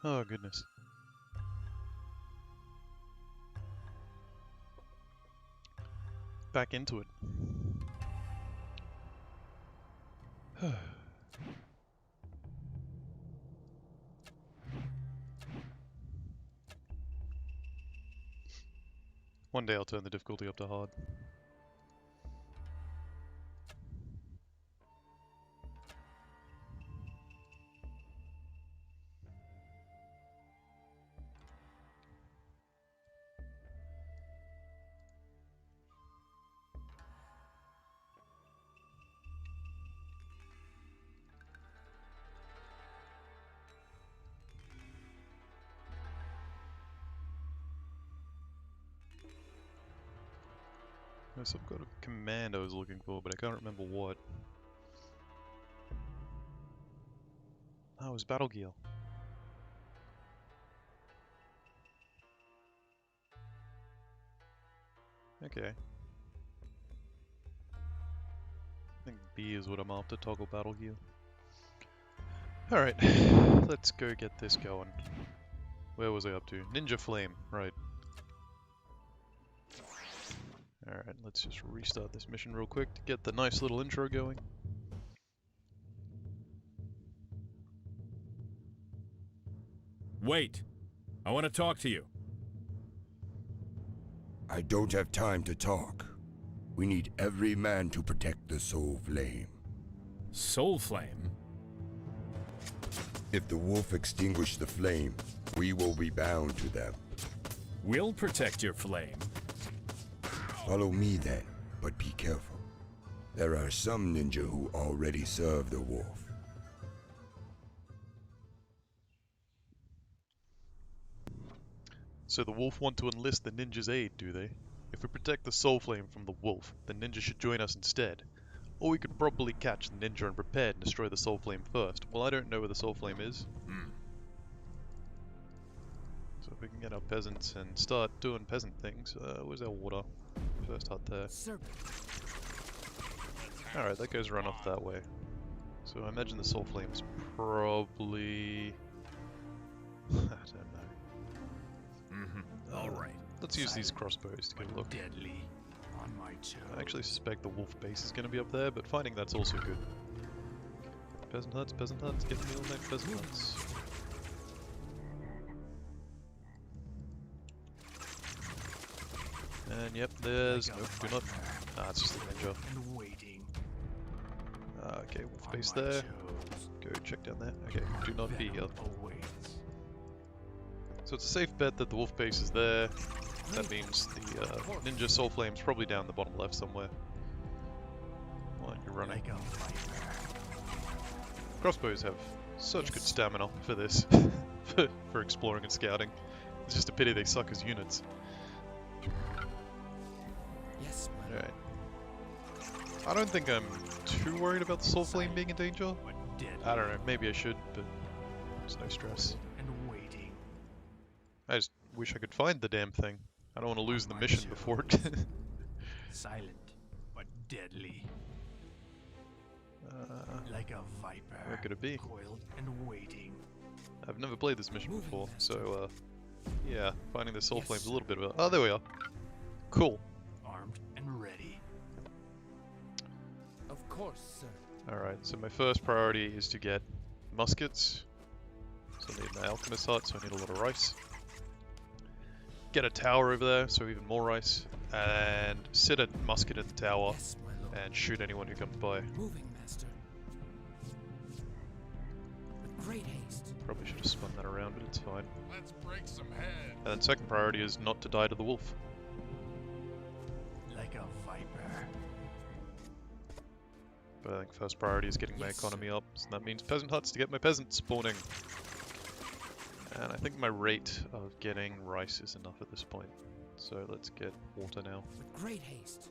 Oh, goodness. Back into it. One day I'll turn the difficulty up to hard. Yes, I've got a command I was looking for, but I can't remember what. Oh, it was Battle Gear. Okay. I think B is what I'm after, toggle Battle Gear. Alright, let's go get this going. Where was I up to? Ninja Flame, right. Alright, let's just restart this mission real quick to get the nice little intro going. Wait! I want to talk to you. I don't have time to talk. We need every man to protect the Soul Flame. Soul Flame? If the wolf extinguish the flame, we will be bound to them. We'll protect your flame. Follow me then, but be careful. There are some ninja who already serve the wolf. So the wolf want to enlist the ninja's aid, do they? If we protect the soul flame from the wolf, the ninja should join us instead. Or we could probably catch the ninja and prepare and destroy the soul flame first. Well, I don't know where the soul flame is. So if we can get our peasants and start doing peasant things. Where's our water? First hut there. Serpent. Alright, that goes run off that way. So I imagine the soul flame is probably... I don't know. Alright. Let's use these crossbows to get a look. Deadly. On my toes. I actually suspect the wolf base is going to be up there, but finding that's also good. Peasant huts, get me all night peasant huts. And yep, there's... Nope, do not... Ah, it's just a ninja. And waiting. Okay, wolf On base my there. toes. Go check down there. Okay, do not be here. Venom awaits. So it's a safe bet that the wolf base is there. That means the ninja soul flame's probably down the bottom left somewhere. Why aren't you running? Like a viper. Crossbows have such good stamina for this, for exploring and scouting. It's just a pity they suck as units. Yes, my Alright. I don't think I'm too worried about the soul flame being in danger. but deadly. I don't know, maybe I should, but it's no stress. And waiting. I just wish I could find the damn thing. I don't want to lose the mission before it. Silent, but deadly. Like a viper. Where could it be? Coiled and waiting. I've never played this mission Moving before, faster. so yeah, finding the soul Yes, flame's a sir. little bit of a... Oh, there we are. Cool. Armed and ready. Of course, sir. Alright, so my first priority is to get muskets. So I need an alchemist hut, so I need a lot of rice. Get a tower over there, so even more rice. And sit a musket in the tower Yes, my lord. and shoot anyone who comes by. Moving, master. With great haste. Probably should have spun that around, but it's fine. Let's break some heads. And then second priority is not to die to the wolf. Like a viper. But I think first priority is getting my Yes, economy up, so that means peasant huts to get my peasants spawning. And I think my rate of getting rice is enough at this point. So let's get water now. With great haste.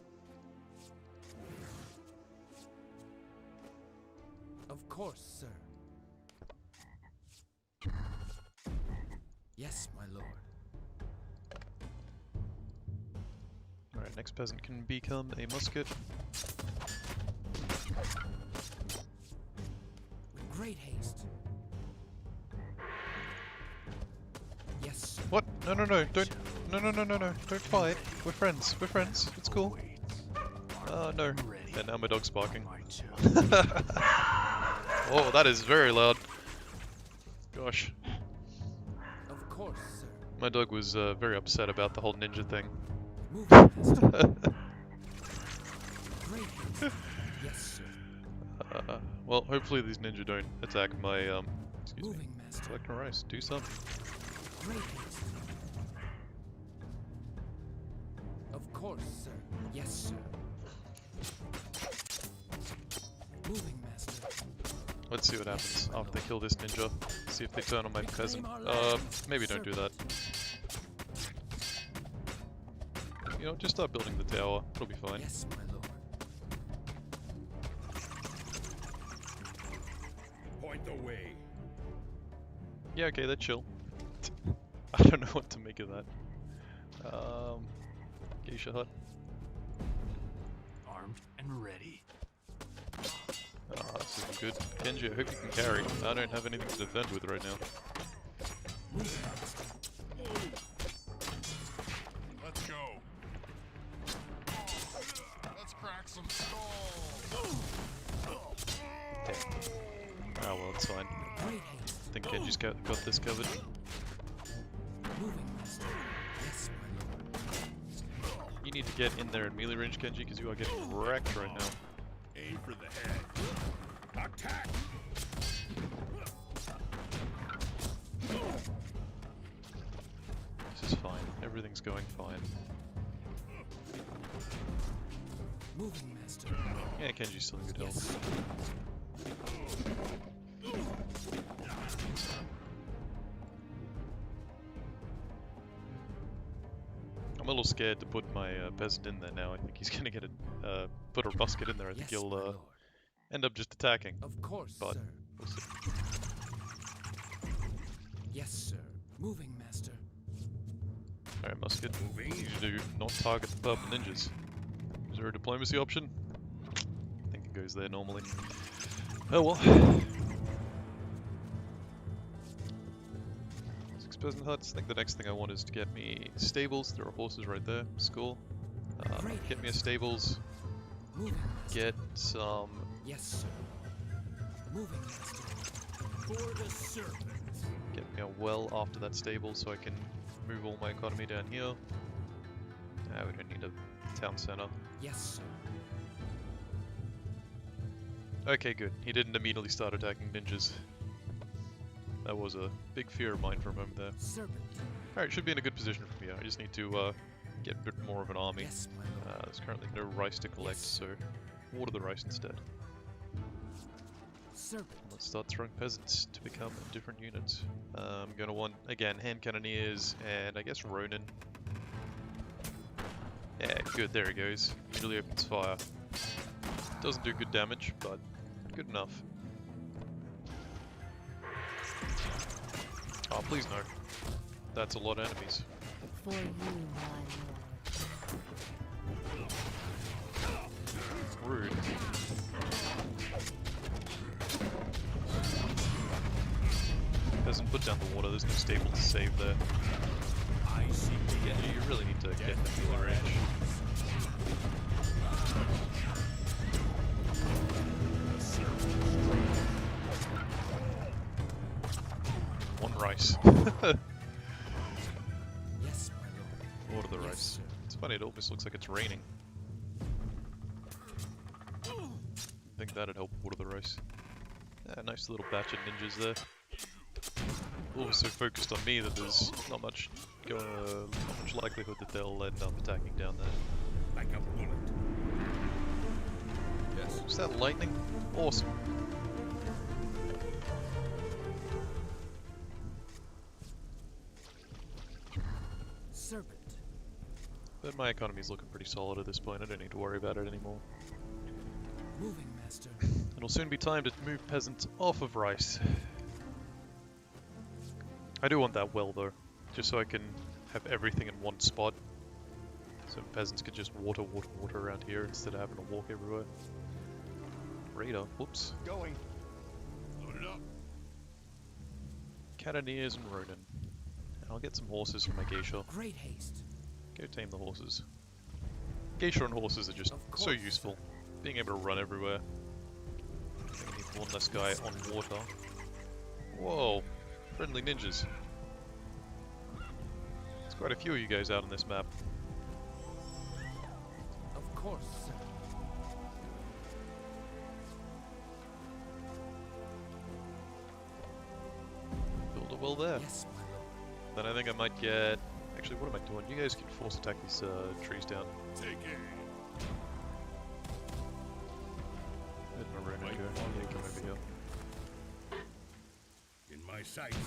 Of course, sir. Yes, my lord. Alright, next peasant can become a musket. With great haste. What? No, no, no, don't. No, no, no, no, no. Don't fight. We're friends. We're friends. It's cool. Oh, no. And now my dog's barking. Oh, that is very loud. Gosh. Of course, sir. My dog was very upset about the whole ninja thing. Moving, master. Great haste. Yes, sir. Well, hopefully these ninja don't attack my, excuse me, Moving, master. collecting rice. Do something. Great haste. Of course, sir. Yes, sir. Moving, master. Let's see what happens after they kill this ninja. See if they turn on my peasant. Maybe don't do that. You know, just start building the tower. It'll be fine. Yes, my lord. Point the way. Yeah, okay, they're chill. I don't know what to make of that. Geisha hut. Armed and ready. Ah, this isn't good. Kenji, I hope you can carry. I don't have anything to defend with right now. Moving, master. Let's go. Let's crack some skulls. Ah, well, it's fine. Great haste. I think Kenji's got this covered. Moving, master. Yes, my lord. You need to get in there in melee range, Kenji, because you are getting wrecked right now. Aim for the head. Attack! This is fine. Everything's going fine. Moving, master. Yeah, Kenji's still in good Yes, health. sir. I'm a little scared to put my peasant in there now. I think he's gonna get a put a musket in there. I think Yes, he'll my lord. end up just attacking. Of course, but- sir. We'll see. Yes, sir. Moving, master. Alright, musket. We need to not target the purple ninjas. Is there a diplomacy option? I think it goes there normally. Oh well. 6 peasant huts. I think the next thing I want is to get me stables. There are horses right there. School. Get me a stables. Moving, master. Get some. Yes, sir. Moving, master. For the serpent. Get me a well after that stable so I can move all my economy down here. We don't need a town center. Yes, sir. Okay, good. He didn't immediately start attacking ninjas. That was a big fear of mine for a moment there. Serpent. Alright, should be in a good position from here. I just need to get a bit more of an army. Yes, my lord. There's currently no rice to collect, Yes. so water the rice instead. Serpent. Let's start throwing peasants to become different units. I'm gonna want, again, hand cannoneers and I guess Ronin. Yeah, good, there he goes. Usually opens fire. Doesn't do good damage, but good enough. Oh, please no. That's a lot of enemies. For you, my lord. Rude. Doesn't put down the water, there's no stable to save there. I see. Yeah, you really need to get in the melee range. One rice. Yes, my lord. Water the Yes, rice. sir. It's funny, it almost looks like it's raining. I think that'd help water the rice. Yeah, nice little batch of ninjas there. Also focused on me that there's not much likelihood that they'll end up attacking down there. Like a bullet. Yes. Is that lightning? Awesome. Serpent. But my economy's looking pretty solid at this point. I don't need to worry about it anymore. Moving, master. It'll soon be time to move peasants off of rice. I do want that well though, just so I can have everything in one spot. So peasants could just water around here instead of having to walk everywhere. Radar, whoops. Going. Load it up. Cannoneers and Ronin. I'll get some horses for my geisha. Great haste. Go tame the horses. Geisha and horses are just Of so course, useful. Being able to run everywhere. I need one less guy on water. Whoa! Friendly ninjas. There's quite a few of you guys out on this map. Of course, sir. Build a well there. Yes, my lord. Then I think I might get... Actually, what am I doing? You guys can force attack these trees down. Take aim. Where'd my Ronin Right go? on Yeah, the come over here. In my sights.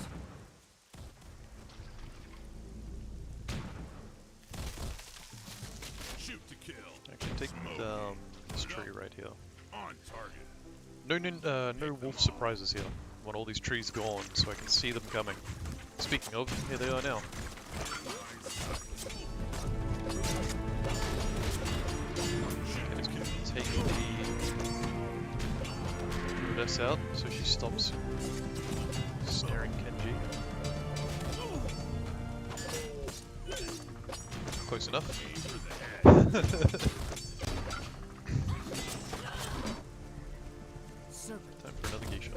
Shoot to kill. Actually, take this tree right here. On target. No wolf surprises here. I want all these trees gone so I can see them coming. Speaking of, here they are now. Okay, let's take the goddess out so she stops snaring Kenji. Close enough. Serpent. Time for another geisha.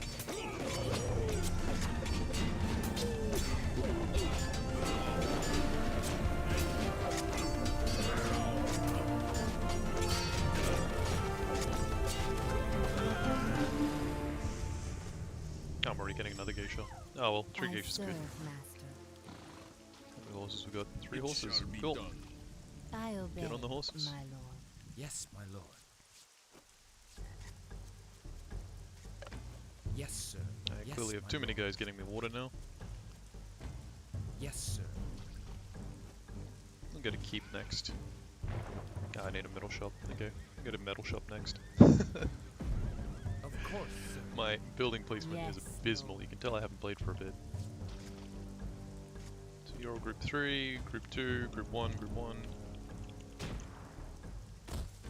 I'm already getting another geisha. Oh well, 3 I geishas serve, good. master. How many horses we got? 3 It horses. shall be Cool. done. I obey, on the horses. my lord. Yes, my lord. Yes, sir. I Yes, clearly have my too many lord. guys getting me water now. Yes, sir. I'm gonna keep next. Ah, I need a metal shop. Okay, I'll get a metal shop next. Of course, sir. My building placement is Yes, abysmal. Lord. You can tell I haven't played for a bit. So you're all group 3, group 2, group 1, group 1.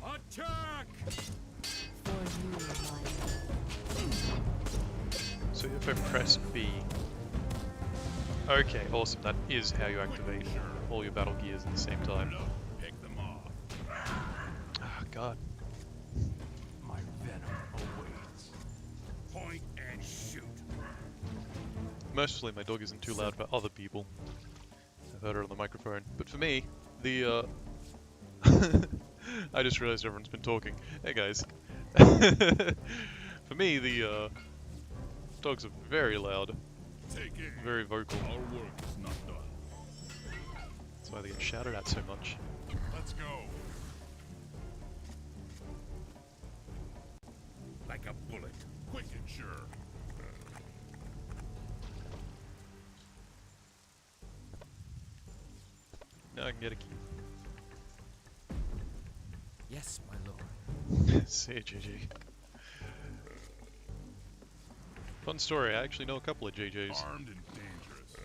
Attack! For you, my lord. So if I press B... Okay, awesome. That is how you activate all your battle gears at the same time. No, pick them off. Ah, God. My venom awaits. Point and shoot. Mercifully, my dog isn't too loud for other people. I've heard her on the microphone. But for me, the, I just realized everyone's been talking. Hey, guys. For me, the, dogs are very loud. Take aim. Very vocal. Our work is not done. That's why they get shouted at so much. Let's go. Like a bullet. Quick and sure. Now I can get a key. Yes, my lord. Say GG. Fun story, I actually know a couple of JJs. Armed and dangerous.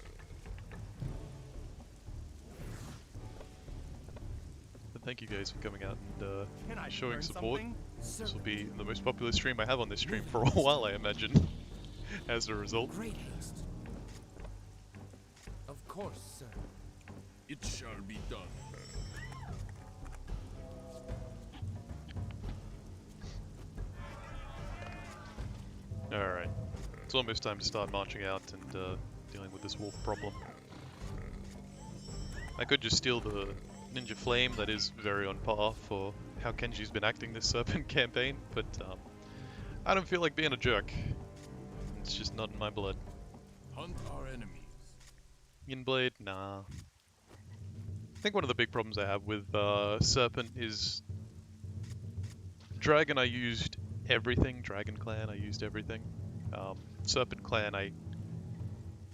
But thank you guys for coming out and Can I showing learn support. something? This will Serpent. be the most popular stream I have on this stream for a while, I imagine. As a result. Great haste. Of course, sir. It shall be done. Alright. It's almost time to start marching out and dealing with this wolf problem. I could just steal the Ninja Flame, that is very on par for how Kenji's been acting this Serpent campaign, but I don't feel like being a jerk. It's just not in my blood. Hunt our enemies. Inblade? Nah. I think one of the big problems I have with Serpent is Dragon I used everything, Dragon Clan I used everything. Serpent Clan I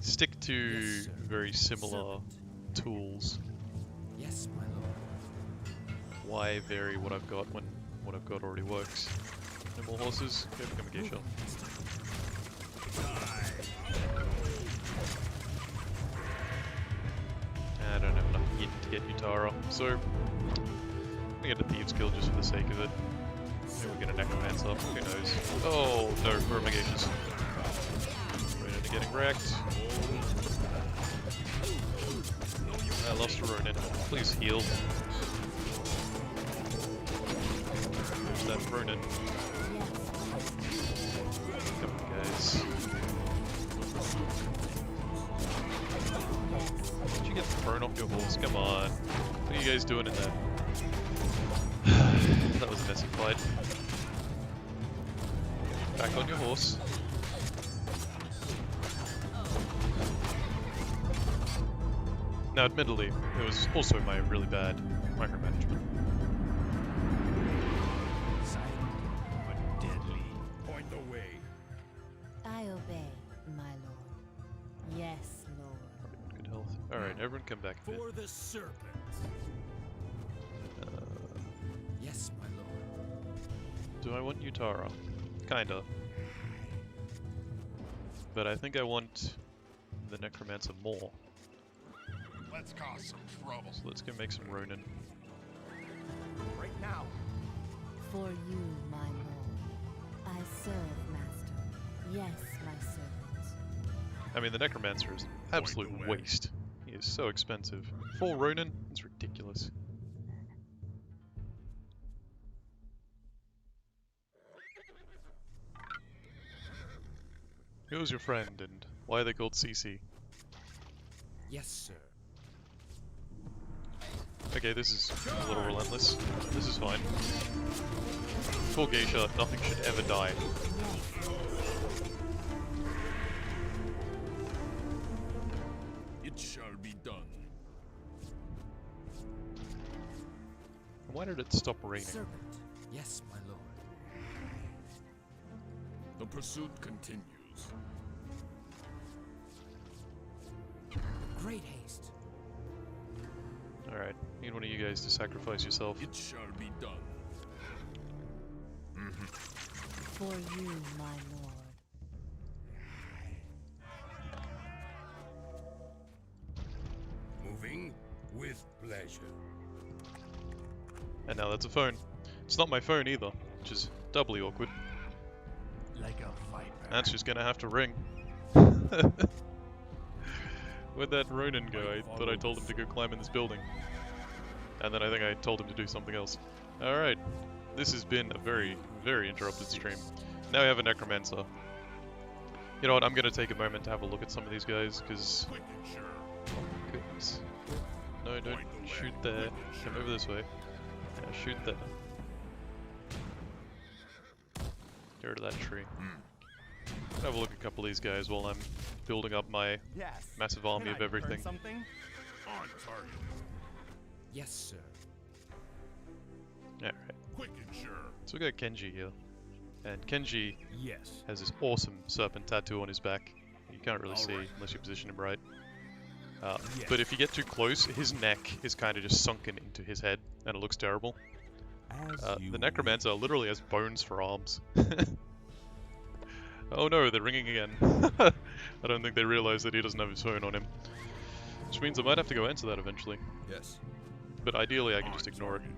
stick to Yes, sir. very similar Serpent. tools. Yes, my lord. Why vary what I've got when what I've got already works? No more horses? Go become a geisha. I don't have enough yin to get Utara, so I'm gonna get a Thieves Guild just for the sake of it. Maybe we'll get a Necromancer, who knows. Oh no, where are my geishas? Right into getting wrecked. I lost a Ronin. Please heal. There's that Ronin. Come on, guys. Did you get thrown off your horse? Come on. What are you guys doing in there? That was a messy fight. Back on your horse. Now, admittedly, it was also my really bad micromanagement. Silent but deadly. Point the way. I obey, my lord. Yes, lord. Good health. Alright, everyone come back a bit. For the serpent. Yes, my lord. Do I want Utara? Kinda. But I think I want the Necromancer more. Let's cause some trouble. So let's go make some Ronin. Right now. For you, my lord. I serve, master. Yes, my servant. I mean, the Necromancer is an absolute Point the way. waste. He is so expensive. 4 Ronin? It's ridiculous. Who's your friend and why are they called CC? Yes, sir. Okay, this is a little relentless. This is fine. For Geisha, nothing should ever die. It shall be done. Why did it stop raining? Serpent. Yes, my lord. The pursuit continues. Great haste. Alright, need one of you guys to sacrifice yourself. It shall be done. For you, my lord. Moving with pleasure. And now that's a phone. It's not my phone either, which is doubly awkward. Like a viper. That's just gonna have to ring. Where'd that Ronin go? I thought I told him to go climb in this building. And then I think I told him to do something else. Alright, this has been a very, very interrupted stream. Now we have a Necromancer. You know what, I'm gonna take a moment to have a look at some of these guys, because... Quick and sure. Oh my goodness. No, don't shoot there. Come over this way. Yeah, shoot there. Get rid of that tree. Have a look at a couple of these guys while I'm building up my Yes. massive army Can of I everything. burn something? On target. Yes, sir. Alright, Quick and sure. so we got Kenji here. And Kenji Yes. has this awesome serpent tattoo on his back. You can't really see Alright. unless you position him right. Yes. But if you get too close, his neck is kind of just sunken into his head, and it looks terrible. The Necromancer literally has bones for arms. Oh no, they're ringing again. I don't think they realize that he doesn't have his phone on him. Which means I might have to go answer that eventually. Yes. But ideally I can On just ignore it. target.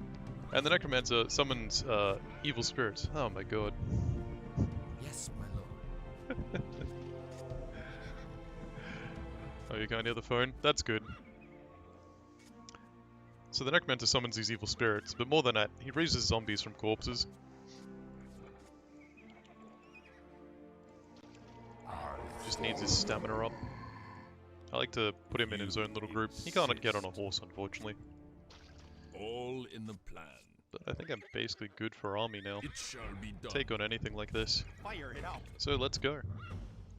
And the Necromancer summons evil spirits. Oh my god. Yes, my lord. Oh, you can't hear the phone? That's good. So the Necromancer summons these evil spirits, but more than that, he raises zombies from corpses. Just needs his stamina up. I like to put him in his own little group. He can't get on a horse, unfortunately. All in the plan. But I think I'm basically good for army now. It shall be done. Take on anything like this. Fire it out. So let's go.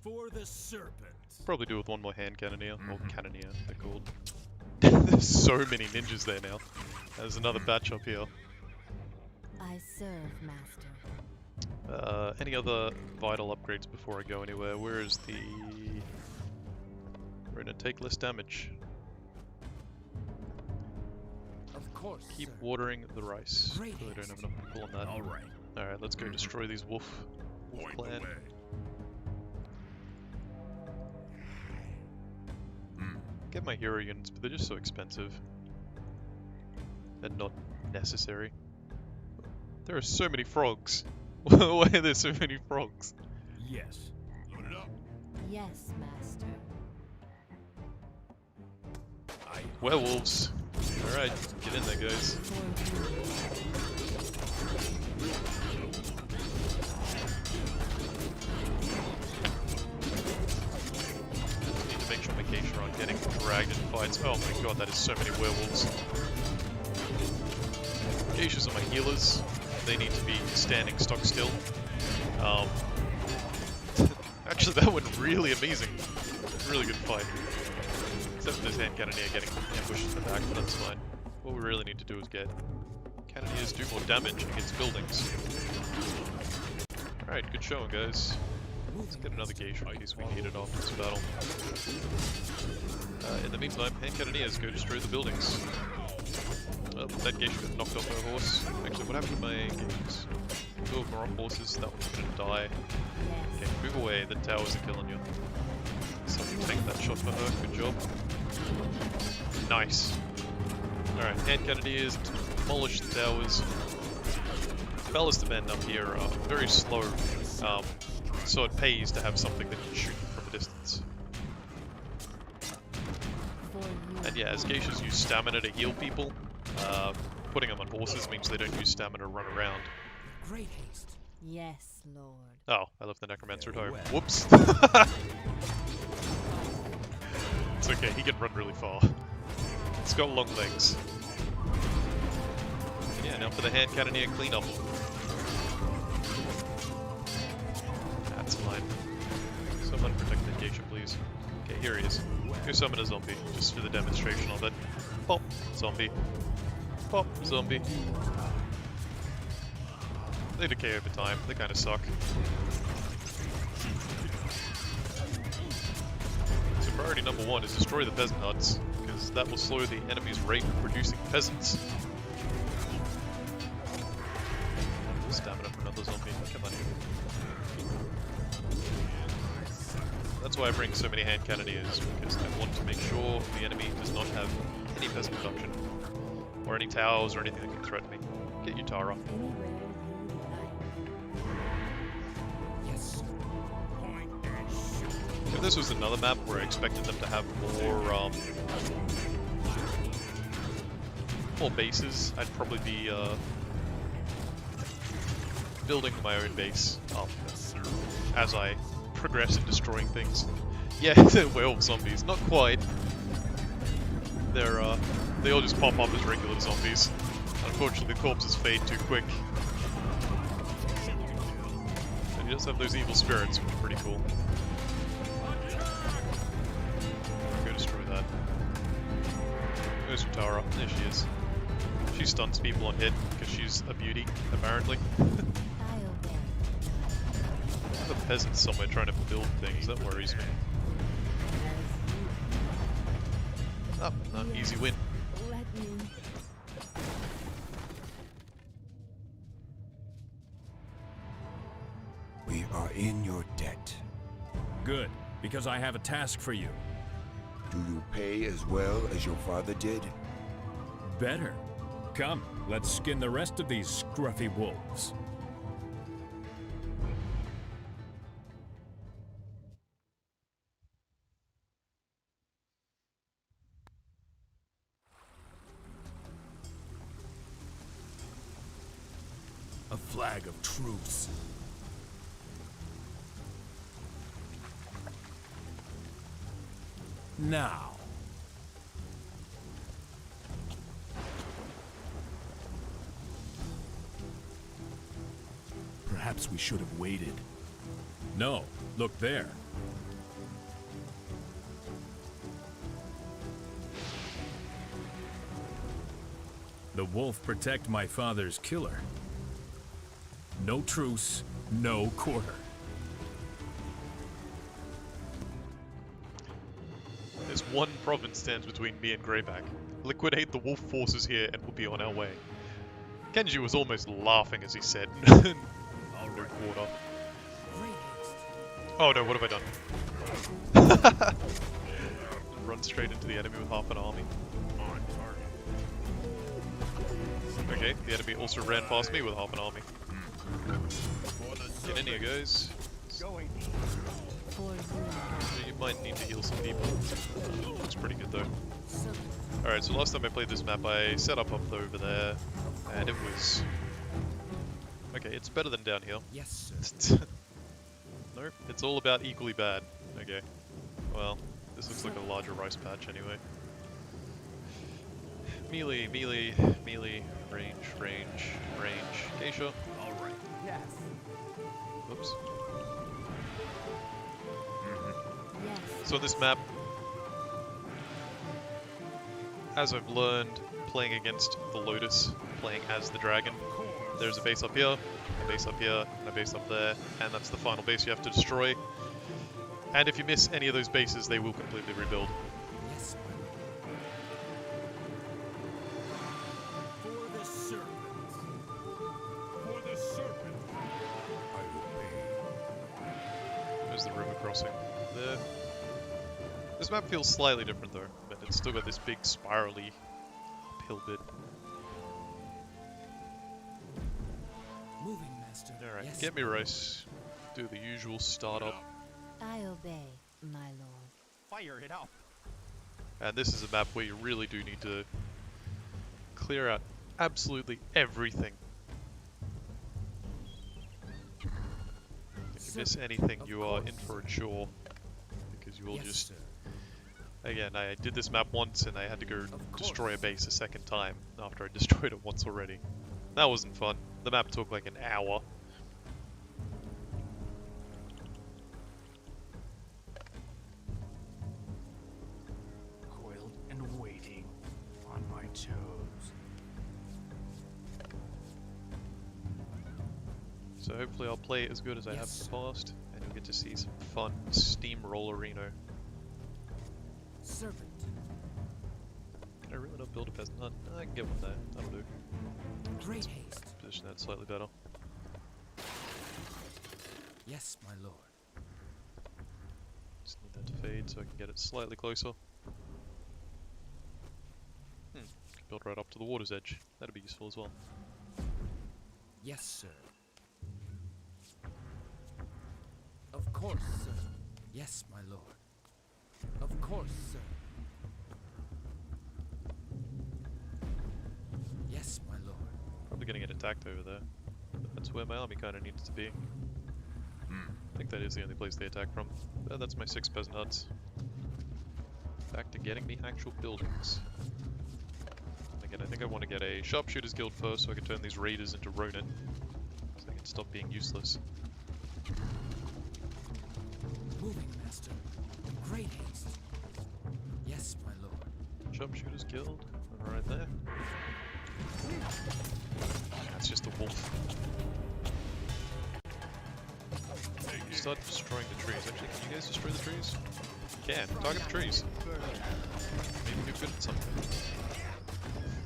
For the serpent. Probably do with one more hand cannoneer, or cannoneer, they're called. There's so many ninjas there now. There's another batch up here. I serve, master. Any other vital upgrades before I go anywhere? Where is the... We're gonna take less damage. Of course, Keep sir. watering the rice. Great Really don't haste. have enough people on that. All right. Alright, let's go destroy these wolf Point clan. the way. Get my hero units, but they're just so expensive. And not necessary. There are so many frogs. Why are there so many frogs? Yes. Load it up. Yes, master. I Werewolves. Alright, get in there, guys. Need to make sure my geisha aren't getting dragged in fights. Oh my god, that is so many werewolves. Geishas are my healers. They need to be standing stock still. Actually, that went really amazing. Really good fight. Except for this hand cannoneer getting ambushed in the back, but that's fine. What we really need to do is get cannoneers do more damage against buildings. Alright, good showing, guys. Let's get another geisha in case we need it after this battle. In the meantime, hand cannoneers go destroy the buildings. Oh, that geisha got knocked off her horse. Actually, what happened to my geishas? Two of them are on horses, that one's gonna die. Okay, move away, the towers are killing you. Someone take that shot for her, good job. Nice. Alright, hand cannoneers demolish the towers. Ballista men up here are very slow, so it pays to have something that can shoot from a distance. And yeah, as geishas use stamina to heal people, putting them on horses means they don't use stamina to run around. Great haste. Yes, Lord. Oh, I left the necromancer at home. Whoops. It's okay, he can run really far. It's got long legs. Yeah, now for the hand cannoneer cleanup. That's fine. Someone protect the geisha, please. Okay, here he is. Go summon a zombie, just for the demonstration of it. Pop, zombie. Pop, zombie. They decay over time, they kinda suck. So priority number 1 is destroy the peasant huts, because that will slow the enemy's rate of producing peasants. Stamina for another zombie, come on. That's why I bring so many hand cannoneers, because I want to make sure the enemy does not have any peasant production, or any towers or anything that can threaten me. Get you, Tara. Yes, sir. If this was another map where I expected them to have more bases, I'd probably be building my own base as I progress in destroying things. Yeah, they're werewolf zombies. Not quite. They're they all just pop up as regular zombies. Unfortunately, the corpses fade too quick. And you just have those evil spirits, which are pretty cool. Go destroy that. Where's Tara? There she is. She stuns people on hit because she's a beauty, apparently. I have a peasant somewhere trying to build things, that worries me. Oh, no, easy win. Let me. We are in your debt. Good, because I have a task for you. Do you pay as well as your father did? Better. Come, let's skin the rest of these scruffy wolves. A flag of truce. Now. Perhaps we should have waited. No, look there. The wolf protect my father's killer. No truce, no quarter. There's one province stands between me and Greyback. Liquidate the wolf forces here and we'll be on our way. Kenji was almost laughing as he said, no quarter. Oh no, what have I done? Run straight into the enemy with half an army. Okay, the enemy also ran past me with half an army. Get in here, guys. For you. You might need to heal some people. Looks pretty good though. Serpent. Alright, so last time I played this map, I set up over there, and it was... Okay, it's better than down here. Yes, sir. Nope, it's all about equally bad. Okay. Well, this looks like a larger rice patch anyway. Melee, melee, melee, range, range, range. Geisha. Alright. Yes. Oops. Yes. So this map, as I've learned playing against the Lotus, playing as the dragon, there's a base up here, a base up here, and a base up there, and that's the final base you have to destroy. And if you miss any of those bases, they will completely rebuild. Yes, For the serpent. For the serpent. I obey. There's the river crossing there. This map feels slightly different though, but it's still got this big spirally uphill bit. moving, master. Alright, Yes. get me rice. Do the usual startup. I obey, my lord. Fire it up. And this is a map where you really do need to clear out absolutely everything. If you miss anything, Of you are in course. for a chore. Because you will Yes, just... sir. Again, I did this map once and I had to go Of destroy a course. base a second time after I destroyed it once already. That wasn't fun. The map took like an hour. Coiled and waiting on my toes. So hopefully I'll play it as good as I have Yes. in the past, and you'll get to see some fun steamrollerino. Serpent. Can I really not build a peasant hut? I can get one there. That'll do. Great haste. Position that slightly better. Yes, my lord. Just need that to fade so I can get it slightly closer. Can build right up to the water's edge. That'd be useful as well. Yes, sir. Of course, sir. Yes, my lord. Of course, sir. Yes, my lord. Probably gonna get attacked over there. But that's where my army kinda needs to be. I think that is the only place they attack from. That's my 6 peasant huts. Back to getting the actual buildings. Again, I think I want to get a sharpshooters guild first so I can turn these raiders into Ronin. So they can stop being useless. Moving, master. Great haste. Yes, my lord. Sharpshooters guild, right there. That's just a wolf. Start destroying the trees. Actually, can you guys destroy the trees? You can. Target the trees. Maybe you're good at something.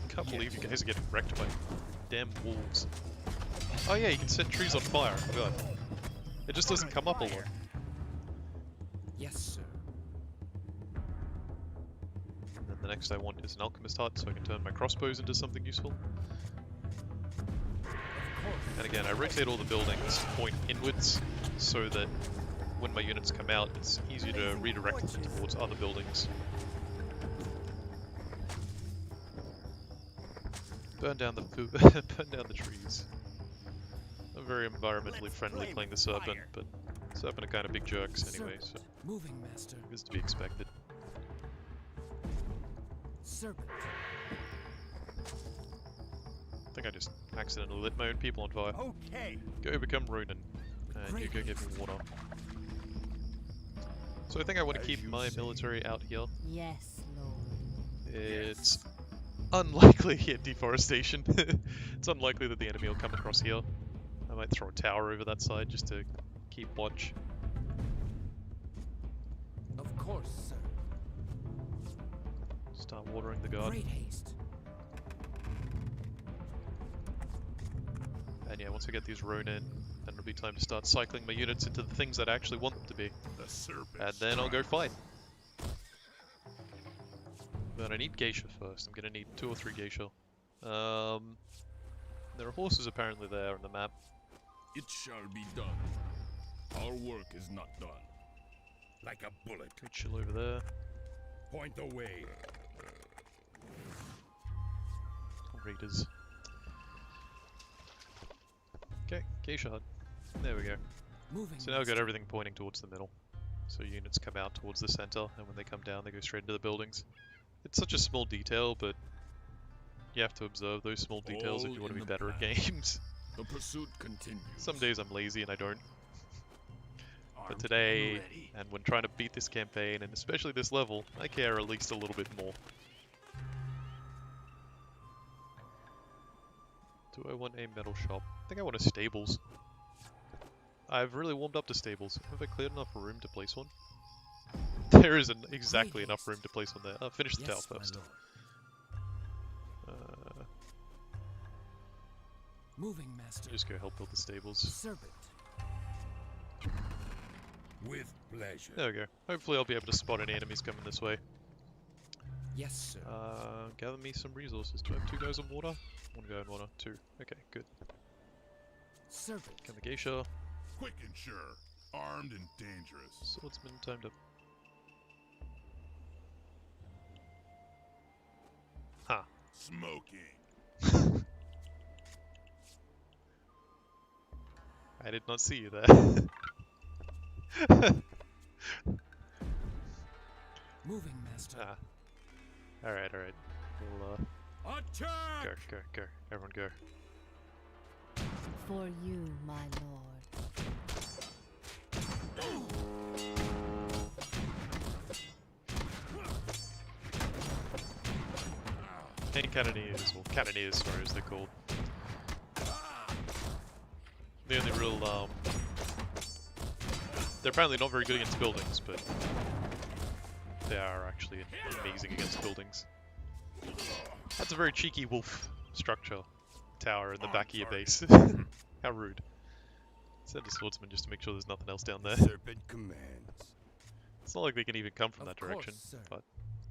Can't believe you guys are getting wrecked by damn wolves. Oh yeah, you can set trees on fire. I forgot. It just doesn't come up a lot. Yes, sir. And then the next I want is an alchemist hut so I can turn my crossbows into something useful. Of course. And again, I rotate all the buildings point inwards so that when my units come out, it's easier to redirect them towards other buildings. Burn down the burn down the trees. I'm very environmentally friendly playing the Serpent, but Serpent are kind of big jerks anyway, so Serpent. Moving, master. it's to be expected. Serpent. I think I just accidentally lit my own people on fire. Okay. Go become Ronin, and you go give me water. So I think I want to keep my military out here. Yes, lord. It's unlikely at deforestation. It's unlikely that the enemy will come across here. I might throw a tower over that side just to keep watch. Of course, sir. Start watering the garden. Great haste. And yeah, once I get these Ronin, then it'll be time to start cycling my units into the things that I actually want them to be. The serpent. And then I'll go fight. But I need geisha first. I'm gonna need 2 or 3 geisha. There are horses apparently there on the map. It shall be done. Our work is not done. like a bullet. Go chill over there. Point the way. Raiders. Okay, geisha hut. There we go. Moving. So now we've got master. everything pointing towards the middle. So units come out towards the center, and when they come down, they go straight into the buildings. It's such a small detail, but you have to observe those small details if All you want to in be the better at plan. games. The pursuit continues. Some days I'm lazy and I don't. But Armed today, and ready. and when trying to beat this campaign, and especially this level, I care at least a little bit more. Do I want a metal shop? I think I want a stables. I've really warmed up to stables. Have I cleared enough room to place one? There isn't exactly enough room to place one there. I'll finish the Yes, tower my first. lord. Moving, master. Just go help build the stables. Serpent. With pleasure. There we go. Hopefully I'll be able to spot any enemies coming this way. Yes, sir. Gather me some resources. Do I have 2 guys on water? 1 guy on water. 2. Okay, good. Serpent. Come the geisha. Quick and sure. Armed and dangerous. Swordsman timed up. Ha. Smoking. I did not see you there. Moving, master. Ah. Alright, alright. We'll, Attack! go. Everyone go. For you, my lord. Hand cannoneers, or cannoneers, sorry, as they're called. The only real, they're apparently not very good against buildings, but they are actually amazing against buildings. That's a very cheeky wolf structure. Tower in the back of your base. How rude. Send a swordsman just to make sure there's nothing else down there. Serpent commands. It's not like they can even come from Of that direction, course, sir. but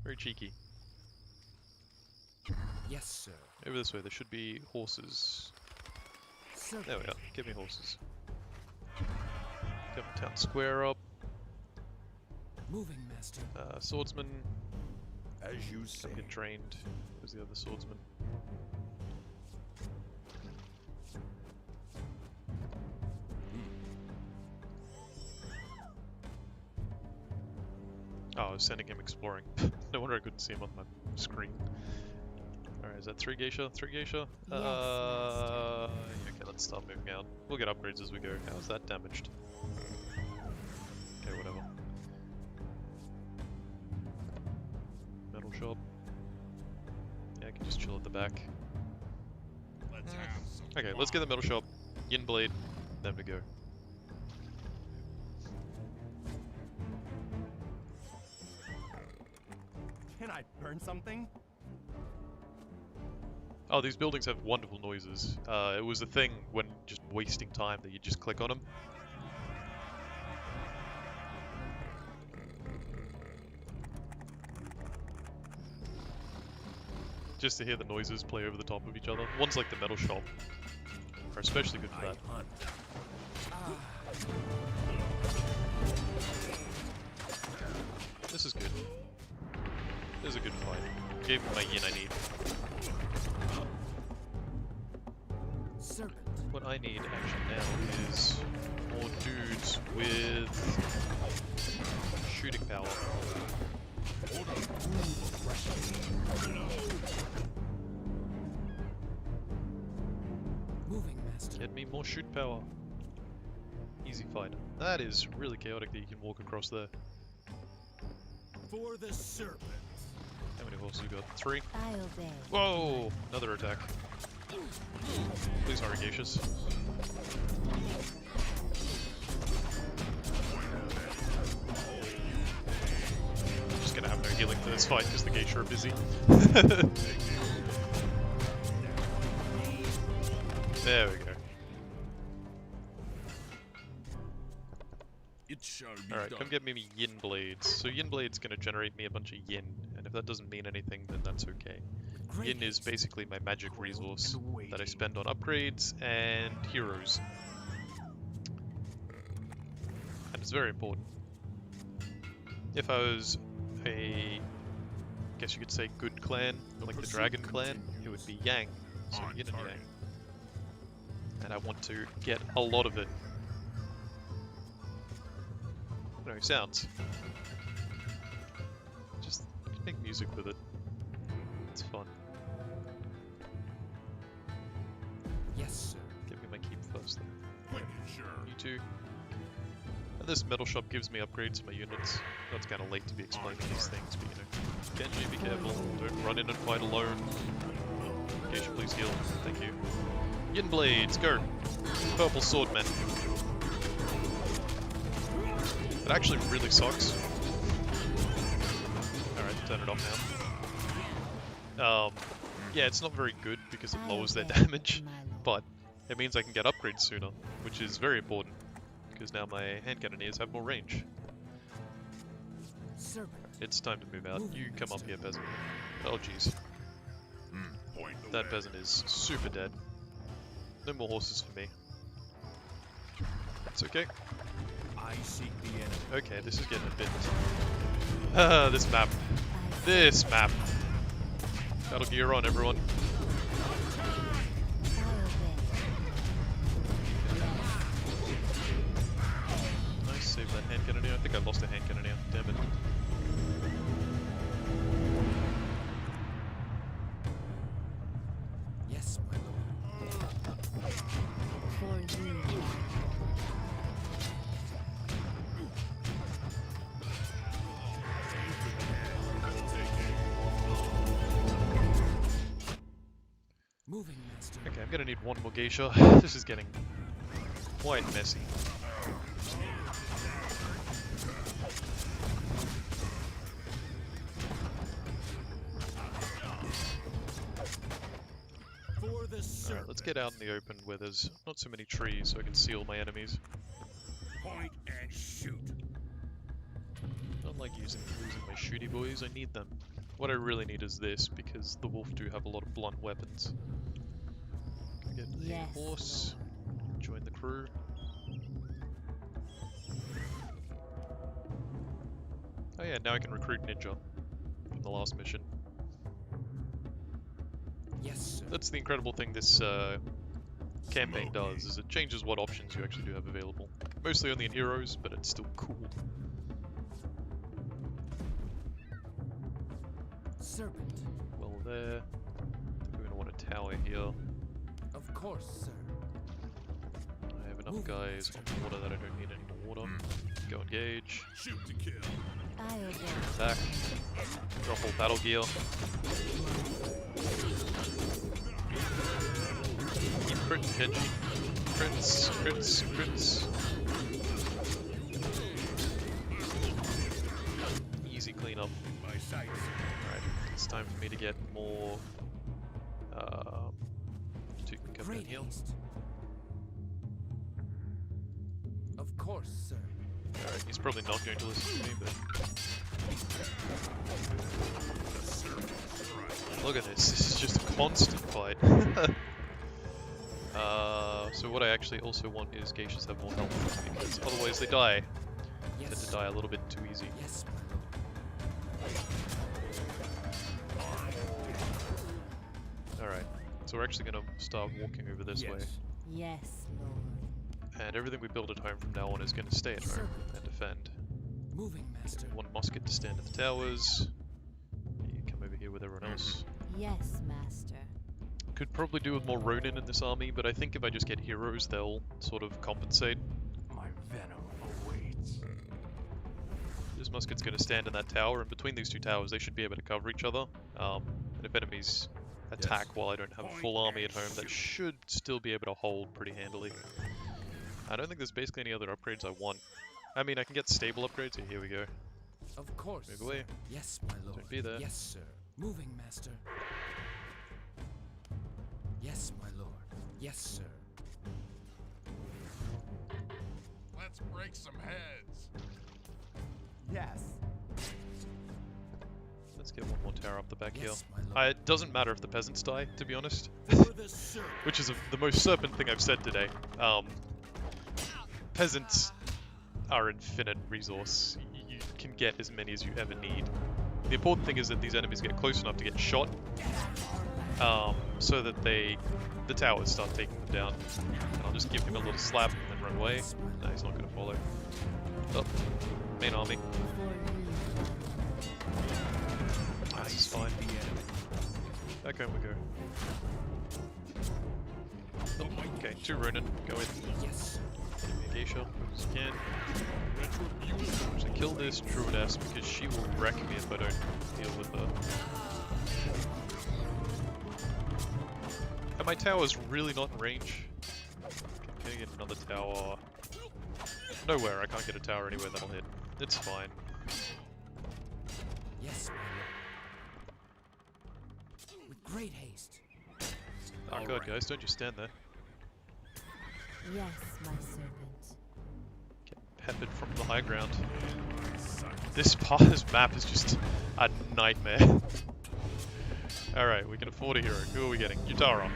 very cheeky. Yes, sir. Over this way, there should be horses. Serpent. There we are. Give me horses. Come town square up. Moving, master. Swordsman. As you say. Come get trained. Where's the other swordsman? Oh, I was sending him exploring. No wonder I couldn't see him on my screen. Alright, is that 3 geisha? 3 geisha? Yes, Okay, let's start moving out. We'll get upgrades as we go. How's that damaged? Okay, whatever. Metal shop. Yeah, I can just chill at the back. Let's have some Okay, let's get the metal shop. Yin blade. Then we go. Can I burn something? Oh, these buildings have wonderful noises. It was a thing when just wasting time that you just click on them. Just to hear the noises play over the top of each other. Ones like the metal shop are especially good for that. This is good. This is a good fight. Gave me my yin I need. Serpent. What I need actually now is more dudes with shooting power. Moving, master. Get me more shoot power. Easy fight. That is really chaotic that you can walk across there. For the serpent. How many horses you got? 3? I obey. Whoa! Another attack. Please hurry, geishas. I'm just gonna have no healing for this fight because the geisha are busy. There we go. It shall be Alright, done. come get me yin blades. So yin blades gonna generate me a bunch of yin, and if that doesn't mean anything, then that's okay. Great Yin is haste. basically my magic resource and waiting. that I spend on upgrades and heroes. And it's very important. if I was a, guess you could say, good clan, like the Dragon clan, it would be Yang, so yin and yang. And I want to get a lot of it. No sounds. Just make music with it. It's fun. Yes, sir. Give me my keep first though. When sure. You too. And this metal shop gives me upgrades to my units. That's kind of late to be explaining these things, but you know. Kenji, be careful. Don't run in and fight alone. Geisha, please heal. Thank you. Yin Blades, go! Purple Swordmen. It actually really sucks. Alright, turn it off now. Yeah, it's not very good because it lowers their damage, but it means I can get upgrades sooner, which is very important, because now my hand cannoneers have more range. Serpent. It's time to move out. You come up here, peasant. Oh jeez. That peasant is super dead. No more horses for me. That's okay. I seek the enemy. Okay, this is getting a bit... this map. This map. Battle gear on, everyone. Nice, save that hand cannoneer. I think I lost a hand cannoneer. Damn it. Yes, my lord. For you. Moving, master. Okay, I'm gonna need one more geisha. This is getting quite messy. For the serpent. Alright, let's get out in the open where there's not so many trees so I can see all my enemies. Point and shoot. I don't like losing my shooty boys, I need them. What I really need is this, because the wolf do have a lot of blunt weapons. Get a Yes, horse, join the crew. Oh yeah, now I can recruit ninja from the last mission. Yes, sir. That's the incredible thing this campaign does, is it changes what options you actually do have available. Mostly only in heroes, but it's still cool. Serpent. Well there. I think we're gonna want a tower here. Of course, sir. I have enough Moving, guys master. on water that I don't need any more water. Go engage. Shoot to kill. I obey. Attack. Drop all battle gear. Keep critting, Kenji. Crits, crits, crits. Easy cleanup. My sights. Alright, it's time for me to get more... Two can come down Great here. haste. Of course, sir. Alright, he's probably not going to listen to me, but... Look at this is just a constant fight. So what I actually also want is geishas have more health, because otherwise they die. They Yes. tend to die a little bit too easy. Yes, my lord. Alright, so we're actually going to start walking over this way. Yes, Lord. And everything we build at home from now on is going to stay at home and defend. Moving, master. One musket to stand at the towers. You come over here with everyone else. Yes, Master. Could probably do with more Ronin in this army, but I think if I just get heroes, they'll sort of compensate. My venom awaits. This musket's going to stand in that tower, and between these two towers, they should be able to cover each other. And if enemies attack while I don't have a full army at home, that should still be able to hold pretty handily. I don't think there's basically any other upgrades I want. I mean, I can get stable upgrades. So here we go. Of course. Move sir. away. Yes, my lord. Don't be there. Yes, sir. Moving, master. Yes, my lord. Yes, sir. Let's break some heads. Yes. Let's get one more tower up the back Yes, my here. lord. It doesn't matter if the peasants die, to be honest. For the serpent. Which is the most serpent thing I've said today. Peasants are infinite resource. can get as many as you ever need. The important thing is that these enemies get close enough to get shot, so that the towers start taking them down. And I'll just give him a little slap and then run away. No, he's not going to follow. Oh, main army. This is fine. Back home we go. Oh, okay, 2 Ronin. Go in. Yes. Give me a geisha as you can. Actually, kill this druidess because she will wreck me if I don't deal with her. And my tower's really not in range. Can I get another tower? Nowhere, I can't get a tower anywhere that'll hit. It's fine. Yes, my lord. With great haste. Oh god, guys, don't just stand there. Yes, my servant. Get peppered from the high ground. This part of this map is just a nightmare. Alright, we can afford a hero. Who are we getting? Yutara.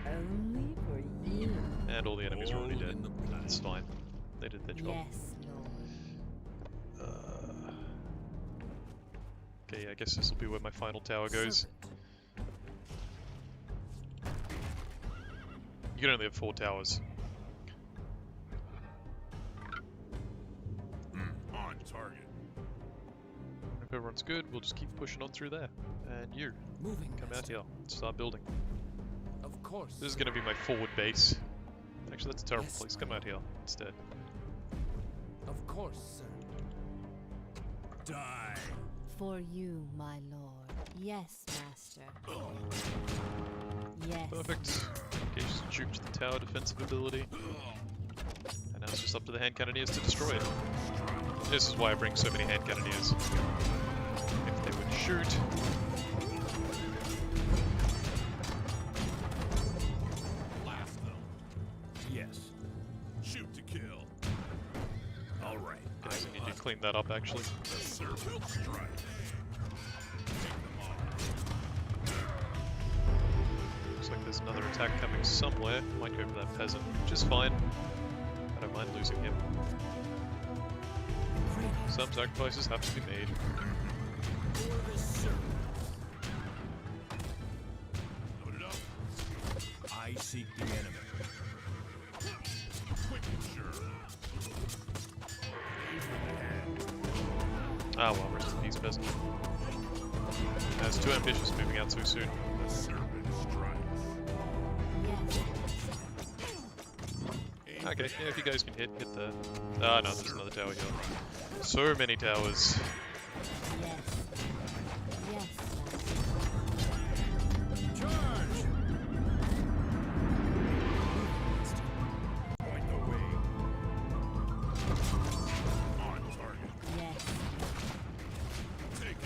Only for you. And all the enemies are already dead. It's fine. They did their job. Yes, Lord. Okay, I guess this will be where my final tower goes. You can only have 4 towers. On target. If everyone's good, we'll just keep pushing on through there. And you, Moving. come out master. here. Start building. Of course. This is going to be my forward base. Actually, that's a terrible Yes, place. my Come out lord. here instead. Of course, sir. Die. For you, my lord. Yes, master. Yes. Perfect. Okay, just juked the tower defensive ability. And now it's just up to the hand cannoneers to destroy it. This is why I bring so many hand cannoneers. If they would shoot. Blast them. Yes. Shoot to kill. All right. Guys, I need you to clean that up actually. The Serpent strike. Take them all. Looks like there's another attack coming somewhere. Might go for that peasant, which is fine. I don't mind losing him. Great haste. Some sacrifices have to be made. For the serpent. Load it up. I seek the enemy. Quick and sure. Ah well, rest in peace, peasant. That's too ambitious moving out so soon. The Serpent strikes. Yes. Okay, yeah, if you guys can hit there. Ah no, there's another tower here. So many towers. Yes. Yes, Charge! Point the way. On target. yes. Take it.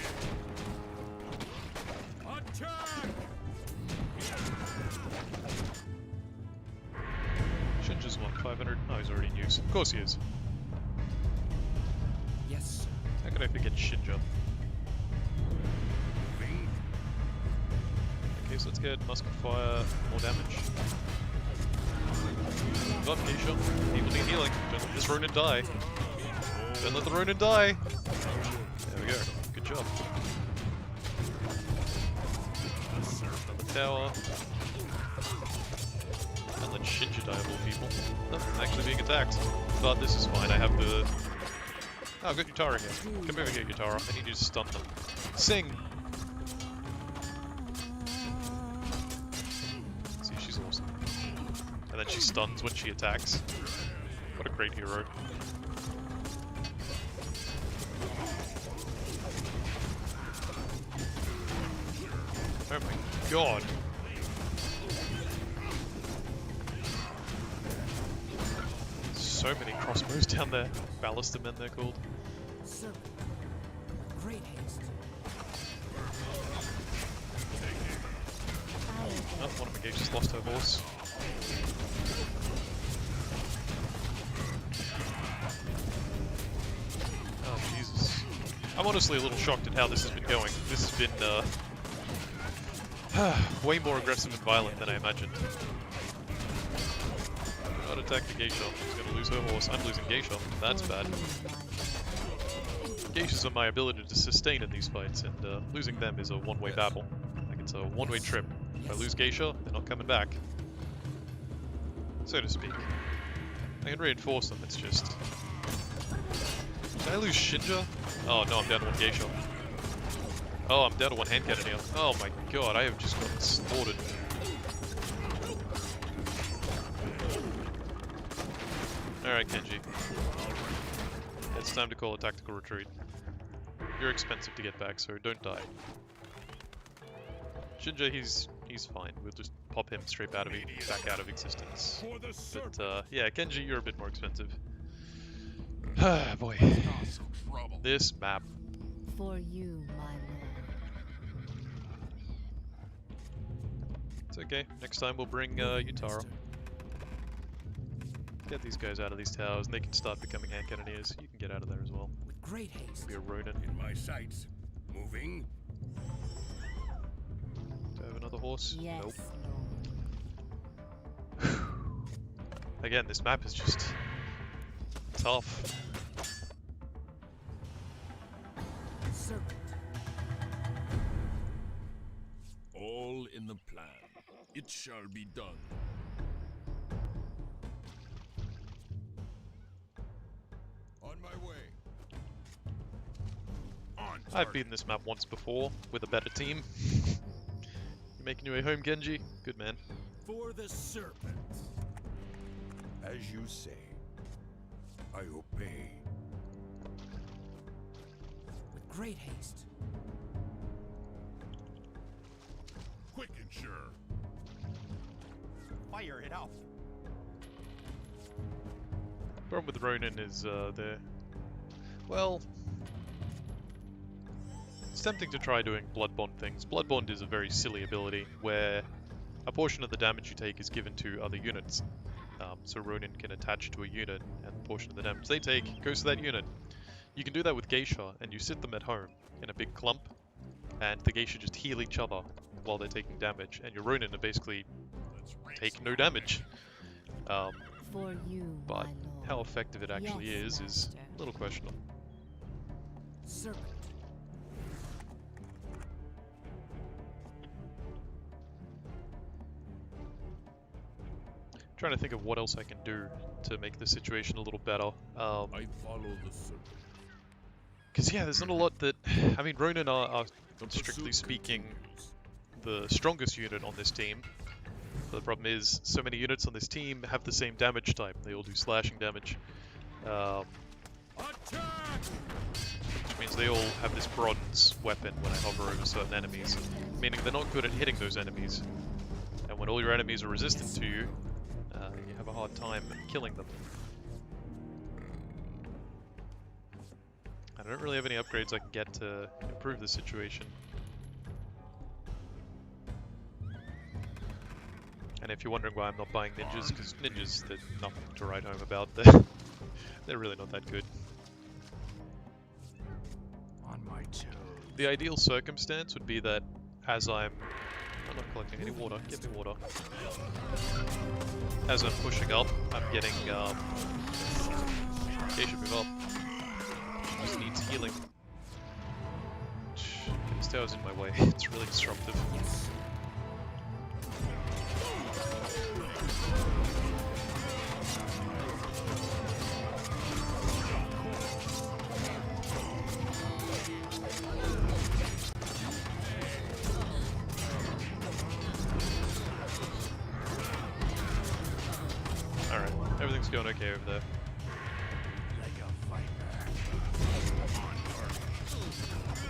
Attack! Shinja's what, 500? Oh, he's already in use. Of course he is. Yes, sir. How could I forget Shinja? Okay, so let's get musket fire, more damage. Got Geisha. People need healing. Don't let this Ronin die. Don't let the Ronin die! There we go. Good job. Another tower. And let Shinja die of all people. Oh, I'm actually being attacked. But this is fine, I have the... Oh, I've got Yutara here. Come over here, Yutara. I need you to stun them. Sing! See, she's awesome. And then she stuns when she attacks. What a great hero. Oh my god! So many crossbows down there. Ballista men they're called. Serpent. Great haste. Oh, one of the gates just lost her horse. Oh, Jesus. I'm honestly a little shocked at how this has been going. This has been, way more aggressive and violent than I imagined. Do not attack the geisha. She's gonna lose her horse. I'm losing geisha. That's bad. Gauges are my ability to sustain in these fights, and losing them is a one-way Yes. battle. Like, it's a one-way Yes, trip. sir. If I Yes, lose sir. Geisha, they're not coming back. So to speak. I can reinforce them, it's just... Did I lose Shinja? Oh no, I'm down to one Geisha. Oh, I'm down to one hand cannon here. Oh my god, I have just gotten slaughtered. Alright, Kenji. It's time to call a tactical retreat. You're expensive to get back, so don't die. Shinja, he's fine. We'll just pop him straight out of back out of existence. For the serpent. But yeah, Kenji, you're a bit more expensive. Boy, Cause some trouble. this map. For you, my lord. It's okay. Next time we'll bring Moving, Yutaro. master. Get these guys out of these towers, and they can start becoming hand cannoneers. You can get out of there as well. With great haste. Be a Ronin. In my sights. Moving. Do I have another horse? Yes, Nope. lord. Again, this map is just tough. Serpent. All in the plan. It shall be done. On my way. On I've target. beaten this map once before with a better team. You making your way home, Genji? Good man. For the serpent. As you say. I obey. With great haste. Quick and sure. Fire it out. Problem with Ronin is they're... Well... It's tempting to try doing Blood Bond things. Blood Bond is a very silly ability where a portion of the damage you take is given to other units. So Ronin can attach to a unit and a portion of the damage they take goes to that unit. You can do that with Geisha and you sit them at home in a big clump and the Geisha just heal each other while they're taking damage and your Ronin are basically Let's race take no along damage. For you, But my lord. how effective it actually Yes, is master. a little questionable. Serpent. Trying to think of what else I can do to make the situation a little better. I follow the serpent. Because yeah, there's not a lot that... I mean, Ronin are The strictly pursuit speaking continues. the strongest unit on this team. But the problem is, so many units on this team have the same damage type. They all do slashing damage. Attack! Which means they all have this bronze weapon when I hover over certain enemies. Meaning they're not good at hitting those enemies. And when all your enemies are resistant to you, you have a hard time killing them. I don't really have any upgrades I can get to improve the situation. And if you're wondering why I'm not buying ninjas, because ninjas, there's nothing to write home about. They're really not that good. On my toes. The ideal circumstance would be that as I'm not collecting any water, give me water. As I'm pushing up, I'm getting, Geisha move up. Just needs healing. This tower's in my way, it's really disruptive. Yes. Alright, everything's going okay over there. Like a viper. On target.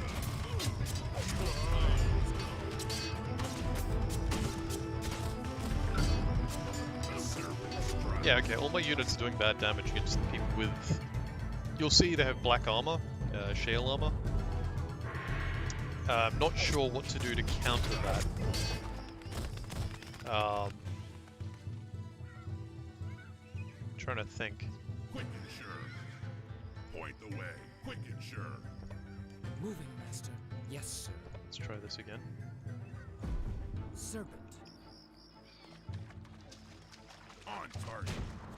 The serpent strikes. Yeah, okay, all my units are doing bad damage against the people with... You'll see they have black armor, shale armor. I'm not sure what to do to counter that. Trying to think. Quick and sure. Point the way. Quick and sure. Moving, master. Yes, sir. Let's try this again. Serpent. On target.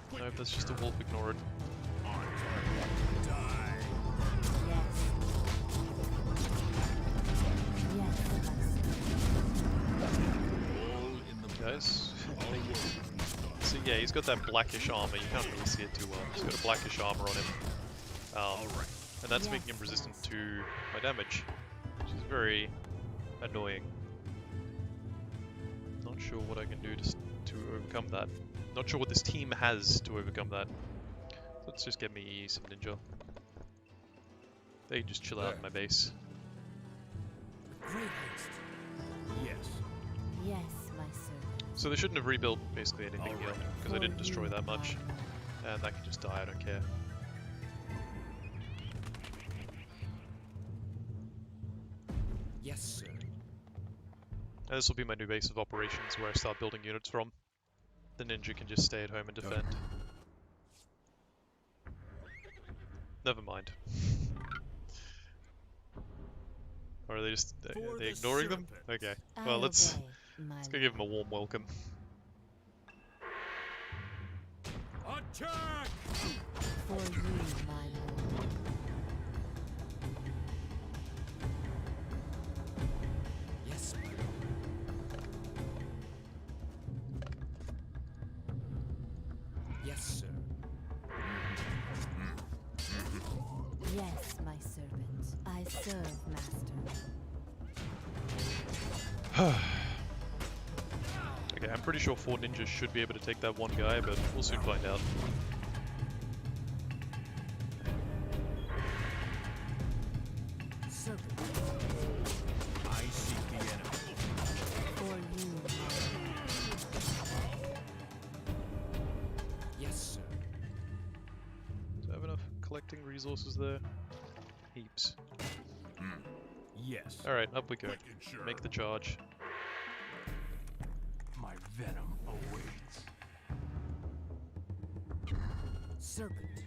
Quick Nope, and that's just a sure. wolf, ignore it. On target. Die. Yes, Yeah, he's got that blackish armor. You can't really see it too well. He's got a blackish armor on him. And that's making him resistant to my damage, which is very annoying. Not sure what I can do to overcome that. Not sure what this team has to overcome that. Let's just get me some ninja. They can just chill out in my base. Great haste. Yes. Yes, my servant. So they shouldn't have rebuilt basically anything here, because I didn't For destroy you, that much. my And that can just die, I don't care. Yes, sir. And this will be my new base of operations where I start building units from. The ninja can just stay at home and defend. Never mind. Or are they just are For they the ignoring them? Serpent. Okay. I Well, let's obey, go give them a warm welcome. Attack! For you, my lord. Yes, my lord. Yes, sir. Yes, my servant. I serve, master. Okay, I'm pretty sure 4 ninjas should be able to take that one guy, but we'll soon find out. Serpent. I seek the enemy. For you, my lord. Yes, sir. Do I have enough collecting resources there? Heaps. Yes. Alright, up we go. Quick and sure. Make the charge. My venom awaits. Serpent.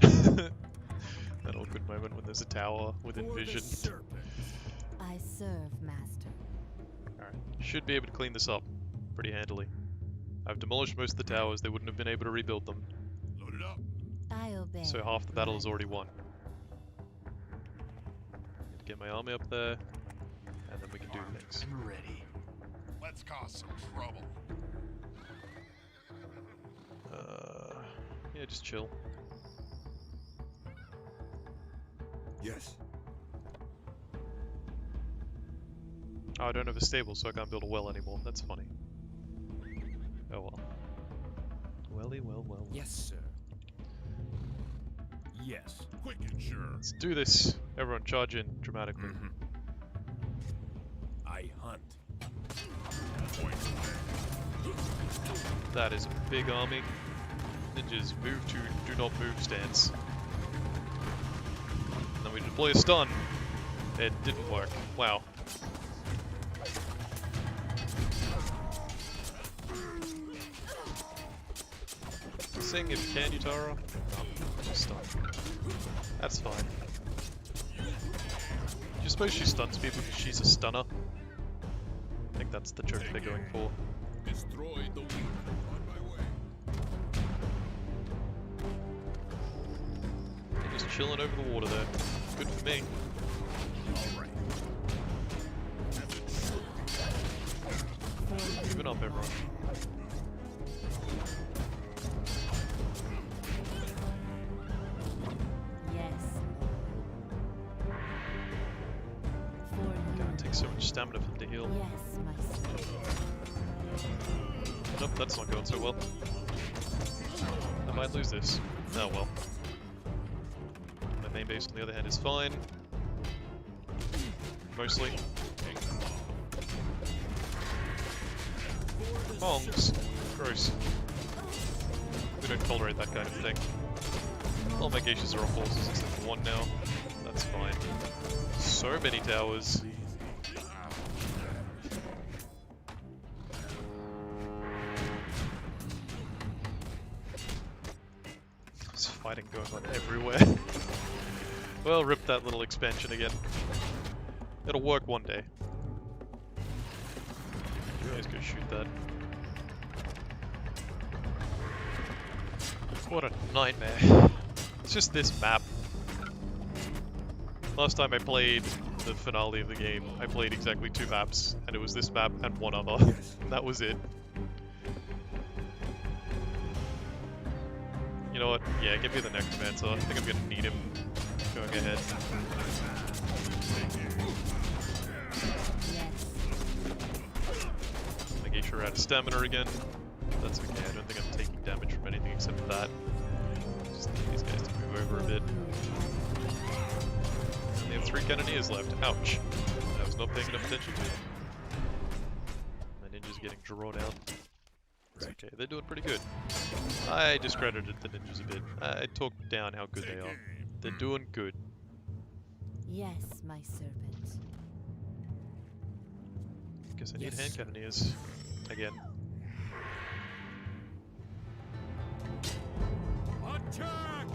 That awkward moment when there's a tower within For the vision. Serpent. I serve, master. Alright, should be able to clean this up pretty handily. I've demolished most of the towers, they wouldn't have been able to rebuild them, Load it up. I obey. so half the battle my is already lord. won. Need to get my army up there, and then we can do things. I'm ready. Let's cause some trouble. Yeah, just chill. Yes. Oh, I don't have a stable, so I can't build a well anymore. That's funny. Oh well. Welly, well. Yes, sir. Yes. Quick and sure. Let's do this. Everyone charge in dramatically. I hunt. Point That is a big army. Ninjas move to do not move stance. And then we deploy a stun. It didn't work. Wow. Sing if you can, Utara. No, stun. That's fine. Do you suppose she stuns people because she's a stunner? I think that's the joke they're going for. Destroy the weak. On my way. They're just chilling over the water there. Good for me. Alright. Moving up, everyone. Yes. For you. God, it takes so much stamina for them to heal. Yes, my servant. Nope, that's not going so well. I might lose this. Oh well. My main base, on the other hand, is fine. Mostly. Bombs. Gross. We don't tolerate that kind of thing. All my geishas are off horses except for one now. That's fine. So many towers. There's fighting going on everywhere. Well, rip that little expansion again. It'll work one day. Let's go shoot that. What a nightmare. It's just this map. Last time I played, the finale of the game, I played exactly 2 maps, and it was this map and one other, and that was it. You know what? Yeah, give me the Necromancer. I think I'm gonna need him going ahead. I guess you're out of stamina again. That's okay, I don't think I'm taking damage from anything except for that. Just need these guys to move over a bit. And they have 3 cannoneers left. Ouch. I was not paying enough attention to them. My ninja's getting drawn out. It's okay, they're doing pretty good. I discredited the ninjas a bit. I talked down how good they are. They're doing good. Yes, my serpent. Guess I need hand cannoneers. Again. Attack!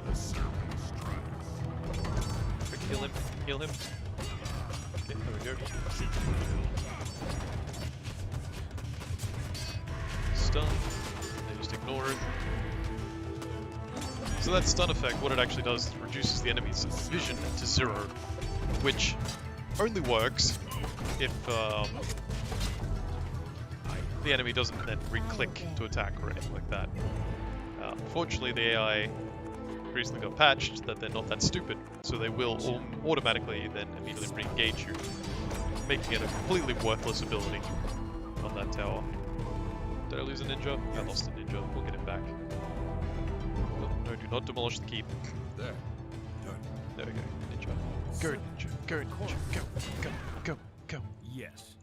The serpent strikes. Quick, heal him. Heal him. Okay, there we go. Stun. They just ignore it. So that stun effect, what it actually does is reduces the enemy's vision to 0, which only works if the enemy doesn't then re-click to attack or anything like that. Unfortunately, the AI recently got patched that they're not that stupid, so they will automatically then immediately re-engage you, making it a completely worthless ability on that tower. Did I lose a ninja? I lost a ninja. We'll get him back. No, do not demolish the keep. There. Done. There we go, ninja. Go, ninja. Go, ninja. Go, go, go, go. Yes,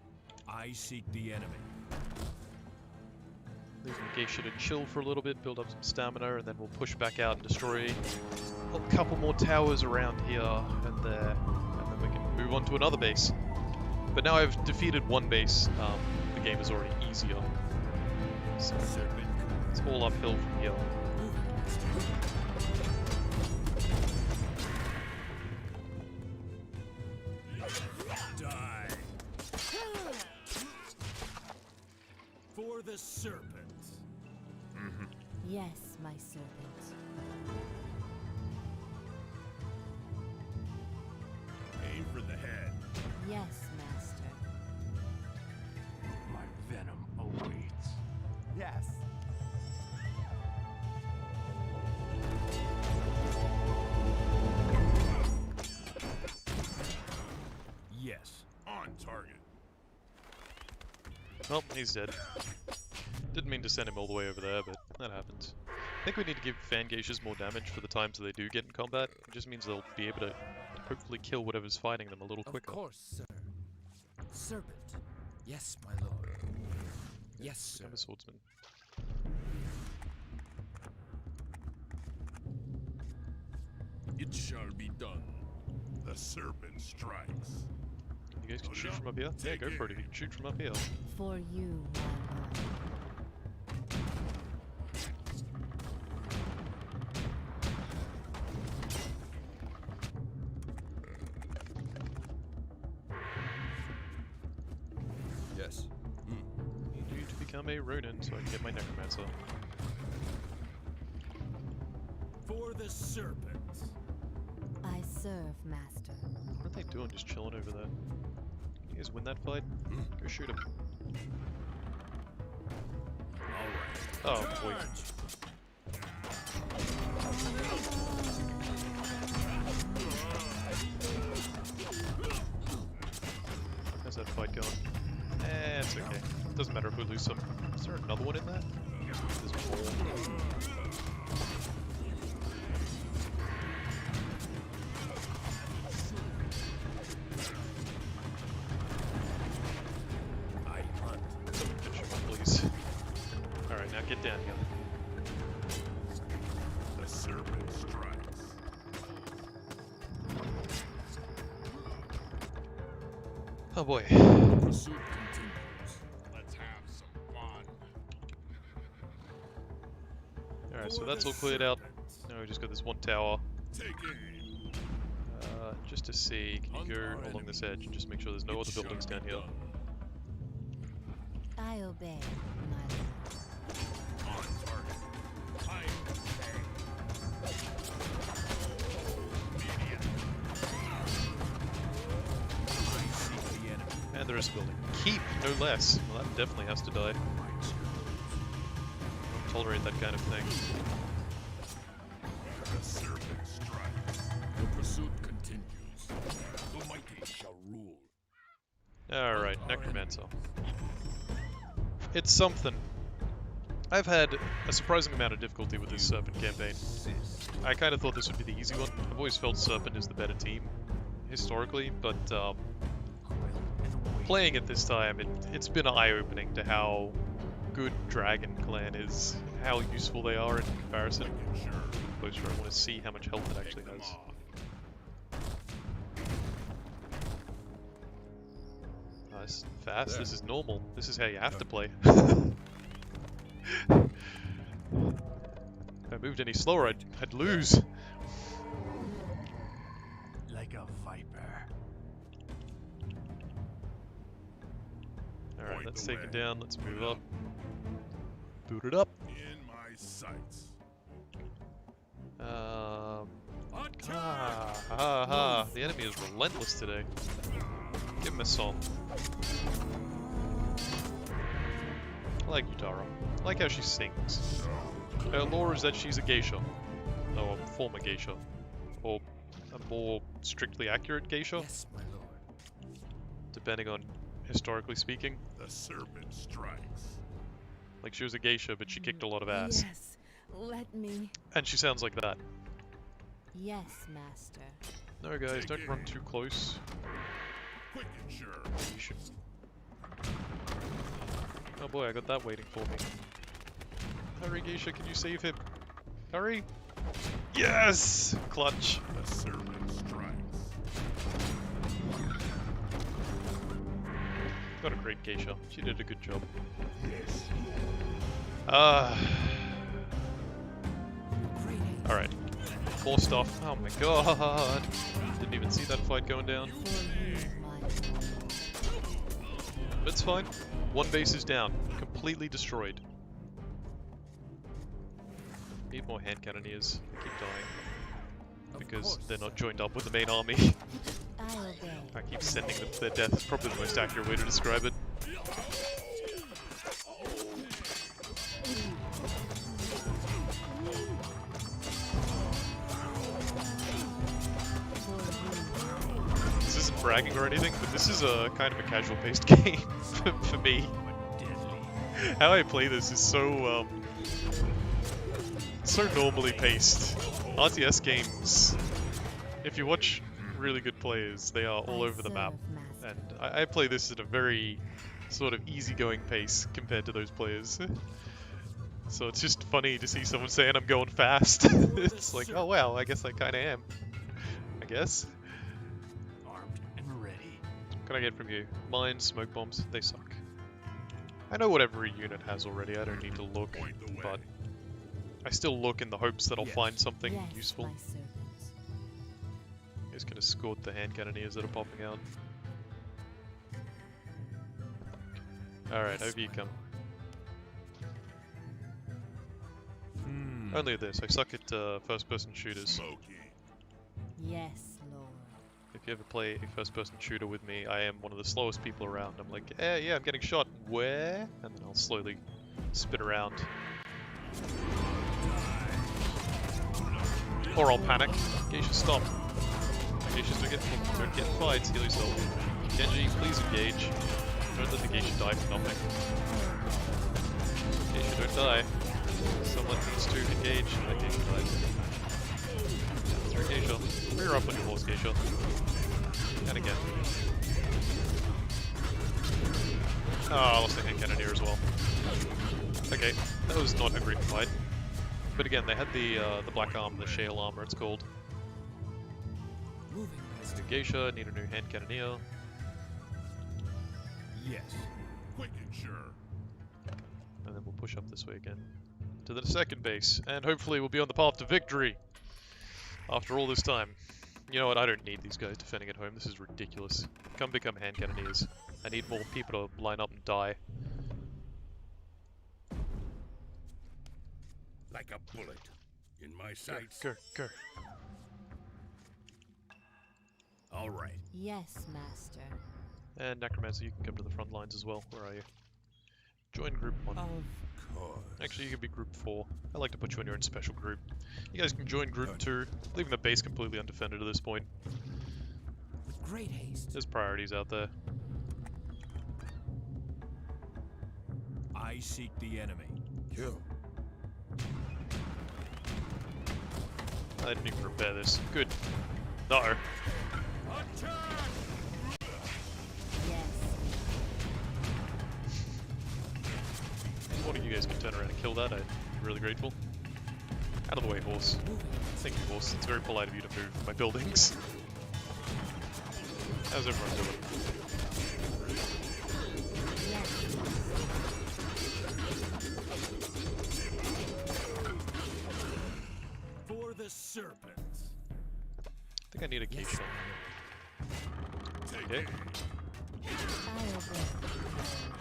I seek the enemy. Leaving Geisha to chill for a little bit, build up some stamina, and then we'll push back out and destroy a couple more towers around here and there, and then we can move on to another base. But now I've defeated one base, the game is already easier. So it's all uphill from here. Die. For the serpent. Yes, my serpent. Aim for the head. Yes, master. My venom awaits. Yes. Yes. On target. Well, he's dead. Didn't mean to send him all the way over there, but that happens. I think we need to give fan geishas more damage for the times that they do get in combat. It just means they'll be able to hopefully kill whatever's fighting them a little quicker. Of course, sir. Serpent. Yes, my lord. Yes, sir. I'm a swordsman. It shall be done. The serpent strikes. You guys can shoot from up here? Yeah, go for it if you can shoot from up here. For you, my lord. Yes. Need you to become a Ronin so I can get my Necromancer. For the serpent. I serve, master. What are they doing just chilling over there? Can you guys win that fight? Go shoot him. All right. Oh, boy. How's that fight going? Eh, it's okay. Doesn't matter if we lose some. Is there another one in that? There's more. I hunt. Someone finish him up, please. Alright, now get down here. The serpent strikes. Oh boy. Pursuit continues. Let's have some fun. Alright, so that's all cleared out. Now we just got this one tower. Take aim. Just to see, can you go along this edge and just make sure there's no other buildings down here? I obey, my lord. On target. I obey. Immediate. And the rest of the building. Keep, no less. Well, that definitely has to die. Don't tolerate that kind of thing. The serpent strikes. The pursuit continues. The mighty shall rule. Alright, Necromancer. It's something. I've had a surprising amount of difficulty with this Serpent campaign. I kind of thought this would be the easy one. I've always felt Serpent is the better team, historically, but playing it this time, it's been eye-opening to how good Dragon Clan is, how useful they are in comparison. Closer, I want to see how much health it actually has. Nice, fast. This is normal. This is how you have to play. If I moved any slower, I'd lose. Like a viper. Alright, that's taken down. Let's move up. Boot it up. In my sights. The enemy is relentless today. Give him a song. I like Utara. I like how she sings. Her lore is that she's a geisha. Or a former geisha. Or a more strictly accurate geisha. Yes, my lord. Depending on historically speaking. The serpent strikes. Like she was a geisha, but she kicked a lot of ass. Yes, let me. And she sounds like that. Yes, master. No guys, don't run too close. Quick and sure. You should... Oh boy, I got that waiting for me. Hurry, Geisha, can you save him? Hurry! Yes! Clutch. The serpent strikes. Got a great Geisha. She did a good job. Alright. More stuff. Oh my god! Didn't even see that fight going down. For you, my lord. It's fine. One base is down. Completely destroyed. Need more hand cannoneers. They keep dying. Because they're not joined up with the main army. I obey. I keep sending them to their death. It's probably the most accurate way to describe it. This isn't bragging or anything, but this is a kind of a casual-paced game for me. How I play this is so so normally paced. RTS games, if you watch really good players, they are all over the map. And I play this at a very sort of easygoing pace compared to those players. So it's just funny to see someone saying I'm going fast. It's like, oh well, I guess I kinda am. I guess. Armed and ready. What can I get from you? Mines, smoke bombs, they suck. I know what every unit has already, I don't need to look, Point the way. but I still look in the hopes that I'll find something Yes, useful. my servants. Just gonna escort the hand cannoneers that are popping out. Alright, Yes, over you my come. Hmm. Only this, I suck at first-person shooters. Smoky. Yes, lord. If you ever play a first-person shooter with me, I am one of the slowest people around. I'm like, yeah, I'm getting shot. Where? And then I'll slowly spin around. Or I'll panic. Geisha, stop. Geishas, don't get in fights, heal yourself. Kenji, please engage. Don't let the Geisha die for nothing. Geisha, don't die. Someone needs to engage. That Geisha died. Through Geisha. Rear up on your horse, Geisha. And again. Oh, I lost the hand cannoneer as well. Okay, that was not a great fight. But again, they had the black armor, the shale armor it's called. Moving, New Geisha, need a new hand cannoneer. Yes. Quick and sure. And then we'll push up this way again. To the second base, and hopefully we'll be on the path to victory! After all this time. You know what, I don't need these guys defending at home, this is ridiculous. Come become hand cannoneers. I need more people to line up and die. Like a bullet. In my sights. Go, go. All right. Yes, master. And Necromancer, you can come to the front lines as well. Where are you? Join group 1. Of course. Actually, you can be group 4. I like to put you in your own special group. You guys can join group 2, leaving the base completely undefended at this point. With great haste. There's priorities out there. I seek the enemy. Kill. I didn't even repair this. Good. No. Yes. One of you guys can turn around and kill that. I'd be really grateful. Out of the way, horse. Thank you, horse. It's very polite of you to move my buildings. How's everyone doing? For the Serpent. I think I need a key shot. Okay. I obey.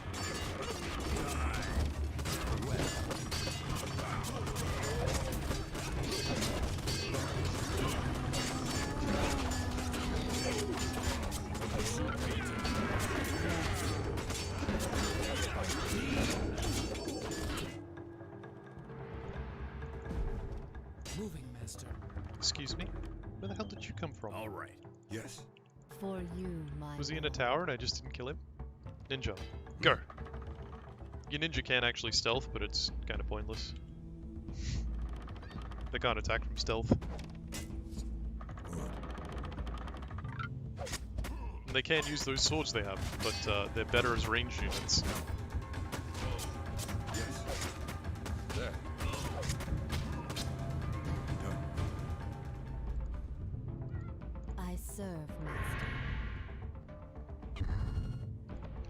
Moving, master. Excuse me? Where the hell did you come from? All right. Yes. For you, my Was he in a lord. tower and I just didn't kill him? Ninja. Go! Your ninja can actually stealth, but it's kind of pointless. They can't attack from stealth. And they can use those swords they have, but they're better as ranged units. Yes. There. Done. I serve, master.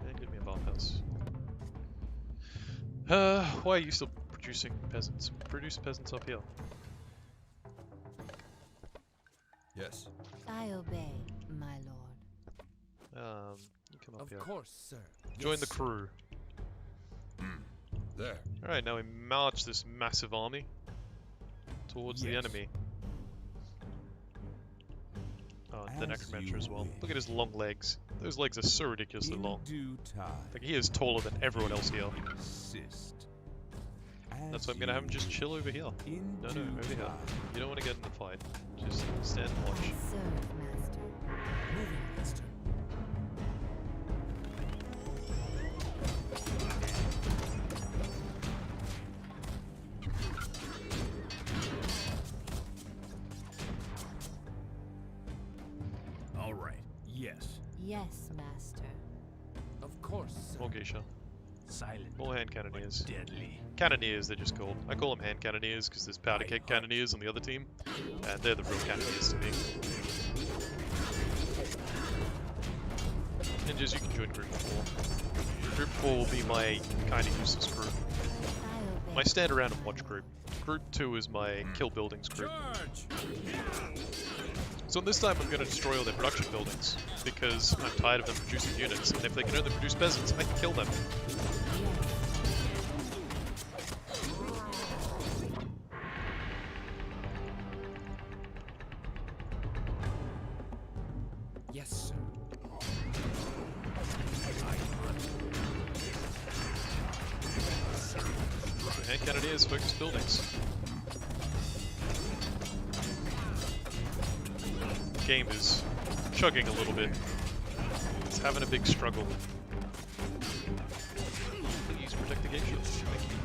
And give me a bathhouse. Why are you still producing peasants? Produce peasants up here. Yes. I obey, my lord. You come up Of here. course, sir. Join Yes, the sir. crew. There. Alright, now we march this massive army towards the Yes. enemy. Oh, the As Necromancer you as well. wish. Look at his long legs. Those legs are so ridiculously In long. due time. Like, he is taller than everyone else here. Insist. That's why I'm gonna have him just chill over here. In No, due over here. time. You don't want to get in the fight. Just stand and I watch. serve, master. Moving, master. All right. Yes. Yes, master. Of course, sir. More geisha. Silent. More hand cannoneers. Deadly. Cannoneers, they're just called. I call them hand cannoneers because there's powder keg cannoneers on the other team. And they're the real cannoneers to me. Ninjas, you can join Group 4. Group 4 will be my kind of useless group. I obey. My stand around and watch group. Group 2 is my kill buildings group. Charge! So this time I'm going to destroy all their production buildings, because I'm tired of them producing units, and if they can only produce peasants, I can kill them. Yes, sir. So hand cannoneers focus buildings. Game is chugging a little bit. It's having a big struggle. Please protect the geisha. Thank you.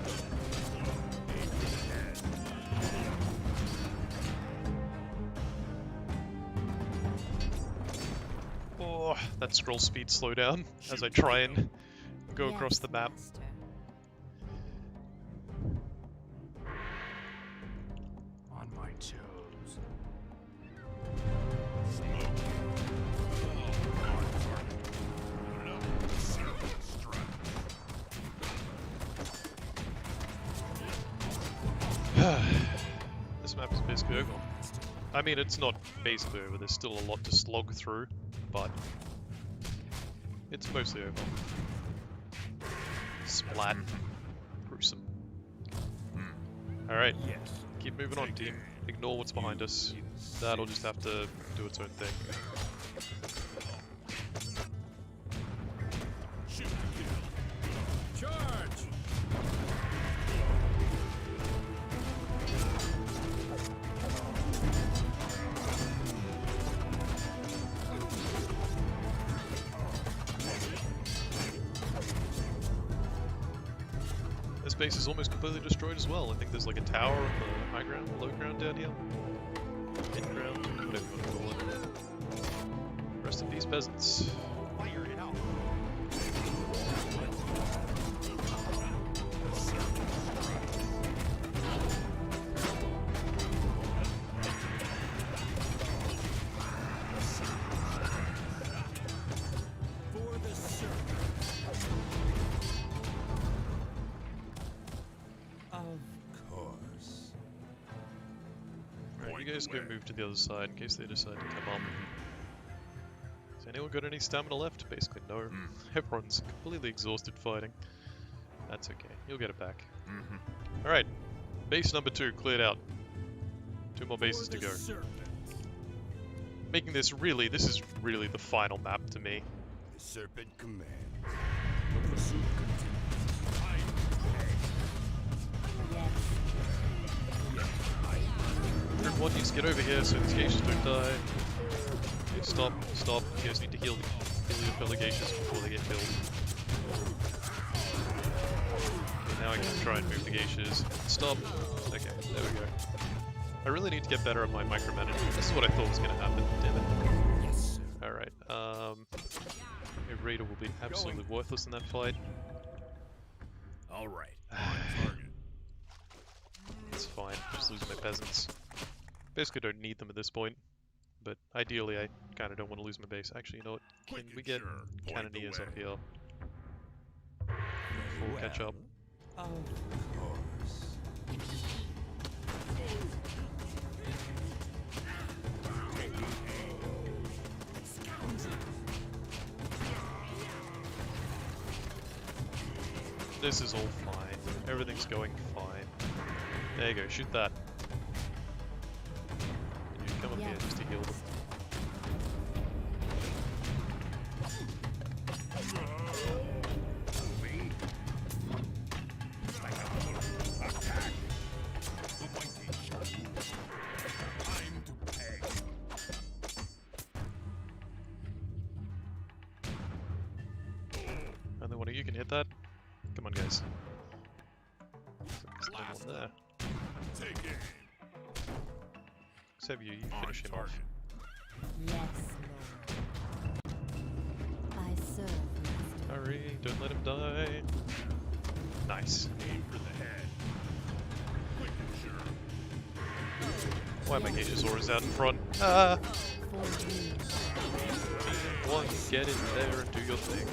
Oh, that scroll speed slow down as I try and go across Yes, the map. master. On my toes. This map is basically over. I mean, it's not basically over, there's still a lot to slog through, but it's mostly over. Splat. Gruesome. Alright, Yes. keep moving on, team. Ignore what's behind us. That'll just have to do its own thing. This base is almost completely destroyed as well. I think there's like a tower on the high ground, low ground down here. Mid ground, whatever you want to call it. Rest in peace, peasants. Fire it out. For the serpent. Of course. Alright, you guys go move to the other side in case they decide to come up. Has anyone got any stamina left? Basically, no. Everyone's completely exhausted fighting. That's okay. You'll get it back. Alright. Base number 2 cleared out. 2 more bases to go. Making this really, this is really the final map to me. The Serpent commands. The pursuit continues. Yes. Group 1 needs to get over here so these geishas don't die. Okay, stop, stop. You guys need to heal your fellow geishas before they get killed. Okay, now I can try and move the geishas. Stop. Okay, there we go. I really need to get better at my micromanagement. This is what I thought was going to happen. Damn it. Yes, sir. Alright, a raider will be absolutely worthless in that fight. All right. On target. It's fine, just losing my peasants. Basically don't need them at this point, but ideally I kind of don't want to lose my base. Actually, you know what? Can Quick we and get sure. Point the cannoneers way. up here? Before we catch up. Of course. This is all fine. Everything's going fine. There you go, shoot that. And you come up here just to heal them. The mighty show. Time to pay. And then one of you can hit that. Come on, guys. There's no one there. Take aim. Except you On finish him off. target. Yes, Lord. I serve, Master. Hurry, don't let him die. Nice. Aim for the head. Quick and sure. Why are my Geishasaurus out in front? Ah! For you. One, get in there and do your thing.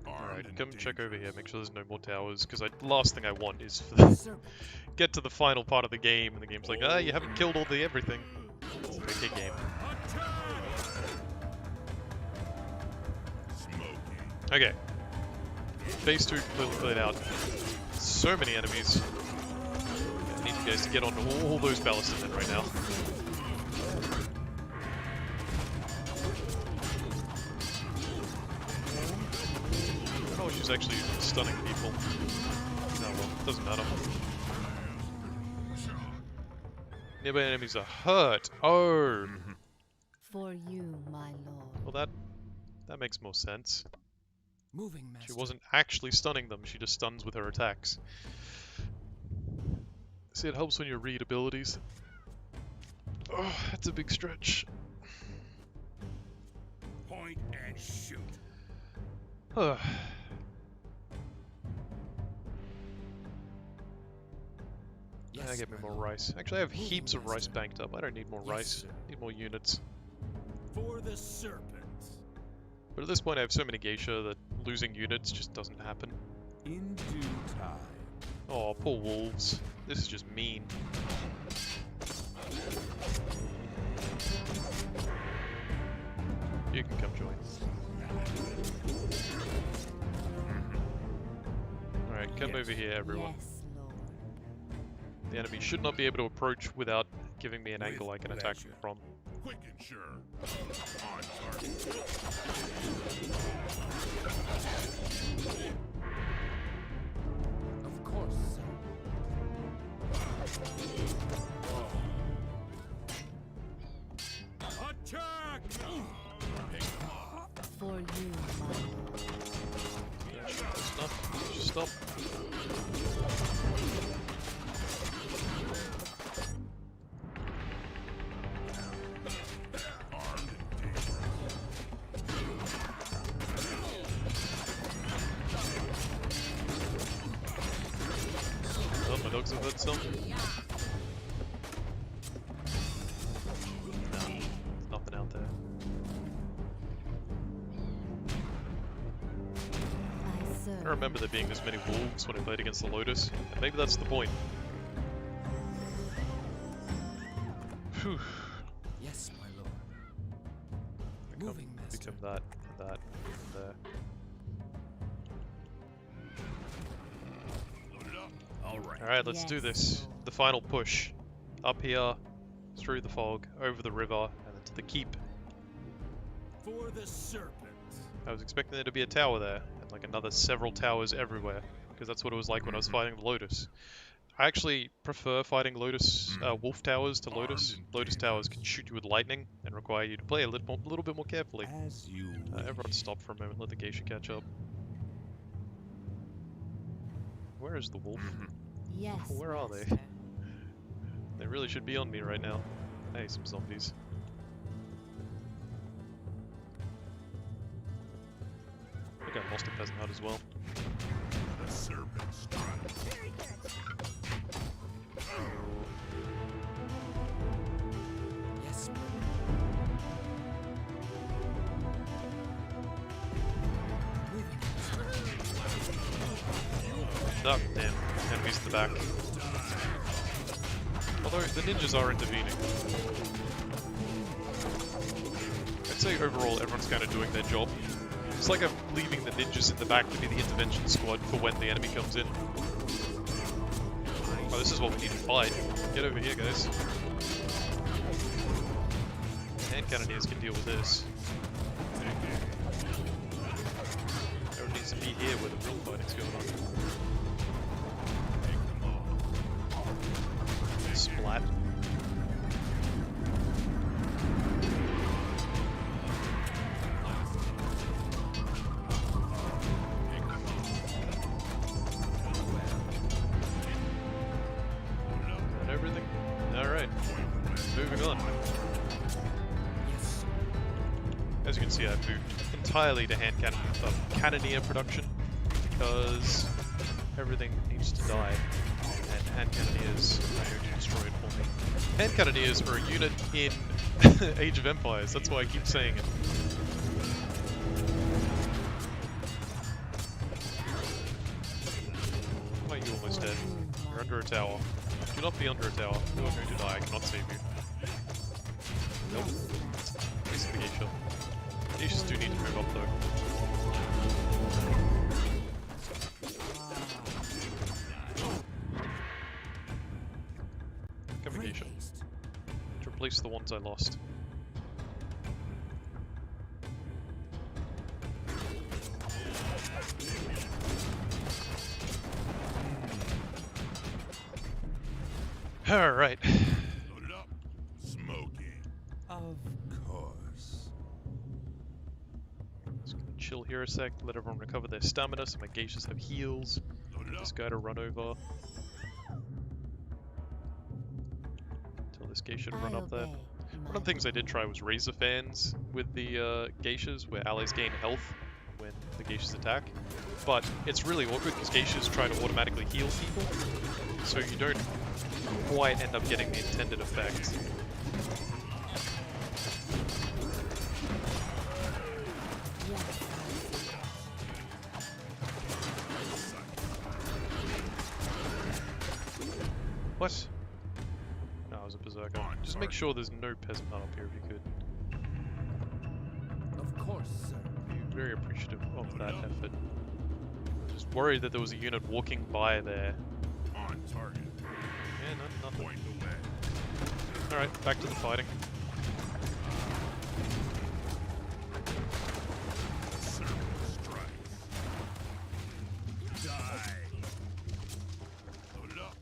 Alright, come check over here, make sure there's no more towers, because last thing I want is for the Serpent. get to the final part of the game, and the game's like, ah, you haven't killed all the everything. It's a big game. Okay. Phase 2 clearly played out. So many enemies. I need you guys to get on all those ballistas then right now. Oh, she's actually stunning people. No, well, doesn't matter. Nearby enemies are hurt. Oh! For you, my lord. Well, that makes more sense. Moving, Master. She wasn't actually stunning them, she just stuns with her attacks. See, it helps when you read abilities. Oh, that's a big stretch. Point and shoot. Ugh. Yes, Get me my more lord. rice. Actually, I have Moving, heaps of rice Master. banked up. I don't need more Yes, rice. sir. I need more units. For the serpent. But at this point, I have so many geisha that losing units just doesn't happen. In due time. Oh, poor wolves. This is just mean. You can come join. Alright, come Yes. over here, everyone. Yes, Lord. The enemy should not be able to approach without giving me an With angle I can attack pleasure. from. Quick and sure. On target. Of course, sir. Attack! For you, my lord. Stop. Oh, my dogs have heard some. No, nothing out there. I serve. I remember there being this many wolves when I played against the Lotus, and maybe that's the point. Phew. Yes, my lord. Moving, master. Become that, and that, and there. All right. Alright, let's do Yes, this. Lord. The final push. Up here, through the fog, over the river, and then to the keep. For the Serpent. I was expecting there to be a tower there, and like another several towers everywhere, because that's what it was like when I was fighting the Lotus. I actually prefer fighting Lotus, Wolf Towers to Lotus. Lotus Towers can shoot you with lightning, and require you to play a little bit more carefully. As you Everyone stop for a moment, let the geisha catch up. Where is the wolf? Yes, Where are they? master. They really should be on me right now. Hey, some zombies. I think I lost a peasant hut as well. The Serpent strikes. Yes, my lord. Moving, master. Oh, damn. Enemies in the back. Although, the ninjas are intervening. I'd say overall everyone's kind of doing their job. It's like I'm leaving the ninjas in the back to be the intervention squad for when the enemy comes in. Oh, this is what we need to fight. Get over here, guys. Hand cannoneers can deal with this. Everyone needs to be here where the real fighting's going on. Splat. Got everything? Alright. Moving on. Yes. As you can see, I moved entirely to cannoneer production because everything needs to die, and hand cannoneers are going to destroy it for me. Hand cannoneers are a unit in Age of Empires, that's why I keep saying it. Why are you almost dead? You're under a tower. Do not be under a tower. You are going to die, I cannot save you. Nope. Waste of the geisha. Geishas do need to move up though. Come here, Great geisha. haste. To replace the ones I lost. Alright. Loaded up. Smoking. Of course. Just gonna chill here a sec, let everyone recover their stamina so my geishas have heals. Loaded This up. guy to run over. Tell this geisha to run I up there. obey, One of the things I did try was razor fans with the geishas, where allies gain health when the geishas attack. But it's really awkward because geishas try to automatically heal people, so you don't quite end up getting the intended effect. What? No, I was a berserker. Just make sure there's no peasant hut up here if you could. Of course, sir. Be very appreciative of that effort. Just worried that there was a unit walking by there. On target. Yeah, no, nothing. Point the way. Alright, back to the fighting. The Serpent strikes. Die. Loaded up.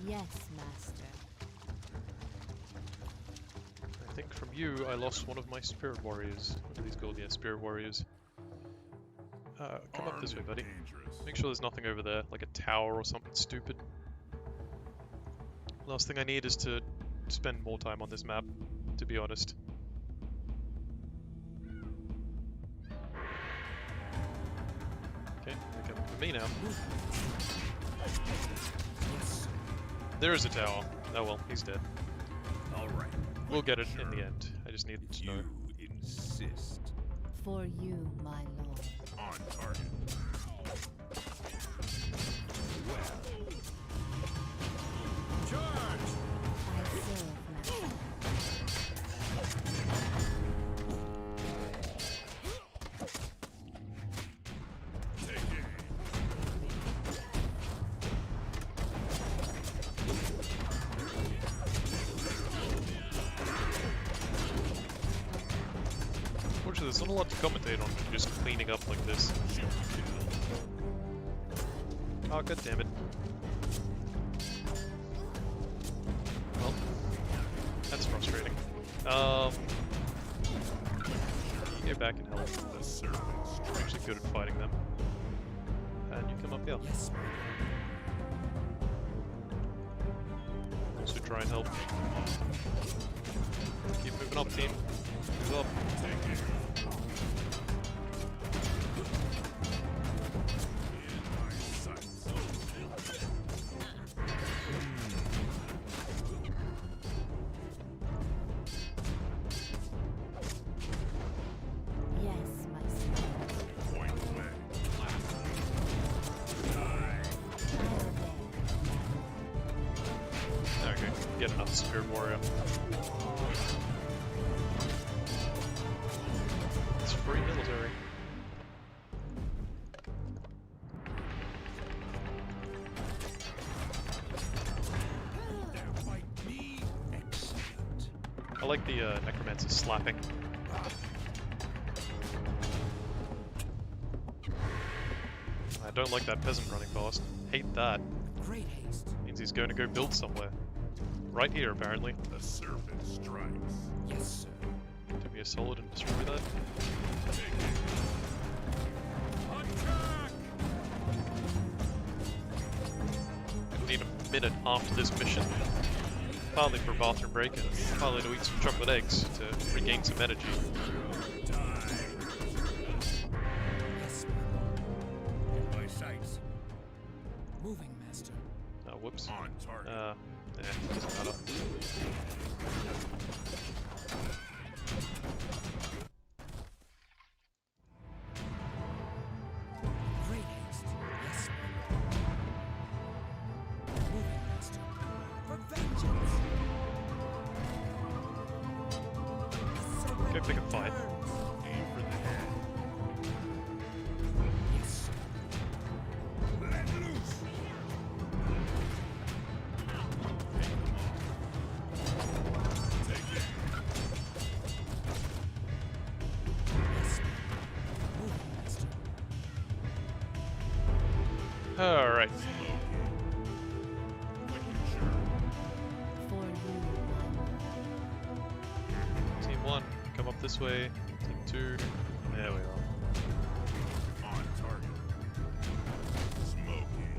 Yes, master. I think from you, I lost one of my spirit warriors. What are these called? Yeah, spirit warriors. Come up this way, buddy. Make sure there's nothing over there, like a tower or something stupid. Last thing I need is to spend more time on this map, to be honest. Okay, they're coming for me now. There is a tower. Oh well, he's dead. All right. We'll get it in the end. I just need to know. You insist. For you, my lord. On target. Charge! I serve, master. Take aim. Unfortunately, there's not a lot to commentate on when you're just cleaning up like this. Oh, god damn it. Well, that's frustrating. You go back and help. The serpent I'm actually good at fighting them. And you come up here. Yes, Also try and help. Keep moving up, team. Move up. take it. In my sights. Yes, my son. Point blank. I obey. Okay, get another spirit warrior. It's free military. That might be excellent. I like the necromancer slapping. I don't like that peasant running past. Hate that. great haste. Means he's going to go build somewhere. Right here, apparently. The serpent strikes. Yes, sir. Give me a solid and destroy that. Take it. Attack! I need a minute after this mission. Partly for a bathroom break and partly to eat some chocolate eggs to regain some energy. Die. Yes, my lord. In my sights. Moving, master. Oh, whoops. On target. Doesn't matter. Great haste. Yes, my lord. Moving, master. For vengeance. The serpent Go pick a fight. returns. Aim for the head. Yes, sir. Let loose. Take them all. Take it. Yes, sir. Moving, master. Alright. Quick and sure. For you, my lord. Team 1, come up this way. Team 2, there we are. On target. Smoking.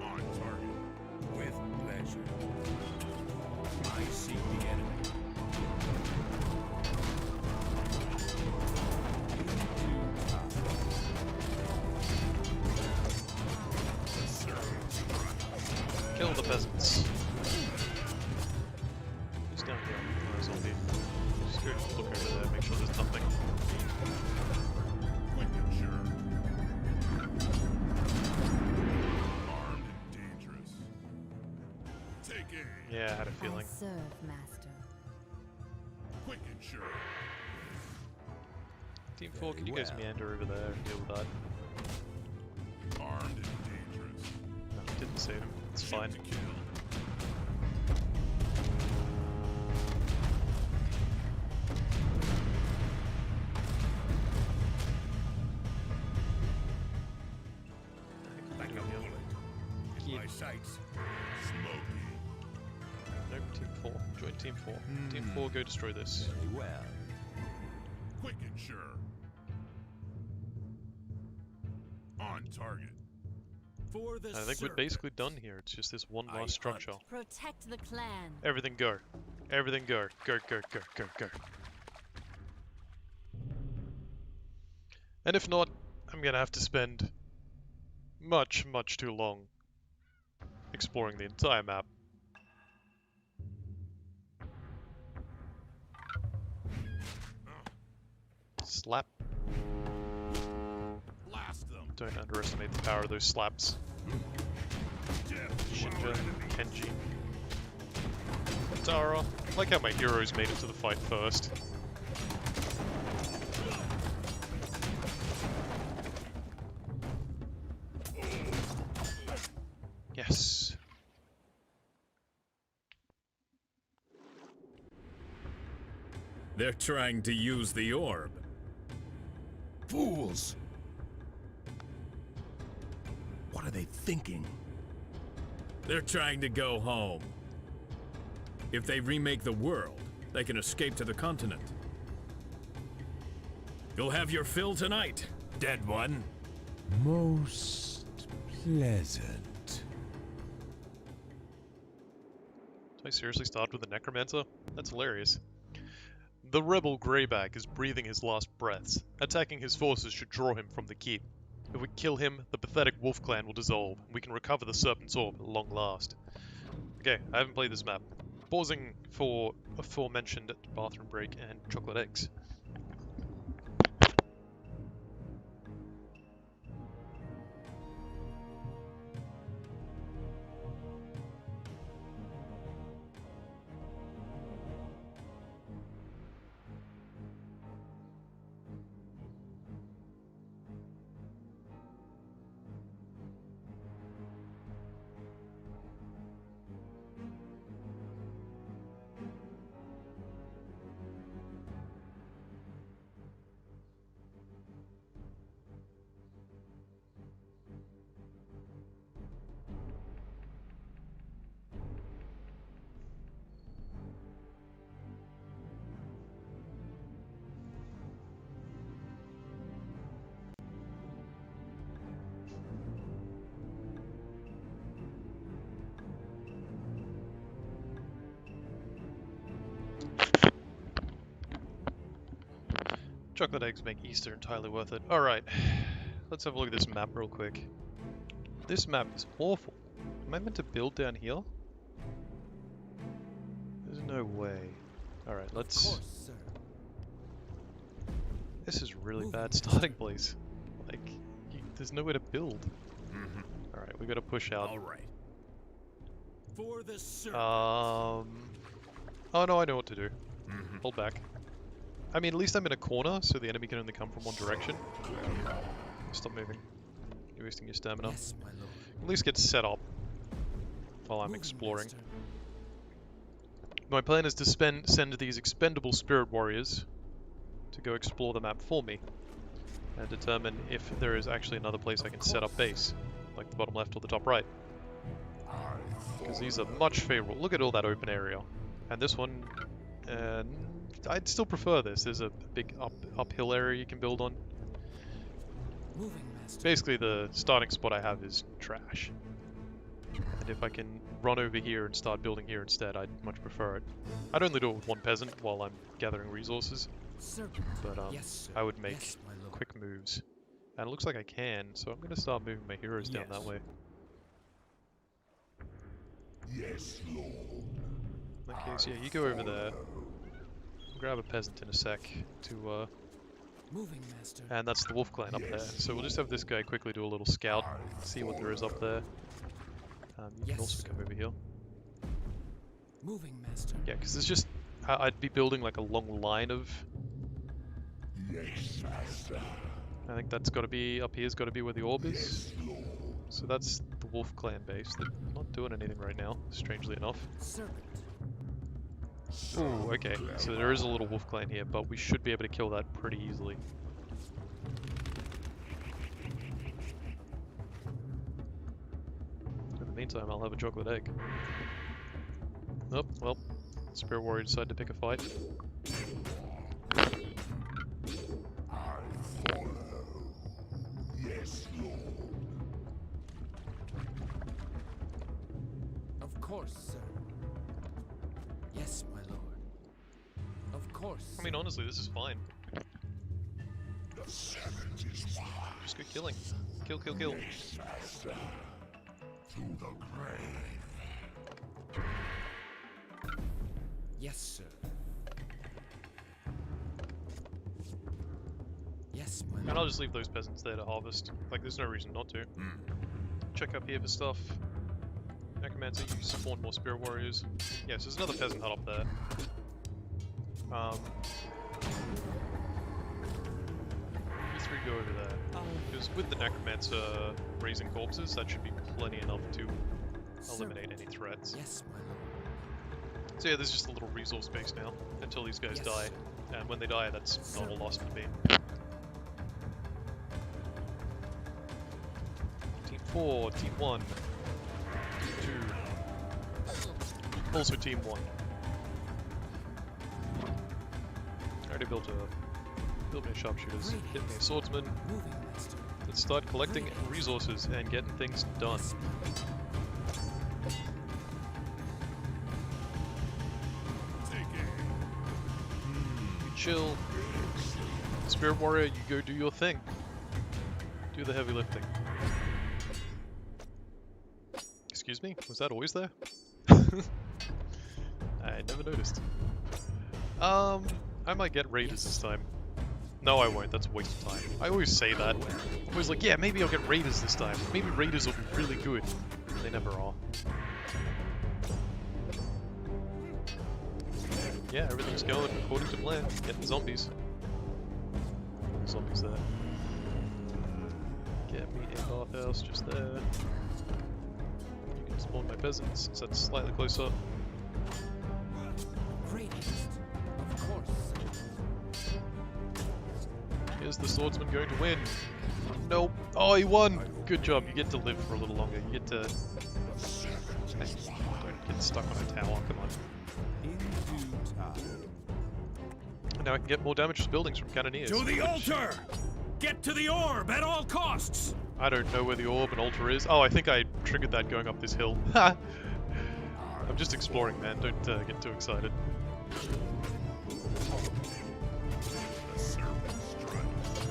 On target. With pleasure. I see the enemy. Into top. The serpent strikes. Kill the peasants. Who's down here? Oh, a zombie. Just go look over there, make sure there's nothing. Quick and sure. Armed and dangerous. Take aim. Yeah, I had a I feeling. serve, master. Quick and sure. Team 4, can you guys meander over there and deal with that? Armed and dangerous. No, didn't save him. It's Shoot fine. to kill. Like a bullet. In Yeah. my sights. Smoky. 4. Join Team 4. Team 4, go destroy this. Very well. Quick and sure. On target. For the I think we're basically done here. It's just this one last structure. Protect the clan. Everything go. Everything go. Go, go, go, go, go. And if not, I'm gonna have to spend much, much too long exploring the entire map. Slap. Blast them. Don't underestimate the power of those slaps. Shinja, Kenji, Tara. I like how my heroes made it to the fight first. Yes. They're trying to use the orb. Fools! What are they thinking? They're trying to go home. If they remake the world, they can escape to the continent. You'll have your fill tonight, dead one. Most pleasant. Did I seriously start with a necromancer? That's hilarious. The rebel Greyback is breathing his last breaths. Attacking his forces should draw him from the keep. If we kill him, the pathetic wolf clan will dissolve, and we can recover the Serpent's orb at long last. Okay, I haven't played this map. Pausing for aforementioned bathroom break and chocolate eggs. Chocolate eggs make Easter entirely worth it. Alright, let's have a look at this map real quick. This map is awful. Am I meant to build down here? There's no way. Alright, let's... Of course, sir. This is really Moving bad master. starting place. Like, there's nowhere to build. Alright, we gotta push out. All right. For the serpent. Oh no, I know what to do. Hold back. I mean, at least I'm in a corner, so the enemy can only come from one direction. Stop moving. You're wasting your stamina. Yes, my lord. At least get set up while I'm Moving, exploring. master. My plan is to send these expendable spirit warriors to go explore the map for me and determine if there is actually another place I can set up base, like the bottom left or the top right. Because these are much favorable. Look at all that open area. And this one, I'd still prefer this. There's a big uphill area you can build on. Moving, master. Basically, the starting spot I have is trash. And if I can run over here and start building here instead, I'd much prefer it. I'd only do it with one peasant while I'm gathering resources, Serpent. but Yes, sir. I would make Yes, my lord. quick moves. And it looks like I can, so I'm going to start moving my heroes down that Yes. way. Yes, Lord. In that case, yeah, you go over there. I'll grab a peasant in a sec to, Moving, master. and that's the wolf clan up there. So we'll just have this guy quickly do a little scout, see what there is up there. You Yes, can also sir. come over here. Moving, master. Yeah, because there's just... I'd be building like a long line of... Yes, Master. I think that's got to be... Up here's got to be where the orb is. So that's the wolf clan base. They're not doing anything right now, strangely enough. Serpent. Ooh, okay. So there is a little wolf clan here, but we should be able to kill that pretty easily. In the meantime, I'll have a chocolate egg. Oh, well, Spirit Warrior decided to pick a fight. Yes, Lord. Of course, sir. Yes, my lord. Of course. I mean, honestly, this is fine. The serpent is wise. Just go killing. Kill, kill, kill. Yes, master. To the grave. Yes, sir. Yes, my And lord. I'll just leave those peasants there to harvest. Like, there's no reason not to. Check up here for stuff. Necromancer, you spawn more Spirit Warriors. Yes, there's another peasant hut up there. You three go over there. Because with the Necromancer raising corpses, that should be plenty enough to eliminate any threats. Yes, my lord. So yeah, there's just a little resource base now, until these guys Yes. die. And when they die, that's not a loss for me. Team 4, Team 1, Team 2, also Team 1. I already built me a sharpshooters, get me a swordsman. Moving, master. Let's start collecting resources and getting things done. Yes, Take aim. You chill. Spirit Warrior, you go do your thing. Do the heavy lifting. Excuse me? Was that always there? I never noticed. I might get raiders this time. No, I won't. That's a waste of time. I always say that. I'm always like, yeah, maybe I'll get raiders this time. Maybe raiders will be really good. They never are. Yeah, everything's going according to plan. Getting zombies. Zombies there. Get me a bathhouse just there. You can spawn my peasants, so that's slightly closer. great haste. Of course, sir. Is the swordsman going to win? Nope. Oh, he won! Good job. You get to live for a little longer. You get to... Don't get stuck on a tower. Come on. In due time. And now I can get more damage to buildings from cannoneers. To the which- altar! Get to the orb at all costs! I don't know where the orb and altar is. Oh, I think I triggered that going up this hill. Ha! I'm just exploring, man. Don't get too excited. The serpent strikes.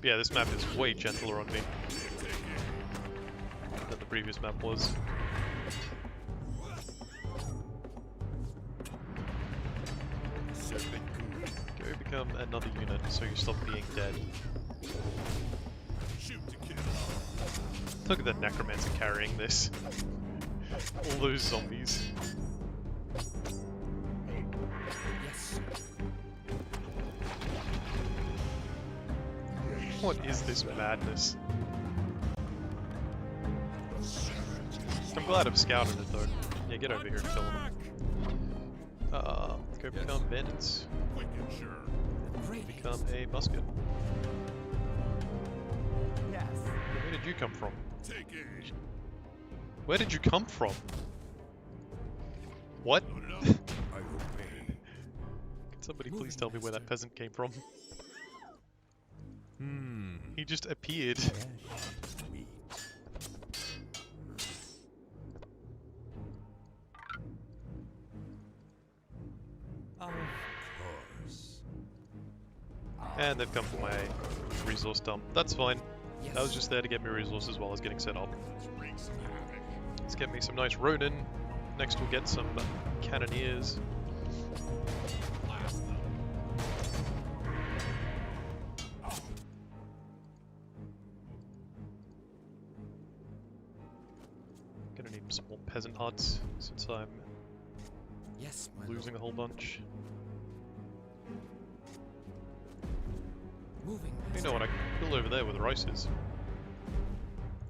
Yeah, this map is way gentler on me than the previous map was. Serpent cool. Go become another unit so you stop being dead. Shoot to kill. Look at that necromancer carrying this. All those zombies. Yes, sir. What is this madness? I'm glad I've scouted it though. Yeah, get over here and kill them. Go become bandits. Quick and sure. Great Become haste. a musket. Yes. Where did you come from? Take aim. Where did you come from? What? Load it up. I obey. Can somebody please tell me where that peasant came from? He just appeared. Sweet. Of course. And they've come for my resource dump. That's fine. Yes. That was just there to get me resources while I was getting set up. Let's wreak some havoc. Let's get me some nice Ronin. Next we'll get some cannoneers. Blast them. Gonna need some more peasant huts since I'm Yes, my losing a whole bunch. lord. Moving, You master. know what, I can build over there where the rice is.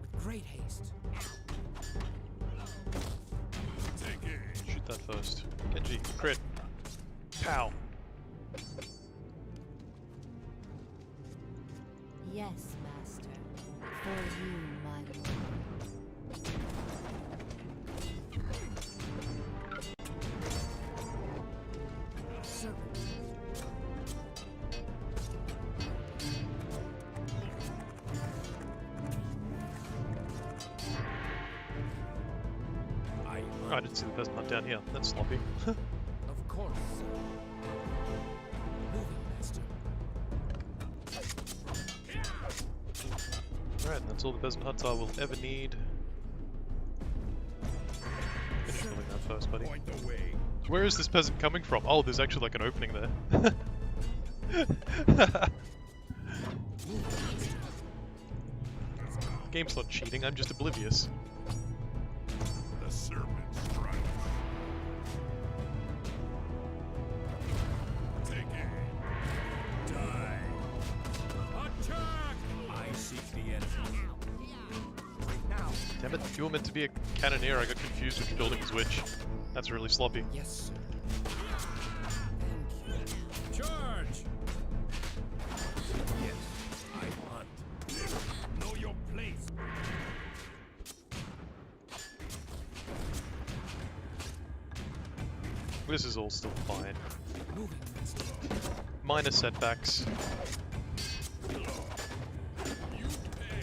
With great haste. Take aim. Shoot that first. Kenji, crit. Pow. Yes, master. For you, my lord. Serpent. I didn't see the peasant hut down here. That's sloppy. Of course, sir. Moving, master. Alright, that's all the peasant huts I will ever need. Finish building that first, buddy. Point the way. Where is this peasant coming from? Oh, there's actually like an opening there. The game's not cheating, I'm just oblivious. The serpent strikes. Take aim. Die. Attack! I seek the enemy. Now. Damn it, you were meant to be a cannoneer, I got confused with building switch. That's really sloppy. Yes, sir. Thank you. Charge! Yes, I hunt. Know your place. This is all still fine. Moving, master. Minor setbacks. You pay.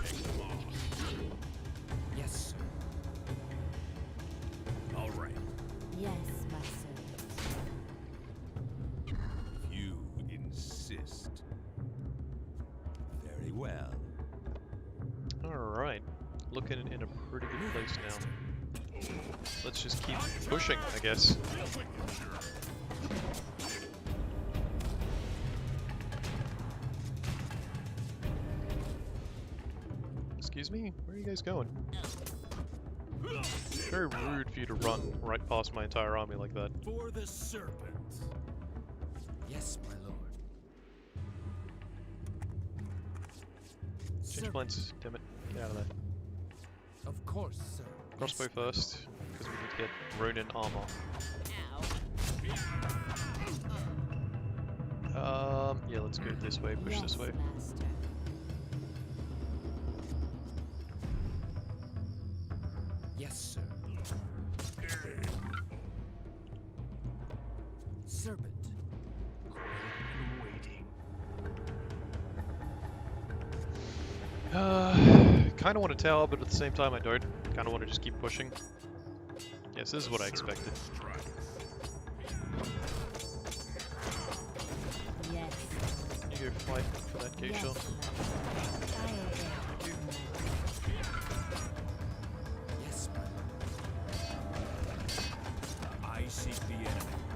Take them off. Yes, sir. All right. Yes, my servant. You insist. Very well. Alright. Looking in a pretty good place now. Let's just keep pushing, I guess. Excuse me? Where are you guys going? Very rude for you to run right past my entire army like that. For the serpent. Yes, my lord. Change Serpent. plans, damn it. Get out of there. Of course, sir. Crossbow Yes, my lord. first, because we need to get Ronin armor. Yeah, let's go this way, push Yes, this way. master. Yes, sir. Serpent. Kinda want a tower, but at the same time I don't. Kinda want to just keep pushing. Yes, this is what I expected. Yes. You go fight for that Yes, geisha. master. I obey. Yes, my lord. I seek the enemy.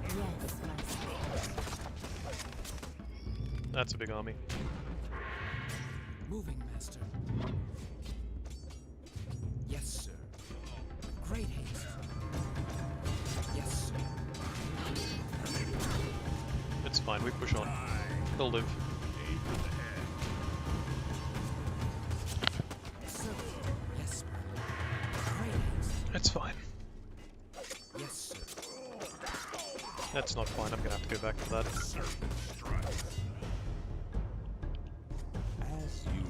Yes, master. That's a big army. Moving, master. Yes, sir. Great haste. Yes, sir. It's fine, we push on. They'll live. Serpent. Yes, my lord. Great haste. It's fine. Yes, sir. That's not fine, I'm gonna have to go back to that. Serpent strikes. As you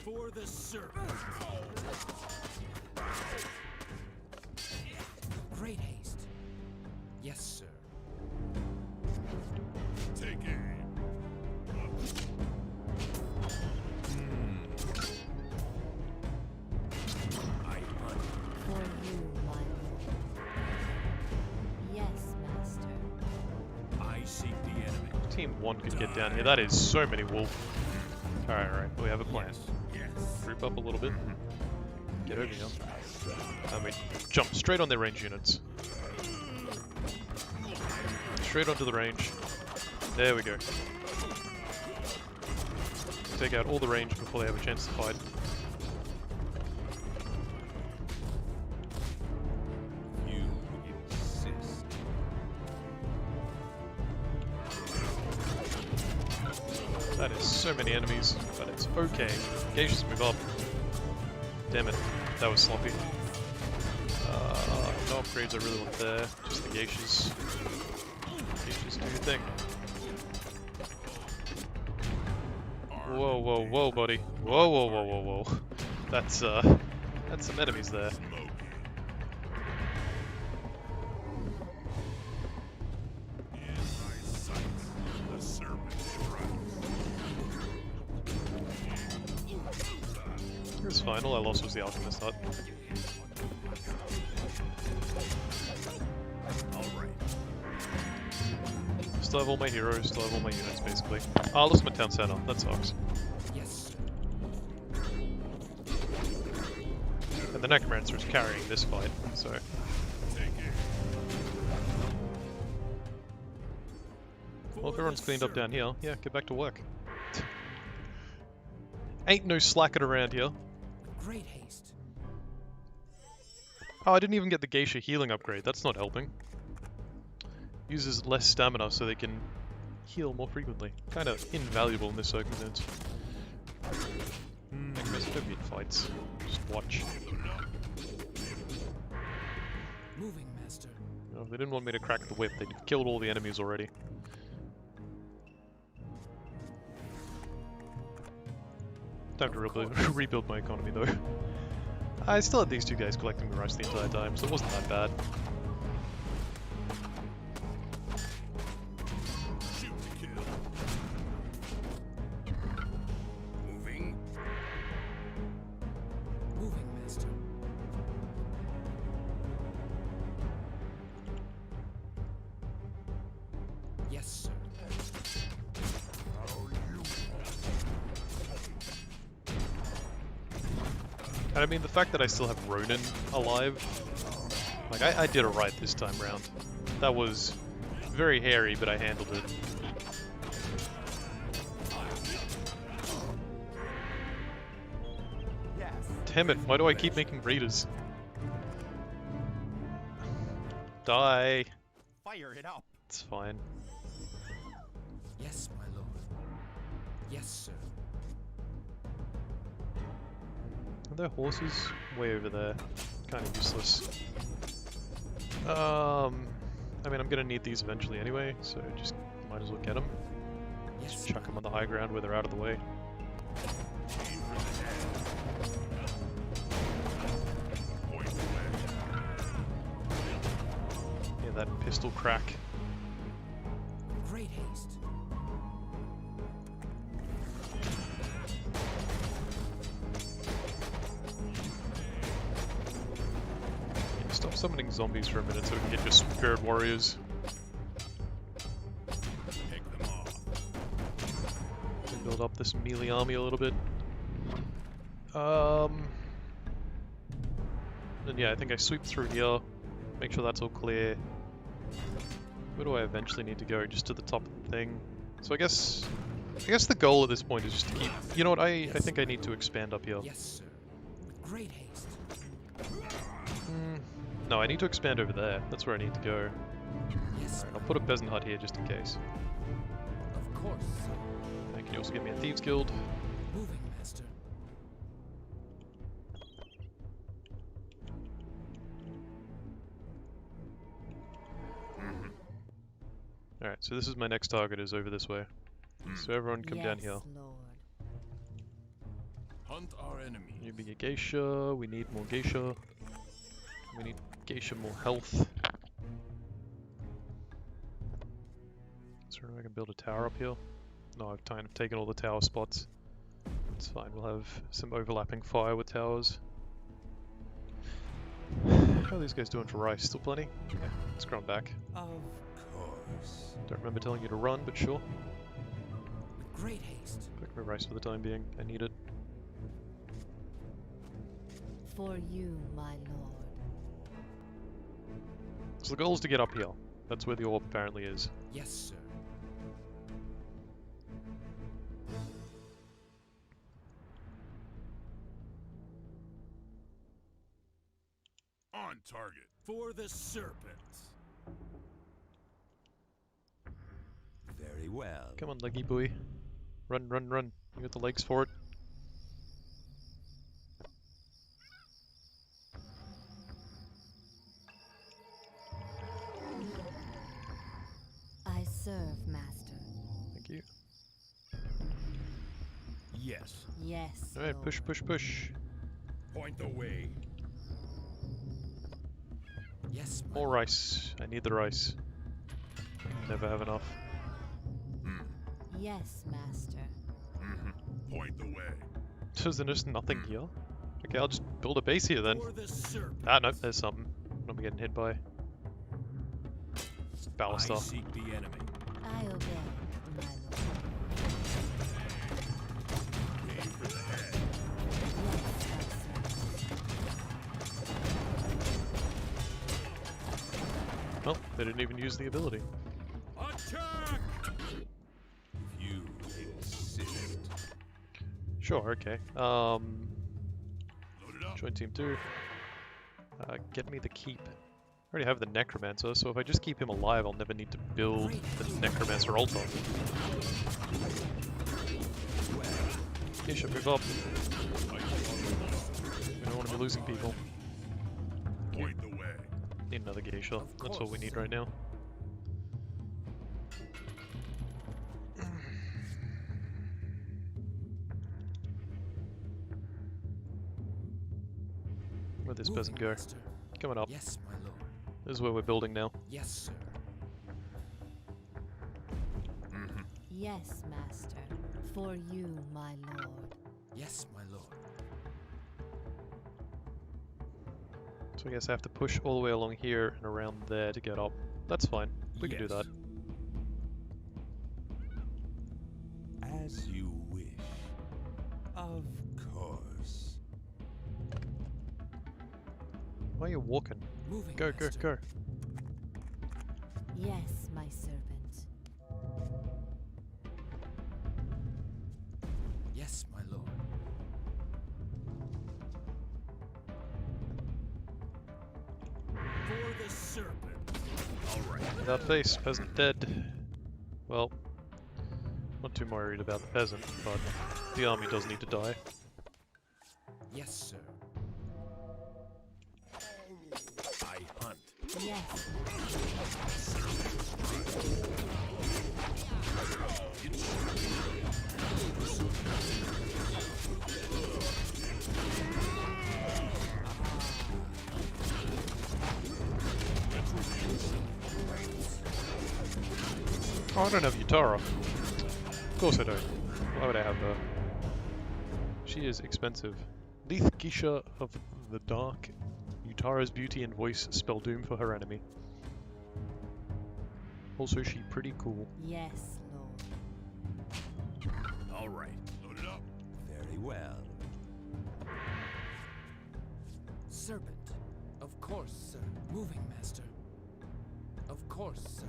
for the serpent. Great haste. Yes, sir. Take aim. I hunt. For you, my lord. Yes, master. I seek the enemy. Team 1 could get down here. That is so many wolf. Alright, we have a plan. Yes. Group up a little bit. Get over here. And we jump straight on their range units. Straight onto the range. There we go. Take out all the range before they have a chance to fight. You insist. That is so many enemies, but it's okay. Geishas move up. Damn it, that was sloppy. No upgrades I really want there. Just the geishas. Geishas do your thing. Whoa, whoa, whoa, buddy. Whoa, whoa, whoa, whoa, whoa. That's some enemies there. In my sight, the serpent It was fine. All I lost was the alchemist hut. Alright. Still have all my heroes, still have all my units, basically. Oh, I lost my town center. That sucks. Yes, sir. And the Necromancer is carrying this fight, so... Take it. Well, if everyone's cleaned up down here, yeah, get back to work. Ain't no slacking around here. With great haste. Oh, I didn't even get the geisha healing upgrade. That's not helping. Uses less stamina so they can heal more frequently. Kind of invaluable in this circumstance. Necromancer, don't be in fights. Just watch. Moving, master. You know, if they didn't want me to crack the whip, they'd have killed all the enemies already. Time to rebuild my economy though. I still had these two guys collecting the rice the entire time, so it wasn't that bad. Shoot to kill. Moving. Moving, master. Yes, sir. And I mean, the fact that I still have Ronin alive, like, I did it right this time round. That was very hairy, but I handled it. Damn it, why do I keep making readers? Die. Fire it up. It's fine. Yes, my lord. Yes, sir. Are there horses? Way over there. Kind of useless. I mean, I'm gonna need these eventually anyway, so just might as well get them. Yes, Just chuck them on the high ground where they're out of the way. Point blank. Yeah, that pistol crack. Great haste. Yeah, stop summoning zombies for a minute so we can get your spirit warriors. Pick them off. And build up this melee army a little bit. Then yeah, I think I sweep through here, make sure that's all clear. Where do I eventually need to go? Just to the top of the thing. So I guess the goal at this point is just to keep... You know what, I think I need to expand up here. Yes, sir. With great haste. No, I need to expand over there. That's where I need to go. Yes, Alright, I'll put a peasant hut here just in case. of course, sir. And can you also get me a thieves guild? Moving, master. Alright, so this is my next target, is over this way. So everyone come down here. Yes, Lord. Hunt our enemies. You be a geisha, we need more geisha. We need geisha more health. So I can build a tower up here. No, I've kind of taken all the tower spots. It's fine, we'll have some overlapping fire with towers. How are these guys doing for rice? Still plenty? Yeah, let's grow 'em back. Of course. Don't remember telling you to run, but sure. With great haste. Pick my rice for the time being, I need it. For you, my lord. So the goal is to get up here. That's where the orb apparently is. Yes, sir. On target. For the serpent. Very well. Come on, leggy boy. Run, run, run. You got the legs for it. serve, Master. Thank you. Yes. Yes, Alright, Lord. push, push, push. Point the way. Yes, my More lord. rice. I need the rice. Never have enough. Yes, Master. Point the way. There's just nothing here. Okay, I'll just build a base here then. For the serpent. Ah, no, there's something. What am I getting hit by? Ballast I stuff. seek the enemy. I obey, my lord. Aim for the head. Yes, my servant. Well, they didn't even use the ability. Attack! If you insist. Sure, okay. Load it up. Join team 2. Get me the keep. I already have the necromancer, so if I just keep him alive, I'll never need to build the necromancer altar. Geisha, move up. We don't want to be losing people. Point the way. Need another geisha. Of That's all we course. need right now. Where'd this Moving, peasant go? master. Coming up. Yes, my lord. This is where we're building now. Yes, sir. Yes, Master. For you, my lord. Yes, my lord. So I guess I have to push all the way along here and around there to get up. That's fine. We can do that. As you wish. Of course. Why are you walking? Moving, Go, go, master. go. Yes, my servant. Yes, my lord. For the serpent. Alright. That face, peasant dead. Well, not too worried about the peasant, but the army does need to die. Yes, sir. I hunt. Yes. Oh, I don't have Utara. Of course I don't. Why would I have her? She is expensive. Leith Geisha of the Dark. Utara's beauty and voice spell doom for her enemy. Also, she pretty cool. Yes, Lord. Alright. Load it up. Very well. Serpent. Of course, sir. Moving, master. Of course, sir.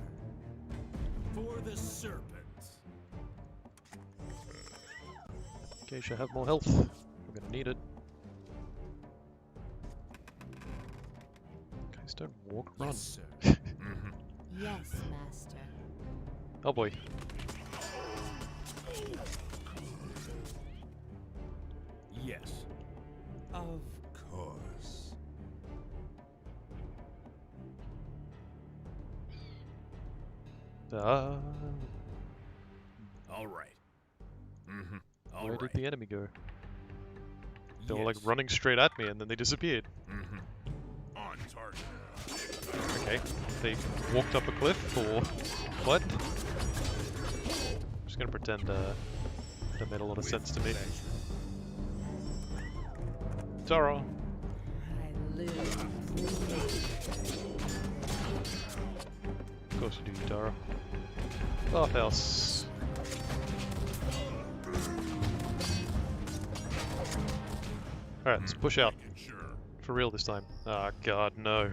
For the serpent. Geisha, have more health. We're gonna need it. Guys, don't walk, run. Yes, sir. Yes, Master. Oh boy. Yes. Of course. Ah, Alright. where Alright. did the enemy go? They were like Yes. running straight at me and then they disappeared. On target. Okay, they walked up a cliff or what? I'm just gonna pretend that made a lot of sense to me. Tara! I live. Of course you do, Tara. Bathhouse. Alright, let's push out. Making sure. For real this time. Ah, god, no.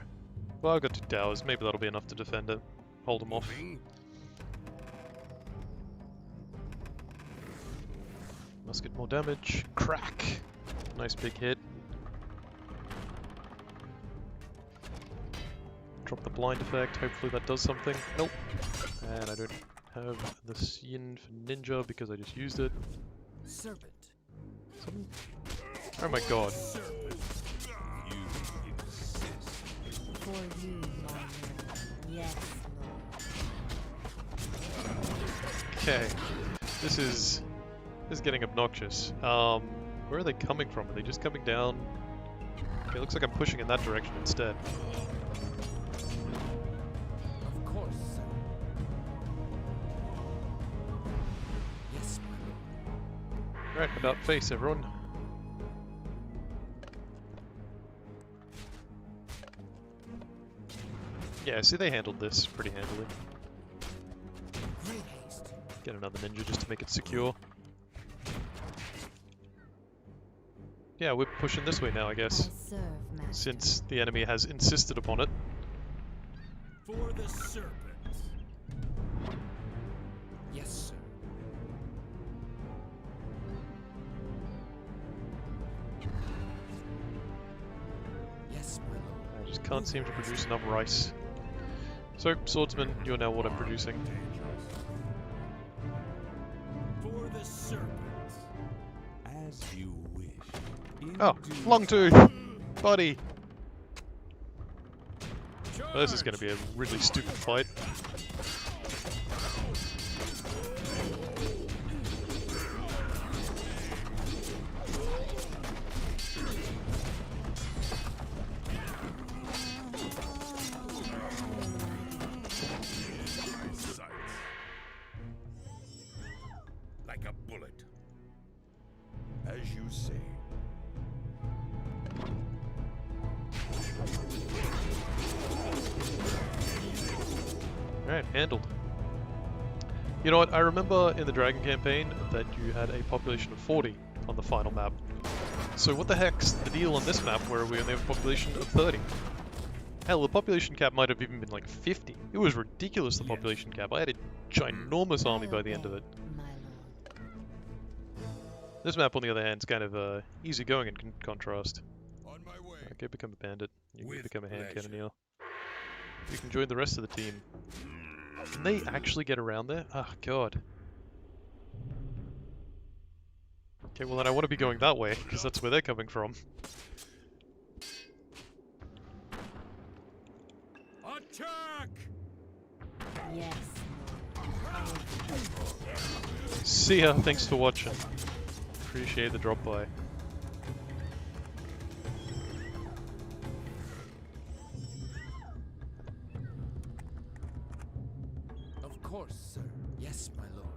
Well, I've got 2 towers. Maybe that'll be enough to defend it. Hold them off. Moving. Must get more damage. Crack! Nice big hit. Drop the blind effect. Hopefully that does something. Nope. And I don't have the yin for ninja because I just used it. Serpent. Something? Oh my god. You insist. For you, my lord. Yes, Lord. Okay, this is getting obnoxious. Where are they coming from? Are they just coming down? Okay, looks like I'm pushing in that direction instead. Of course, sir. Yes, my lord. Right, about face, everyone. Yeah, see, they handled this pretty handily. Great haste. Get another ninja just to make it secure. Yeah, we're pushing this way now, I I guess, serve, master. since the enemy has insisted upon it. For the serpent. Yes, sir. Yes, my lord. I just can't seem to produce enough rice. So, swordsman, you're now what I'm producing. For the serpent. As you wish. Oh, Indeed. long tooth! Buddy! Well, this is going to be a really stupid fight. My sights. Like a bullet. As you say. Alright, handled. You know what, I remember in the Dragon campaign that you had a population of 40 on the final map. So what the heck's the deal on this map where we only have a population of 30? Hell, the population cap might have even been like 50. It was ridiculous, the population cap. I had a ginormous army by the end of it. My lord. This map, on the other hand, is kind of easygoing in contrast. On my way. Okay, become a bandit. You can With become a hand pleasure. cannoneer. You can join the rest of the team. Can they actually get around there? Ah, God. Okay, well then I want to be going that way, because that's where they're coming from. Attack! Yes, See ya, thanks for watching. Appreciate the drop by. Of course, sir. Yes, my lord.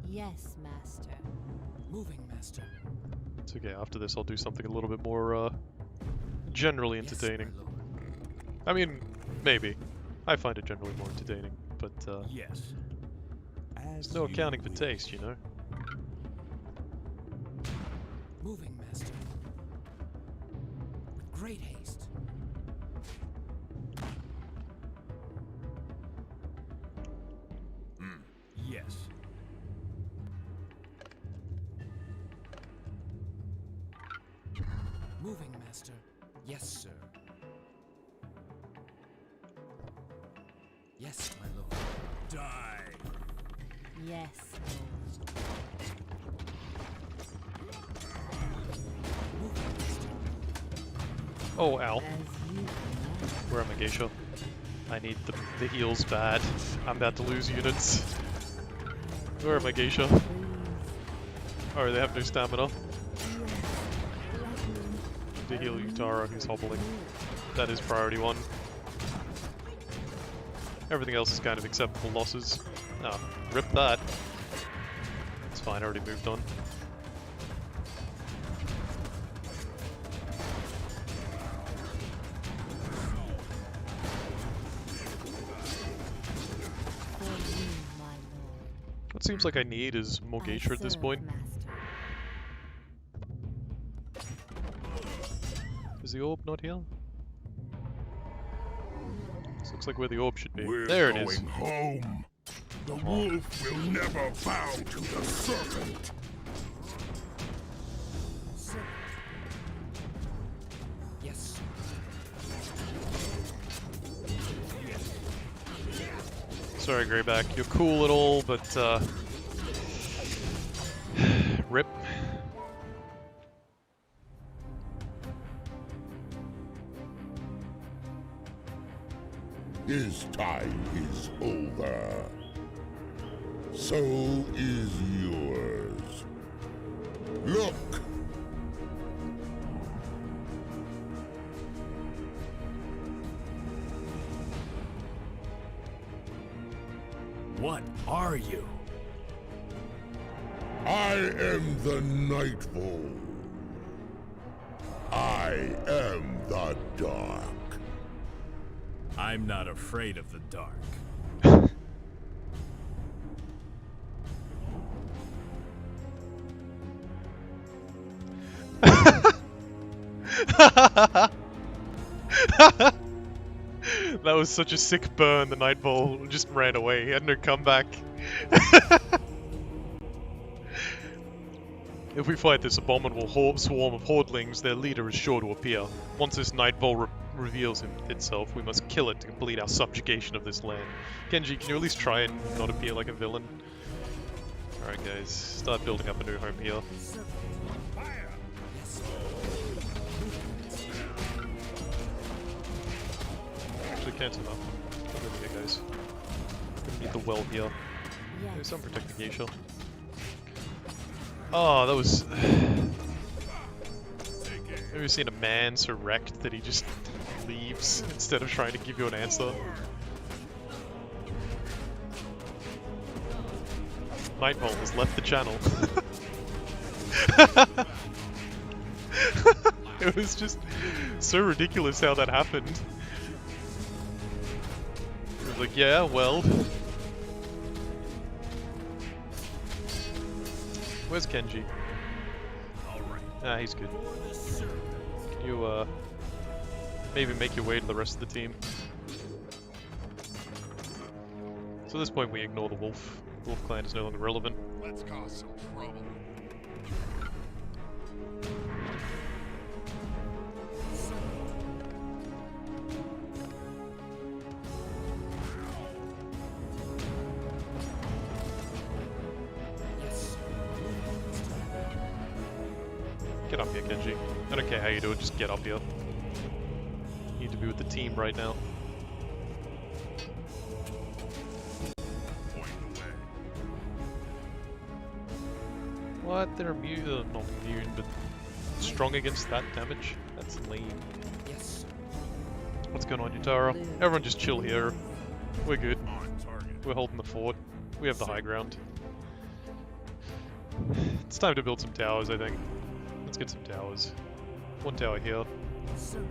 yes, master. Moving, master. It's okay, after this I'll do something a little bit more, generally entertaining. Yes, my lord. I mean, maybe. I find it generally more entertaining, but, Yes. there's no accounting for taste, you know? Moving, master. With great haste. Yes. Moving, master. Yes, sir. Yes, my lord. Die. Yes, lord. Moving, master. Oh, ow. As you command. Where am I, Geisha? I need the heals bad. I'm about to lose units. Where am I, Geisha? Please. Oh, they have no stamina. Yes. Let me. To heal Utara, who's hobbling. That is priority one. Everything else is kind of acceptable losses. Ah, rip that. It's fine, I already moved on. For you, my lord. What seems like I need is more I Geisha at this serve, point. master. Is the orb not here? This looks like where the orb should be. We're There it going is. home. The wolf will never bow to the serpent. Serpent. Yes, sir. Sorry, Greyback. You're cool at all, but, rip. His time is over. So is yours. Look! What are you? I am the Nightfall. I am the dark. I'm not afraid of the dark. That was such a sick burn, the Nightball just ran away, he had no comeback. If we fight this abominable swarm of Hordlings, their leader is sure to appear. Once this Nightball reveals itself, we must kill it to complete our subjugation of this land. Kenji, can you at least try and not appear like a villain? Alright guys, start building up a new home here. Actually, cancel that. Come over here, guys. Gonna need the well here. There's some protecting geisha. Oh, that was... Have you seen a man so wrecked that he just leaves instead of trying to give you an answer? Nightfall has left the channel. It was just so ridiculous how that happened. It was like, yeah, well... Where's Kenji? Ah, he's good. Can you, maybe make your way to the rest of the team? So at this point we ignore the wolf. The wolf clan is no longer relevant. Let's cause some trouble. Get up here, Kenji. I don't care how you do it, just get up here. You need to be with the team right now. Point the way. What? They're immune? Not immune, but strong against that damage? That's lame. Yes. What's going on, Yutara? Everyone just chill here. We're good. On target. We're holding the fort. We have the high ground. It's time to build some towers, I think. Let's get some towers. One tower here. Serpent.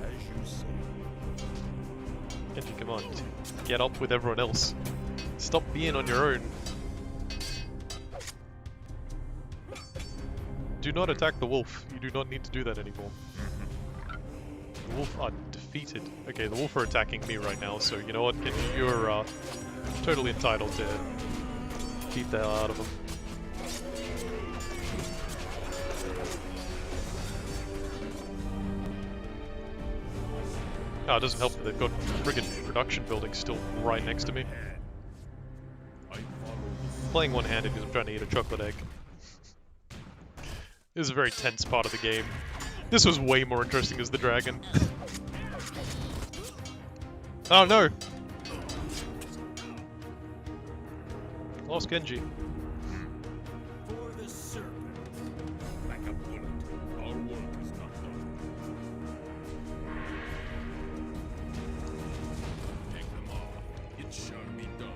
As you say. Kenji, come on. Get up with everyone else. Stop being on your own. Do not attack the wolf. You do not need to do that anymore. The wolf are defeated. Okay, the wolf are attacking me right now, so you know what, Kenji? You're totally entitled to beat the hell out of them. Oh, it doesn't help that they've got friggin' production buildings still right next to me. Playing one-handed because I'm trying to eat a chocolate egg. This is a very tense part of the game. This was way more interesting as the dragon. Oh no! Lost Kenji. For the serpent. Like a bullet. Our work is not done. Take them all. It shall be done.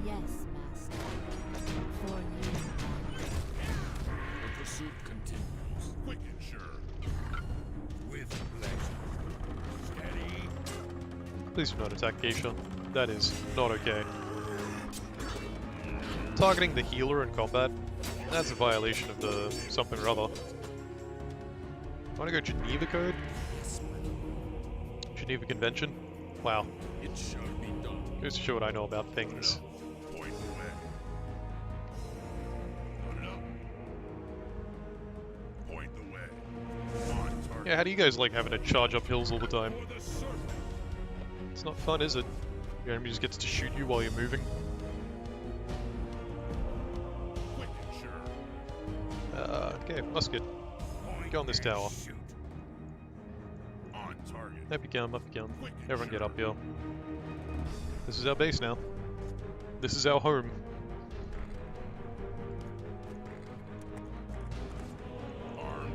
Yes, master. For you. The pursuit continues. Quick and sure. With pleasure. Steady. Please do not attack Geisha. That is not okay. Targeting the healer in combat, that's a violation of the something or other. Wanna go Geneva Code? Yes, my lord. Geneva Convention? Wow. It shall be done. Goes to show what I know about things. Point the way. Put it up. Point the way. On target. Yeah, how do you guys like having to charge up hills all the time? For the serpent. It's not fun, is it? Your enemy just gets to shoot you while you're moving. Quick and sure. Okay, musket. Go on this tower. Shoot. On target. Up you come, up you come. Everyone get up here. This is our base now. This is our home.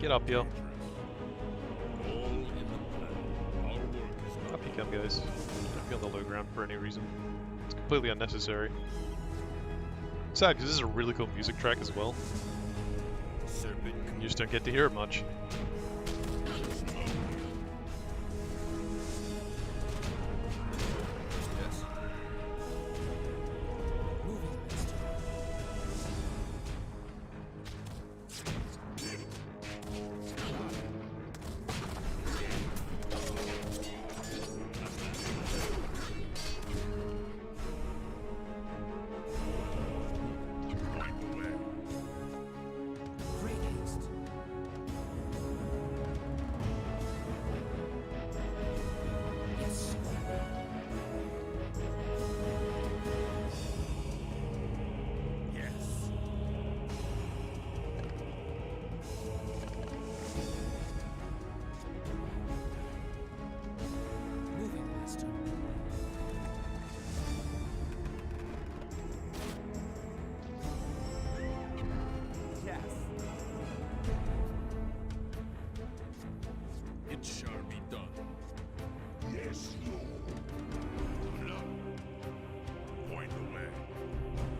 Get up here. All in the plan. Our work is not Up you come, guys. Don't be on the low ground for any reason. It's completely unnecessary. Sad, because this is a really cool music track as well. Serpent. You just don't get to hear it much. Yes. Moving, master. Point the way. Great haste. Yes, sir. Yes. Moving, master. Yes. It shall be done. Yes, Lord. Look. Point the way.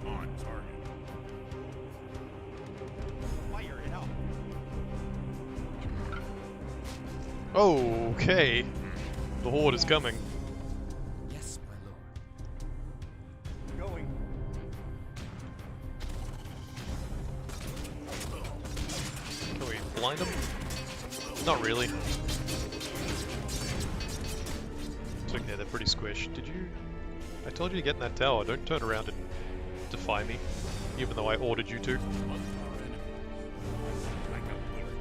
On target. Fire it up. Okay. The horde is coming. Yes, my lord. Going. Can we blind them? Not really. It's okay, they're pretty squished. Did you... I told you to get in that tower. Don't turn around and defy me. Even though I ordered you to. On our enemies. Like a bullet.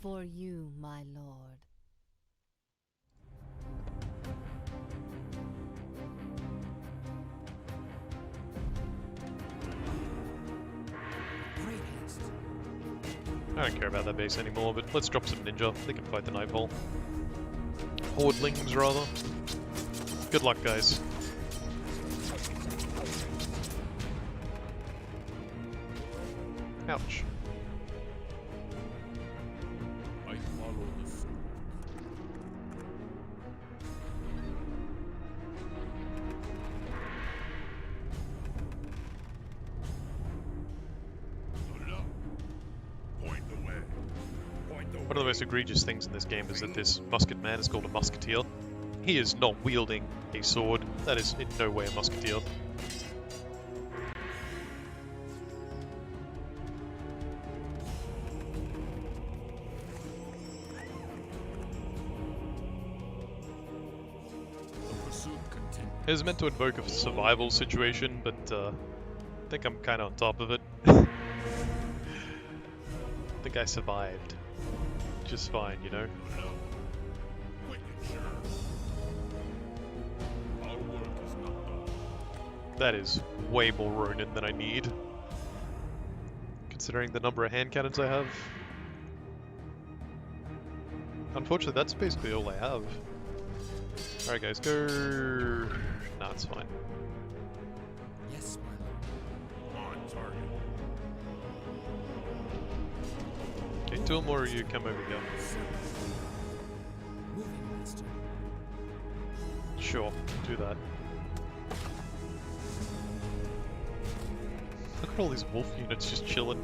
For you, my lord. Great haste. I don't care about that base anymore, but let's drop some ninja. They can fight the Nightfall. Hordelings, rather. Good luck, guys. Ouch. I follow the serpent. Look. Point the way. Point the way. One of the most egregious things in this game is that this musket man is called a musketeer. He is not wielding a sword. That is in no way a musketeer. The pursuit continues. It was meant to invoke a survival situation, but I think I'm kind of on top of it. I think I survived. Just fine, you know? Look. Quick and sure. Our work is not done. That is way more Ronin than I need. Considering the number of hand cannons I have. Unfortunately, that's basically all I have. Alright guys, go... Nah, it's fine. Yes, my lord. On target. Okay, two more of you come over here. Moving, master. Sure, do that. Look at all these wolf units just chilling.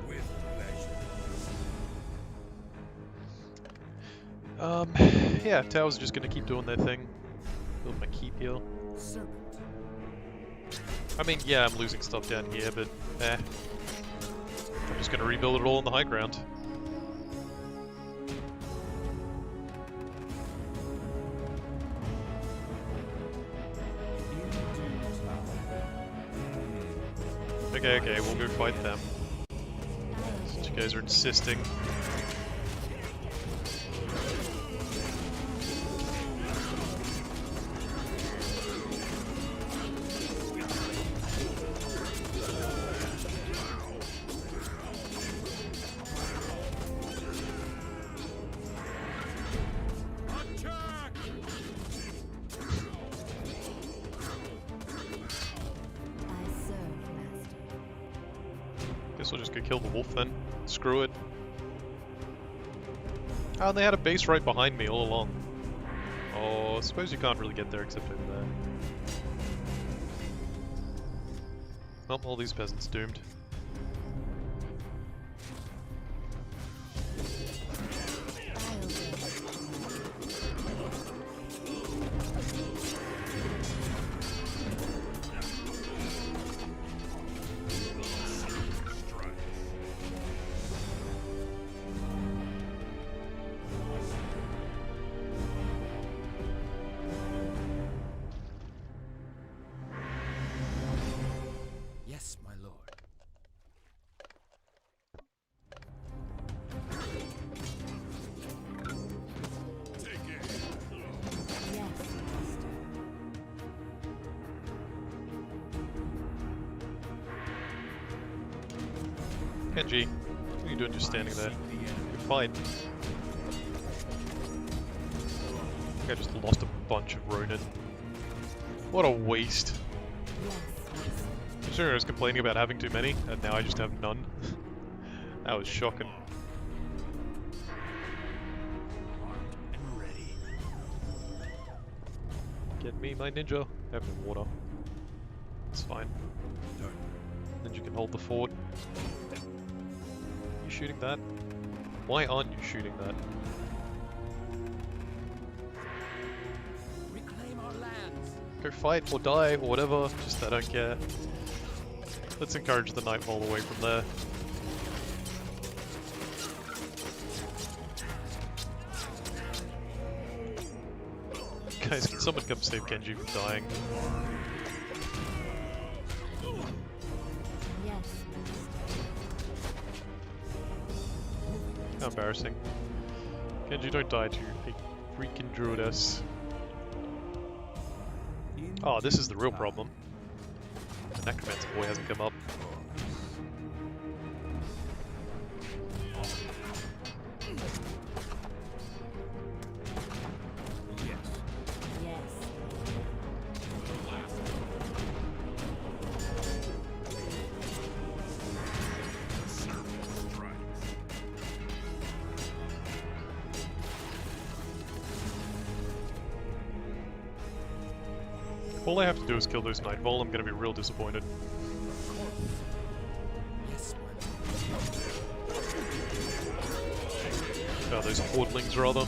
With pleasure. Yeah, towers are just gonna keep doing their thing. Build my keep here. Serpent. I mean, yeah, I'm losing stuff down here, but I'm just gonna rebuild it all on the high ground. Okay, we'll go fight them. Since you guys are insisting. Guess we'll just go kill the wolf then. Screw it. Oh, and they had a base right behind me all along. Oh, I suppose you can't really get there except over there. Well, all these peasants doomed. Yes, my lord. Yes, master. Kenji, what are you doing just standing there? Good fight. I just lost a bunch of Ronin. What a waste. Yes, master. I'm sure I was complaining about having too many, and now I just have none. That was shocking. Get me my ninja. I have no water. It's fine. Ninja can hold the fort. You shooting that? Why aren't you shooting that? Reclaim our lands. Go fight or die or whatever, just I don't care. Let's encourage the Nightfall away from there. Guys, can someone come save Kenji from dying? Yes, How embarrassing. Kenji, don't die to a freaking druidess. Oh, this is the real problem. The necromancer boy hasn't come up. yes. All I have to do is kill those Nightfall, I'm gonna be real disappointed. Yes, my lord. Oh, those Hordlings rather.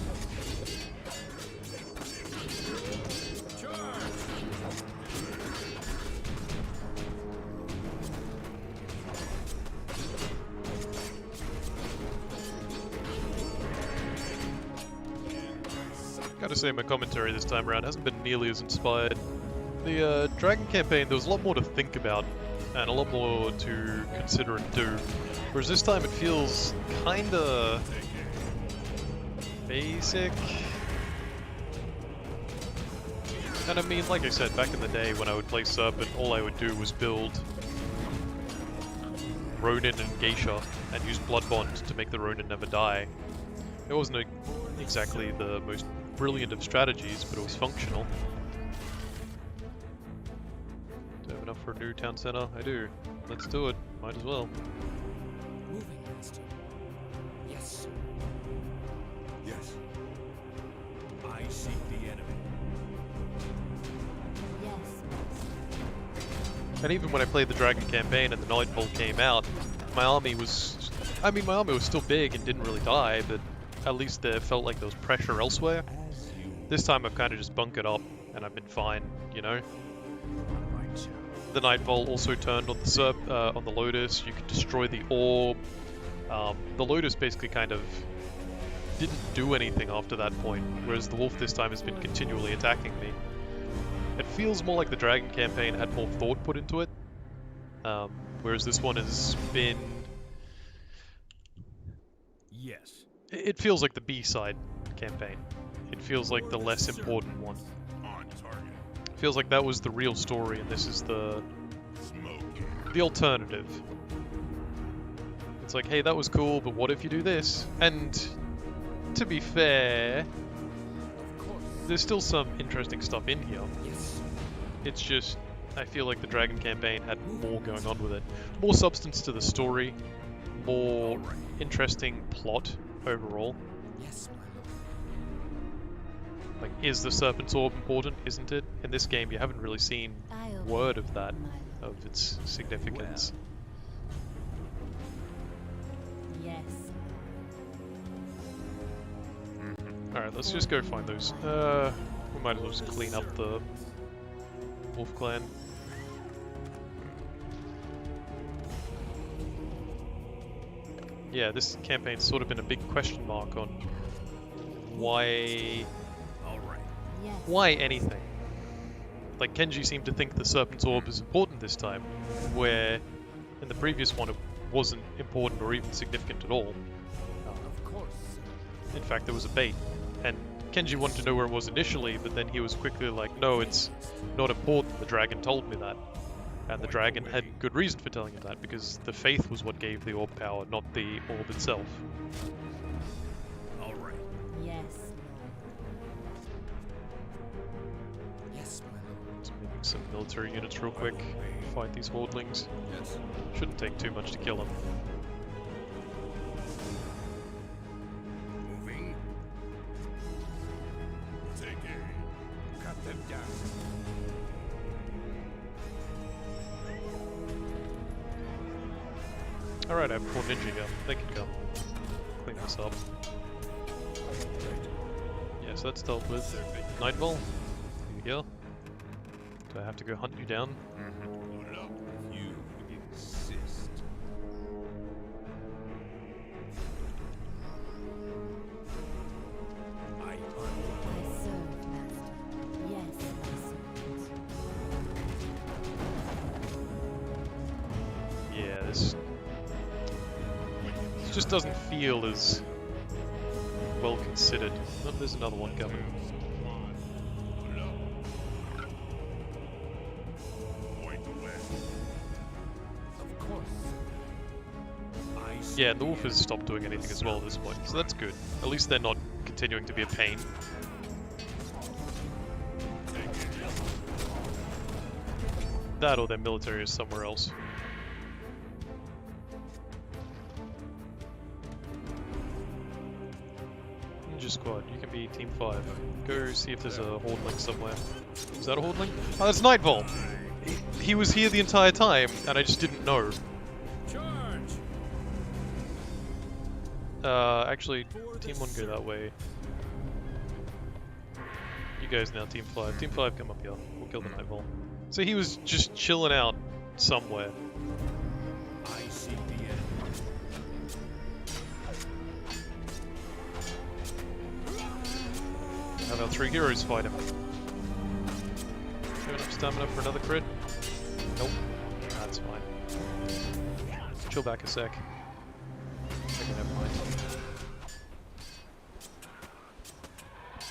Gotta say, my commentary this time around hasn't been nearly as inspired. The Dragon campaign, there was a lot more to think about, and a lot more to consider and do. Whereas this time it feels kinda basic. And I mean, like I said, back in the day when I would play Serpent, all I would do was build Ronin and Geisha and use Blood Bond to make the Ronin never die. It wasn't exactly the most brilliant of strategies, but it was functional. Do I have enough for a new town center? I do. Let's do it. Might as well. Moving, master. Yes, sir. Yes. I seek the enemy. Yes, master. And even when I played the Dragon campaign and the Nightfall came out, my army was... I mean, my army was still big and didn't really die, but at least there felt like there was pressure elsewhere. This time I've kind of just bunkered up, and I've been fine, you know? The Nightfall also turned on the on the Lotus. You could destroy the orb. The Lotus basically kind of didn't do anything after that point, whereas the Wolf this time has been continually attacking me. It feels more like the Dragon campaign had more thought put into it, whereas this one has been... Yes. It feels like the B-side campaign. It feels like the less important one. On target. Feels like that was the real story, and this is the alternative. It's like, hey, that was cool, but what if you do this? And to be fair, Of course. there's still some interesting stuff in here. Yes. It's just I feel like the Dragon campaign had more going on with it. More substance to the story, more interesting plot overall. Yes, my lord. Like, is the Serpent's Orb important? Isn't it? In this game, you haven't really seen I obey, word of that, my lord. of its significance. Yes. Alright, let's just go find those. We might as well just clean up the Wolf Clan. Yeah, this campaign's sort of been a big question mark on why Yes. why anything. Like, Kenji seemed to think the Serpent's Orb is important this time, where in the previous one it wasn't important or even significant at all. Of course, sir. In fact, there was a bait, and Kenji wanted to know where it was initially, but then he was quickly like, no, it's not important, the dragon told me that. And the dragon had good reason for telling him that, because the faith was what gave the orb power, not the orb itself. All right. Yes. Yes, my lord. So maybe some military units real quick, fight these hordlings. Yes. Shouldn't take too much to kill them. Moving. Take aim. Cut them down. Alright, I have 4 ninja here. They can come. Clean this up. Yeah, so that's dealt with. Nightfall. Here you go. Do I have to go hunt you down? Load up if you insist. I I serve, master. Yes, my servant. Yeah, this just doesn't feel as well considered. Oh, there's another one coming. Load up. Point the way. Of course, sir. I see Yeah, the wolf has stopped doing anything as well at this point, so that's good. At least they're not continuing to be a pain. That or their military is somewhere else. Ninja Squad, you can be Team 5. Go see if there's a Hordling somewhere. Is that a Hordling? Oh, that's Nightfall! He was here the entire time, and I just didn't know. Charge! Actually, Team 1 go that way. You guys now, Team 5. Team 5, come up here. We'll kill the Nightfall. So he was just chilling out somewhere. I see the end. Have our 3 heroes fight him. Showing up stamina for another crit? Nope. That's fine. Chill back a sec. Okay, never mind.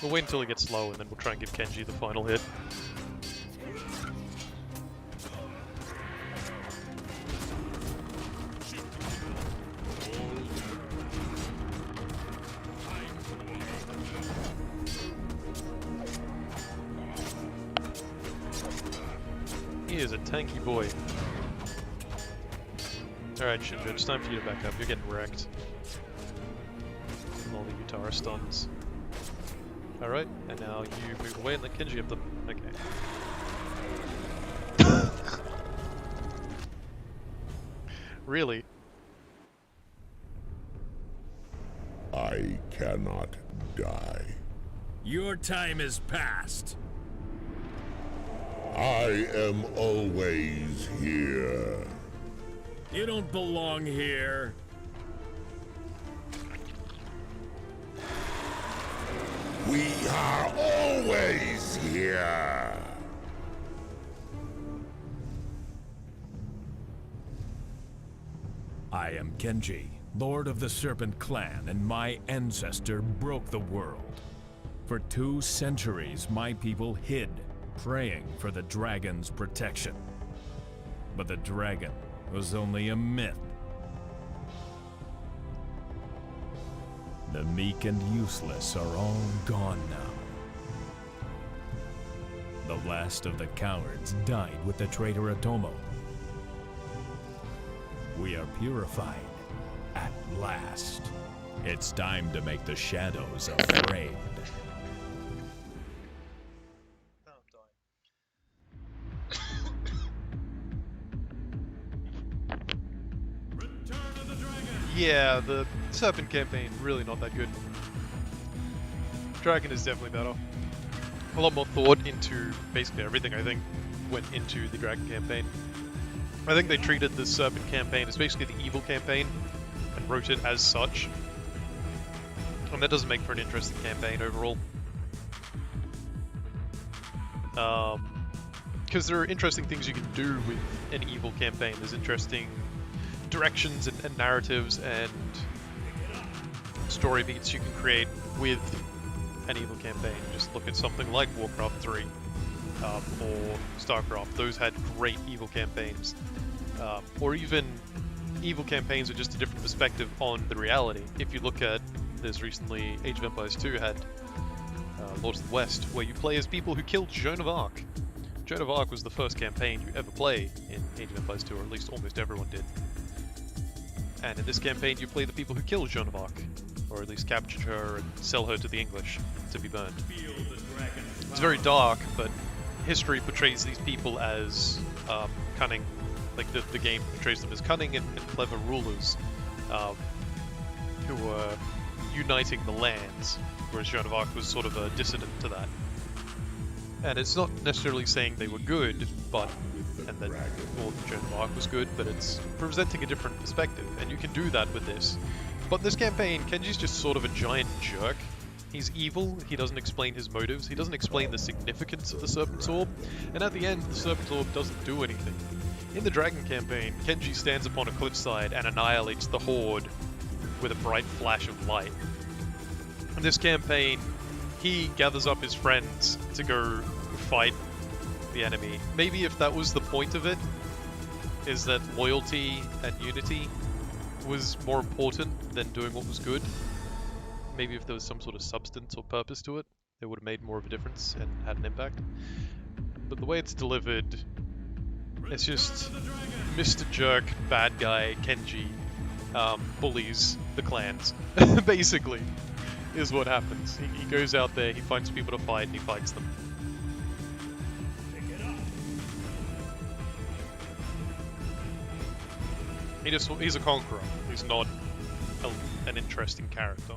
We'll wait until he gets low and then we'll try and give Kenji the final hit. He is a tanky boy. Alright, Shinjo, it's time for you to back up. You're getting wrecked. From all the Utara stuns. Alright, and now you move away and let Kenji have them. Okay. Really? I cannot die. Your time is past. I am always here. You don't belong here. We are always here. I am Kenji, Lord of the Serpent Clan, and my ancestor broke the world. For 2 centuries, my people hid, praying for the dragon's protection. But the dragon was only a myth. The meek and useless are all gone now. The last of the cowards died with the traitor Atomo. We are purified at last. It's time to make the shadows afraid. Return of the dragon. Yeah, the Serpent campaign, really not that good. Dragon is definitely better. A lot more thought into basically everything, I think, went into the Dragon campaign. I think they treated the Serpent campaign as basically the evil campaign and wrote it as such. And that doesn't make for an interesting campaign overall. Because there are interesting things you can do with an evil campaign. There's interesting directions and narratives and story beats you can create with an evil campaign. Just look at something like Warcraft 3 or StarCraft. Those had great evil campaigns. Or even evil campaigns are just a different perspective on the reality. If you look at, there's recently Age of Empires 2 had Lords of the West, where you play as people who killed Joan of Arc. Joan of Arc was the first campaign you ever play in Age of Empires 2, or at least almost everyone did. And in this campaign you play the people who killed Joan of Arc, or at least captured her and sell her to the English to be burned. Feel the dragon's It's very dark, but history portrays these people as cunning. Like the game portrays them as cunning and clever rulers who were uniting the lands, whereas Joan of Arc was sort of a dissident to that. And it's not necessarily saying they were good, but and that Joan of Arc was good, but it's presenting a different perspective, and you can do that with this. But in this campaign, Kenji's just sort of a giant jerk. He's evil, he doesn't explain his motives, he doesn't explain the significance of the Serpent's Orb, and at the end, the Serpent's Orb doesn't do anything. In the Dragon campaign, Kenji stands upon a cliffside and annihilates the Horde with a bright flash of light. In this campaign, he gathers up his friends to go fight the enemy. Maybe if that was the point of it, is that loyalty and unity was more important than doing what was good. Maybe if there was some sort of substance or purpose to it, it would have made more of a difference and had an impact. But the way it's delivered, it's just Mr. Jerk, bad guy, Kenji, bullies the clans, basically, is what happens. He goes out there, he finds people to fight, and he fights them. He's a conqueror. He's not an interesting character.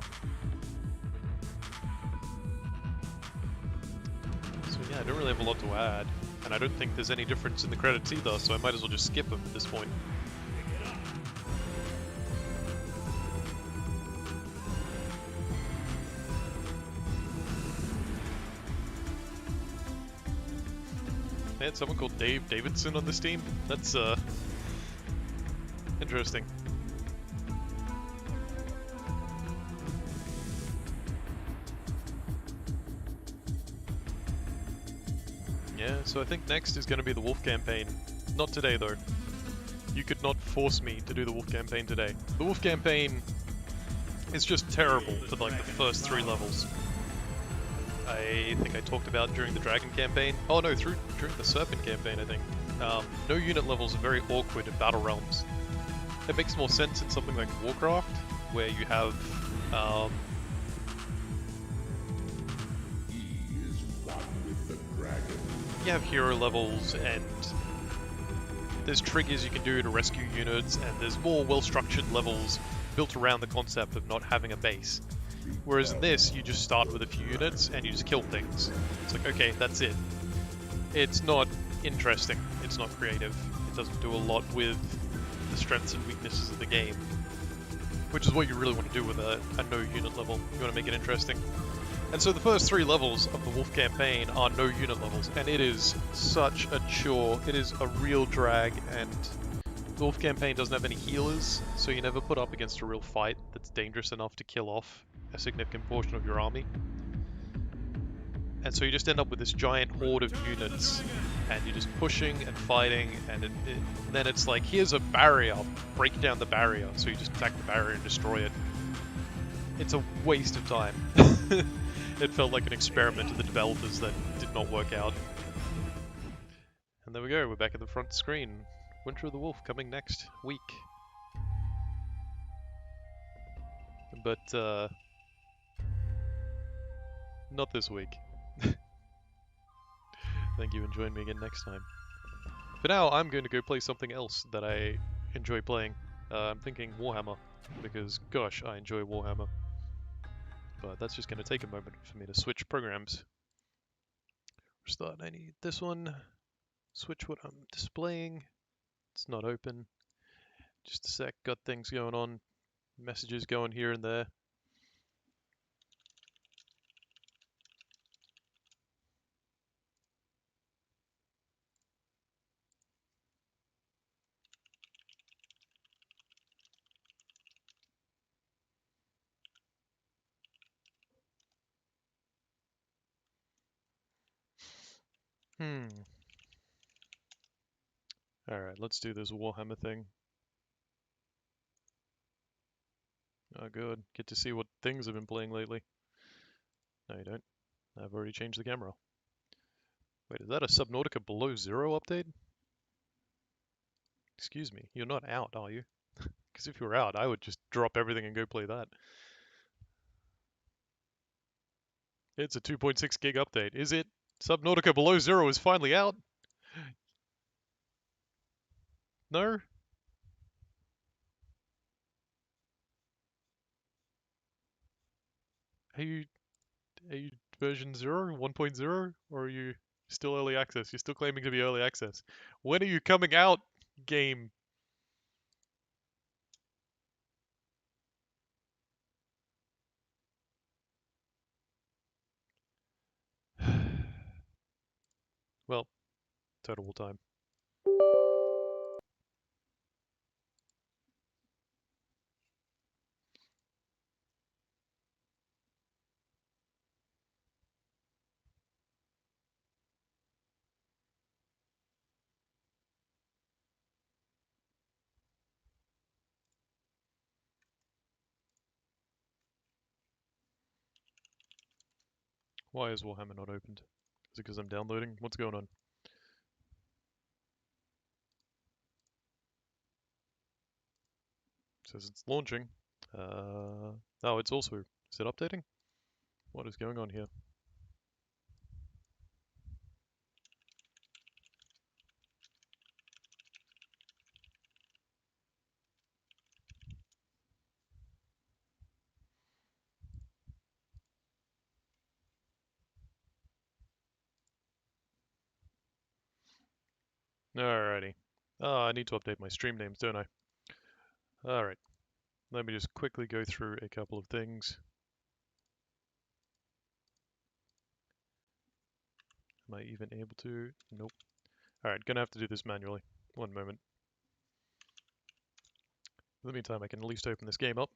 So yeah, I don't really have a lot to add, and I don't think there's any difference in the credits either, so I might as well just skip them at this point. They had someone called Dave Davidson on this team? That's interesting. Yeah, so I think next is going to be the Wolf campaign. Not today though. You could not force me to do the Wolf campaign today. The Wolf campaign is just terrible for like the first 3 levels. I think I talked about during the Dragon campaign. Oh no, during the Serpent campaign I think. No unit levels are very awkward in Battle Realms. It makes more sense in something like Warcraft, where you have you have hero levels and there's triggers you can do to rescue units, and there's more well-structured levels built around the concept of not having a base. Whereas in this, you just start with a few units and you just kill things. It's like, okay, that's it. It's not interesting, it's not creative, it doesn't do a lot with the strengths and weaknesses of the game. Which is what you really want to do with a no unit level. You want to make it interesting. And so the first 3 levels of the Wolf campaign are no unit levels, and it is such a chore. It is a real drag, and the Wolf campaign doesn't have any healers, so you never put up against a real fight that's dangerous enough to kill off a significant portion of your army. And so you just end up with this giant horde of units, and you're just pushing and fighting, and then it's like, here's a barrier, break down the barrier, so you just attack the barrier and destroy it. It's a waste of time. It felt like an experiment to the developers that did not work out. there we go, we're back at the front screen. Winter of the Wolf coming next week. But, not this week. Thank you and join me again next time. For now, I'm going to go play something else that I enjoy playing. I'm thinking Warhammer, because gosh, I enjoy Warhammer. But that's just going to take a moment for me to switch programs. Start, I need this one. Switch what I'm displaying. It's not open. Just a sec, got things going on. Messages going here and there. Alright, let's do this Warhammer thing. Oh good, get to see what things I've been playing lately. No you don't. I've already changed the camera. Wait, is that a Subnautica Below Zero update? Excuse me, you're not out, are you? Because if you were out, I would just drop everything and go play that. It's a 2.6 gig update, is it? Subnautica Below Zero is finally out? No? Are you version 0, 1.0, or are you still early access? You're still claiming to be early access. When are you coming out, game? Well, total time. Why is Warhammer not opened? Is it because I'm downloading? What's going on? Says it's launching. Oh, it's also... Is it updating? What is going on here? Alrighty. Oh, I need to update my stream names, don't I? Alright. Let me just quickly go through a couple of things. Am I even able to? Nope. Alright, gonna have to do this manually. One moment. In the meantime, I can at least open this game up.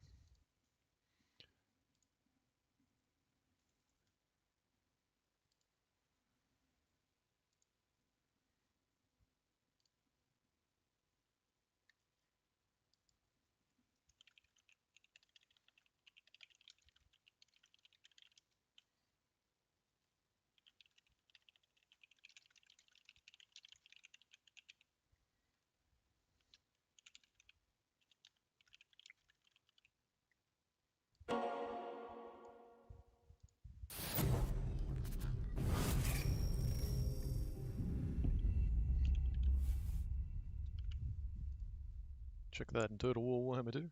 Check that in Total War Warhammer 2.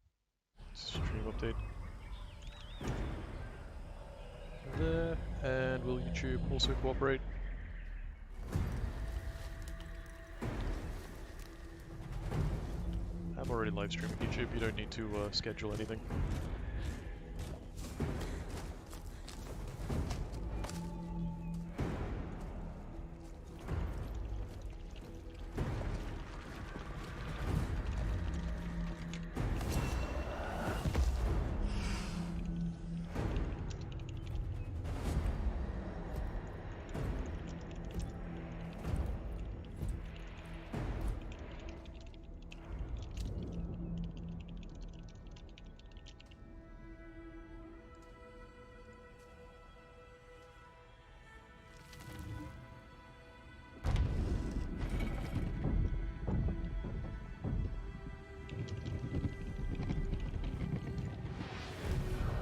Stream update. There, and will YouTube also cooperate? I'm already live streaming YouTube, you don't need to schedule anything.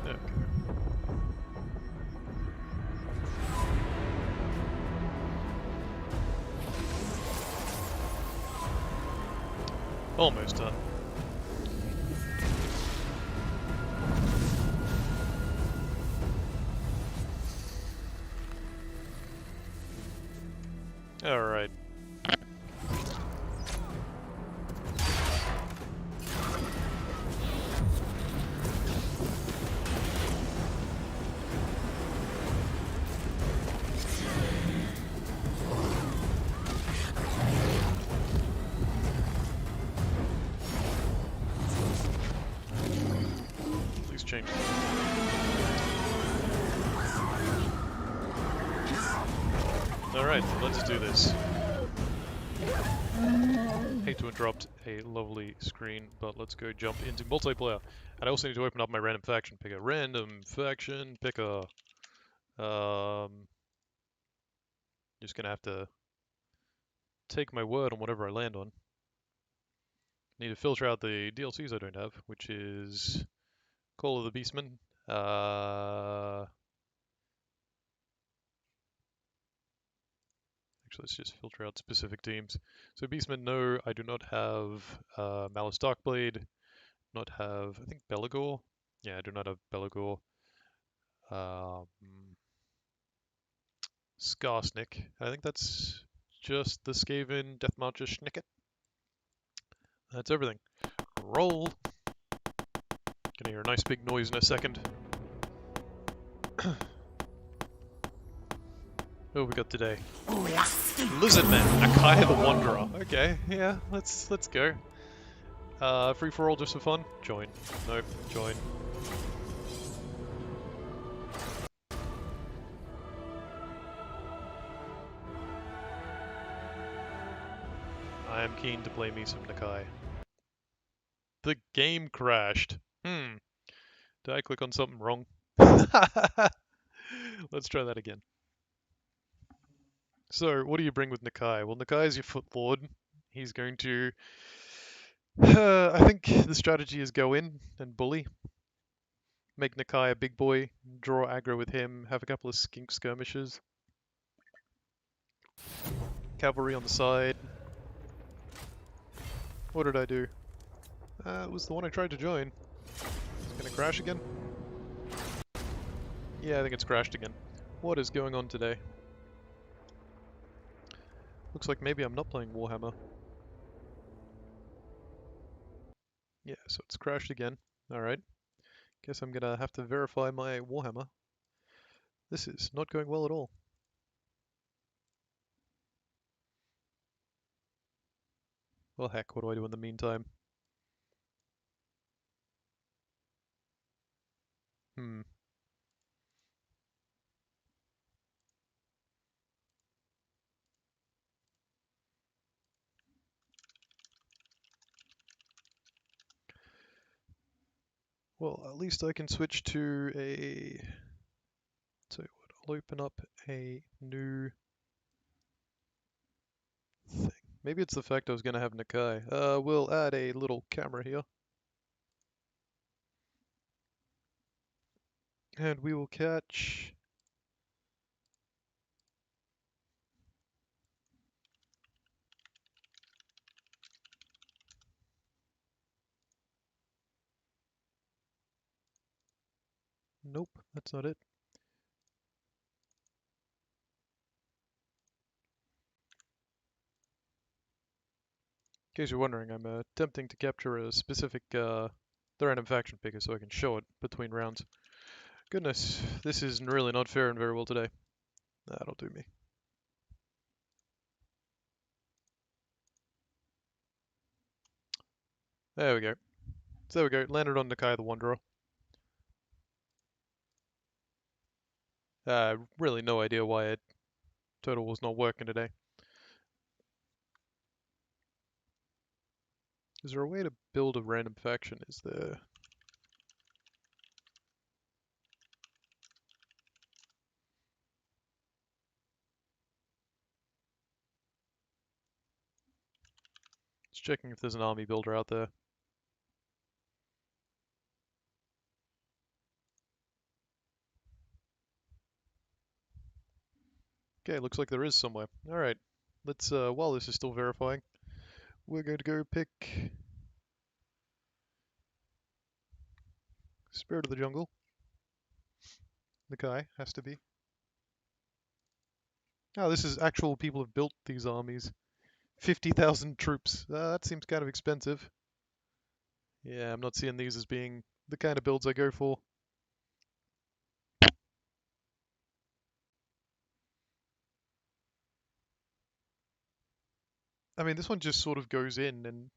Okay. Almost done. Alright. Please change. Alright, let's do this. Hate to interrupt a lovely screen, but let's go jump into multiplayer. And I also need to open up my random faction picker. Random faction picker. Just gonna have to take my word on whatever I land on. Need to filter out the DLCs I don't have, which is Call of the Beastmen. Actually, let's just filter out specific teams. So Beastmen, no, I do not have Malice Darkblade. Not have, I think, Belagor. Yeah, I do not have Belagor. Skarsnik. I think that's just the Skaven Deathmarcher Schnicket. That's everything. Roll! Gonna hear a nice big noise in a second. What have we got today? Lizardman, Nakai the Wanderer. Okay, yeah, let's go. Free for all just for fun? Join. Nope, join. I am keen to play me some Nakai. The game crashed. Did I click on something wrong? Let's try that again. So, what do you bring with Nakai? Well, Nakai is your foot lord. He's going to... I think the strategy is go in and bully. Make Nakai a big boy, draw aggro with him, have a couple of skink skirmishes. Cavalry on the side. What did I do? It was the one I tried to join. It's gonna crash again? Yeah, I think it's crashed again. What is going on today? Looks like maybe I'm not playing Warhammer. Yeah, so it's crashed again. Alright. Guess I'm gonna have to verify my Warhammer. This is not going well at all. Well, heck, what do I do in the meantime? Well, at least I can switch to a... So I'll open up a new thing. Maybe it's the fact I was going to have Nakai. We'll add a little camera here. And we will catch... Nope, that's not it. In case you're wondering, I'm attempting to capture a specific the random faction picker so I can show it between rounds. Goodness, this is really not faring very well today. That'll do me. There we go. So there we go, landed on Nakai the Wanderer. Really no idea why it total was not working today. Is there a way to build a random faction? Is there... Just checking if there's an army builder out there. Okay, looks like there is somewhere. Alright, let's, while this is still verifying, we're going to go pick Spirit of the Jungle. The guy has to be. Oh, this is actual people have built these armies. 50,000 troops. That seems kind of expensive. Yeah, I'm not seeing these as being the kind of builds I go for. I mean, this one just sort of goes in and...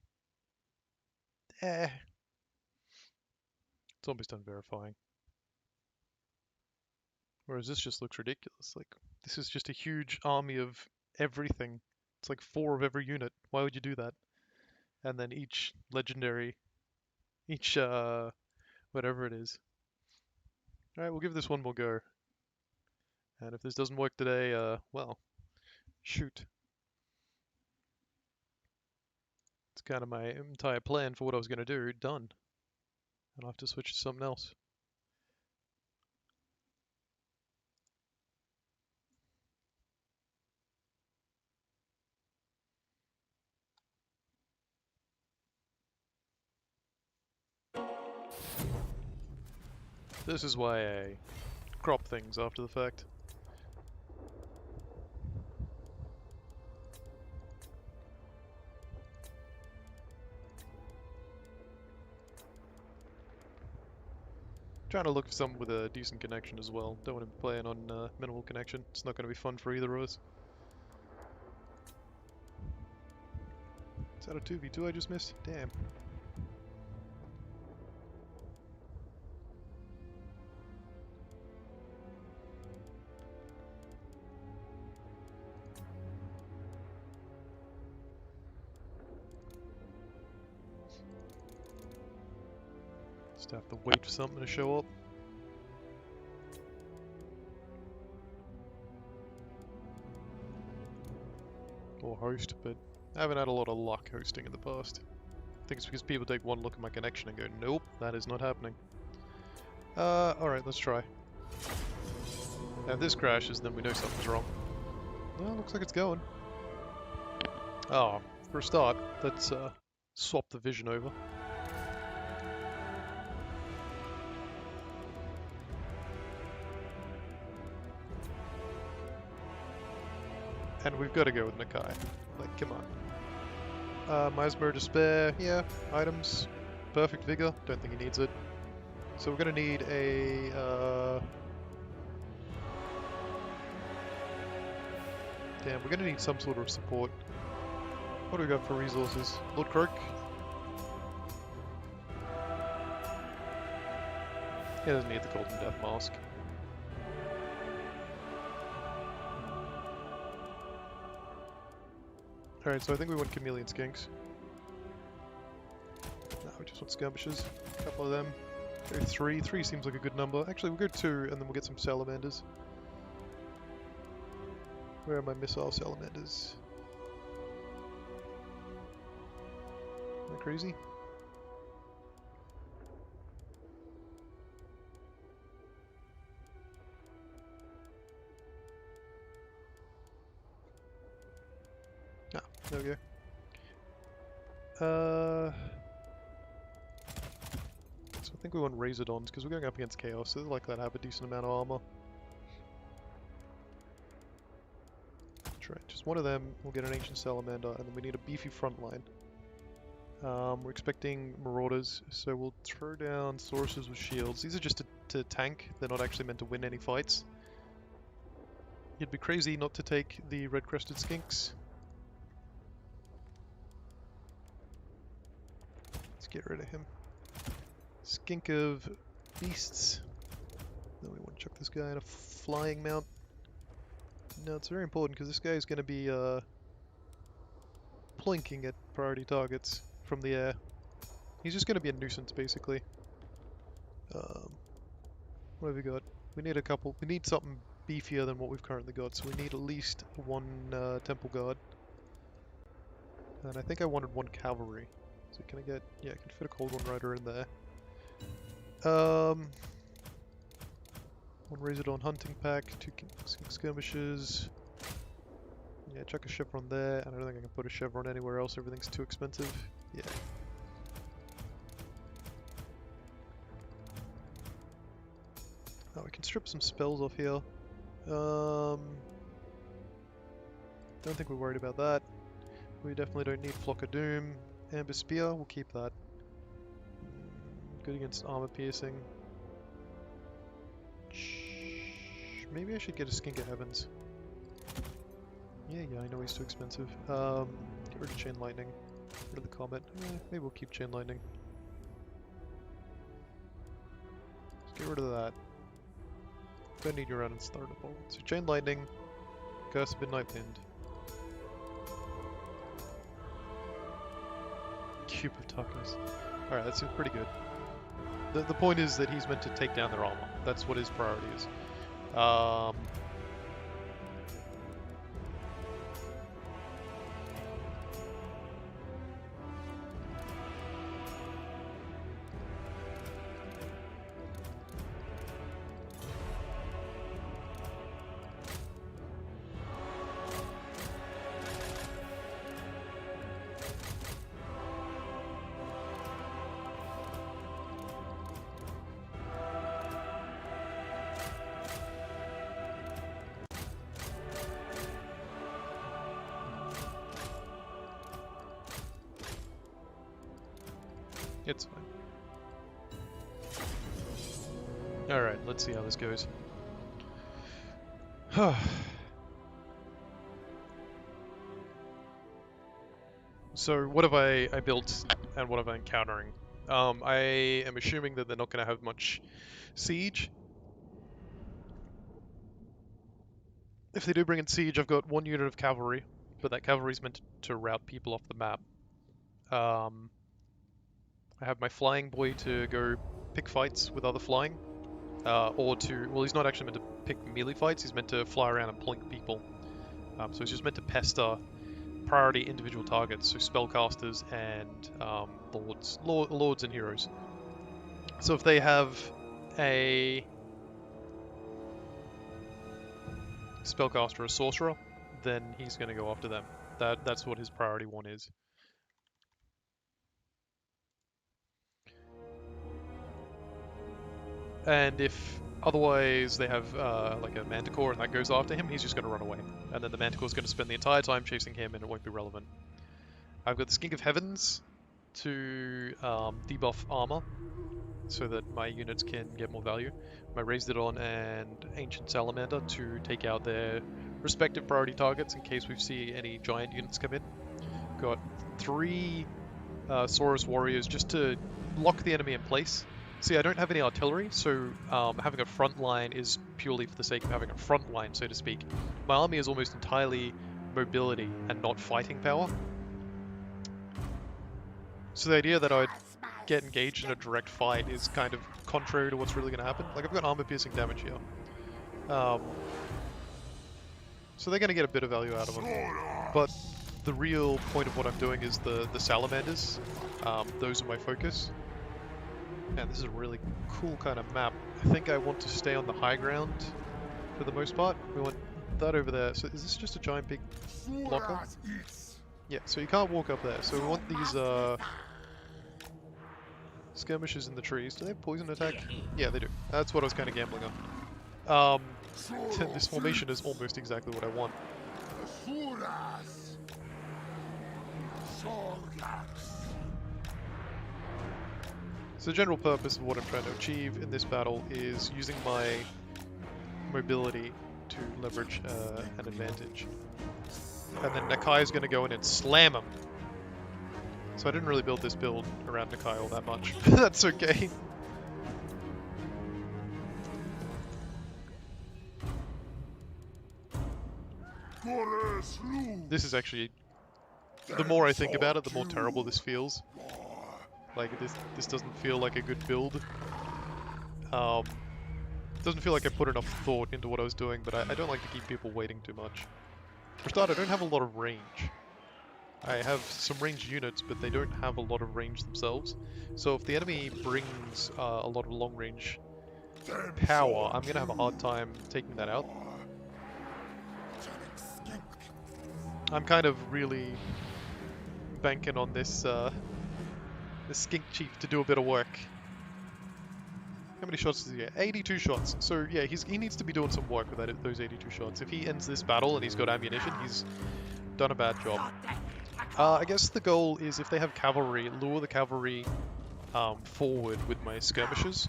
It's almost done verifying. Whereas this just looks ridiculous. Like, this is just a huge army of everything. It's like 4 of every unit. Why would you do that? And then each legendary, each, whatever it is. Alright, we'll give this one more go. And if this doesn't work today, well, shoot. It's kind of my entire plan for what I was going to do, done. And I'll have to switch to something else. This is why I crop things after the fact. Trying to look for something with a decent connection as well. Don't want to be playing on minimal connection. It's not going to be fun for either of us. Is that a 2v2 I just missed? Damn. Just have to wait for something to show up. Or host, but I haven't had a lot of luck hosting in the past. I think it's because people take one look at my connection and go, nope, that is not happening. Alright, let's try. Now if this crashes, then we know something's wrong. Well, looks like it's going. Oh, for a start, let's swap the vision over. And we've got to go with Nakai. Like, come on. Miasma Despair, yeah. Items. Perfect Vigor, don't think he needs it. So we're going to need a... Damn, we're going to need some sort of support. What do we got for resources? Lord Croak? He doesn't need the Golden Death Mask. Alright, so I think we want Chameleon Skinks. No, we just want Skirmishers. A couple of them. Go 3. 3 seems like a good number. Actually, we'll go 2, and then we'll get some Salamanders. Where are my missile Salamanders? Am I crazy? Ah, there we go. So I think we want Razordons, because we're going up against Chaos, so they're likely to have a decent amount of armor. That's right, just one of them, we'll get an Ancient Salamander, and then we need a beefy front line. We're expecting Marauders, so we'll throw down Sorcerers with Shields. These are just to tank, they're not actually meant to win any fights. You'd be crazy not to take the Red-Crested Skinks. Let's get rid of him. Skink of Beasts. Then we want to chuck this guy in a flying mount. No, it's very important because this guy is going to be plinking at priority targets from the air. He's just going to be a nuisance, basically. What have we got? We need a couple. We need something beefier than what we've currently got, so we need at least one Temple Guard. And I think I wanted one Cavalry. So can I get... yeah, I can fit a Cold One Rider in there. One Razordon Hunting Pack, 2 Skirmishers. Yeah, chuck a chevron there, and I don't think I can put a chevron anywhere else. Everything's too expensive. Yeah. Oh, we can strip some spells off here. Don't think we're worried about that. We definitely don't need Flock of Doom. Amber Spear, we'll keep that. Good against armor piercing. Maybe I should get a Skink of Heavens. Yeah, I know he's too expensive. Get rid of Chain Lightning. Get rid of the Comet. Maybe we'll keep Chain Lightning. Let's get rid of that. Don't need you around and start a bolt. So Chain Lightning, Curse of Midnight Wind. Cube of Darkness. Alright, that seems pretty good. The point is that he's meant to take down their armor. That's what his priority is. It's fine. Alright, let's see how this goes. So, what have I built and what am I encountering? I am assuming that they're not going to have much siege. If they do bring in siege, I've got one unit of cavalry, but that cavalry is meant to rout people off the map. I have my flying boy to go pick fights with other flying, well, he's not actually meant to pick melee fights, he's meant to fly around and plink people. So he's just meant to pester priority individual targets, so spellcasters and lords and heroes. So if they have a spellcaster or a sorcerer, then he's going to go after them. That's what his priority one is. And if otherwise they have like a Manticore and that goes after him, he's just going to run away. And then the Manticore's going to spend the entire time chasing him and it won't be relevant. I've got the Skink of Heavens to debuff armor so that my units can get more value. My Raised It On and Ancient Salamander to take out their respective priority targets in case we see any giant units come in. Got 3 Saurus Warriors just to lock the enemy in place. See, I don't have any artillery, so having a front line is purely for the sake of having a front line, so to speak. My army is almost entirely mobility and not fighting power. So the idea that I'd get engaged in a direct fight is kind of contrary to what's really going to happen. Like, I've got armor-piercing damage here. So they're going to get a bit of value out of it. But the real point of what I'm doing is the salamanders. Those are my focus. Man, this is a really cool kind of map. I think I want to stay on the high ground for the most part. We want that over there. So is this just a giant big blocker? Yeah, so you can't walk up there. So we want these skirmishers in the trees. Do they have poison attack? Yeah, they do. That's what I was kind of gambling on. This formation is almost exactly what I want. So the general purpose of what I'm trying to achieve in this battle is using my mobility to leverage an advantage. And then Nakai is going to go in and slam him. So I didn't really build this build around Nakai all that much. That's okay. This is actually... The more I think about it, the more terrible this feels. Like, this doesn't feel like a good build. It doesn't feel like I put enough thought into what I was doing, but I don't like to keep people waiting too much. For start, I don't have a lot of range. I have some ranged units, but they don't have a lot of range themselves. So if the enemy brings a lot of long range power, I'm going to have a hard time taking that out. I'm kind of really banking on this this skink chief to do a bit of work. How many shots does he get? 82 shots. So yeah, he needs to be doing some work with those 82 shots. If he ends this battle and he's got ammunition, he's done a bad job. I guess the goal is if they have cavalry, lure the cavalry forward with my skirmishers.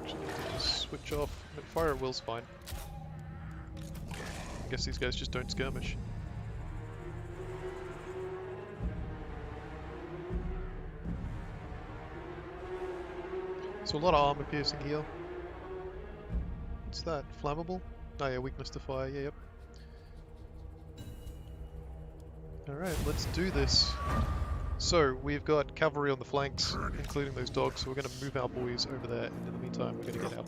Actually, just switch off. Fire at will's fine. I guess these guys just don't skirmish. So a lot of armor piercing here. What's that? Flammable? Oh yeah, weakness to fire. Yeah, yep. Alright, let's do this. So, we've got cavalry on the flanks, including those dogs, so we're going to move our boys over there, and in the meantime we're going to get our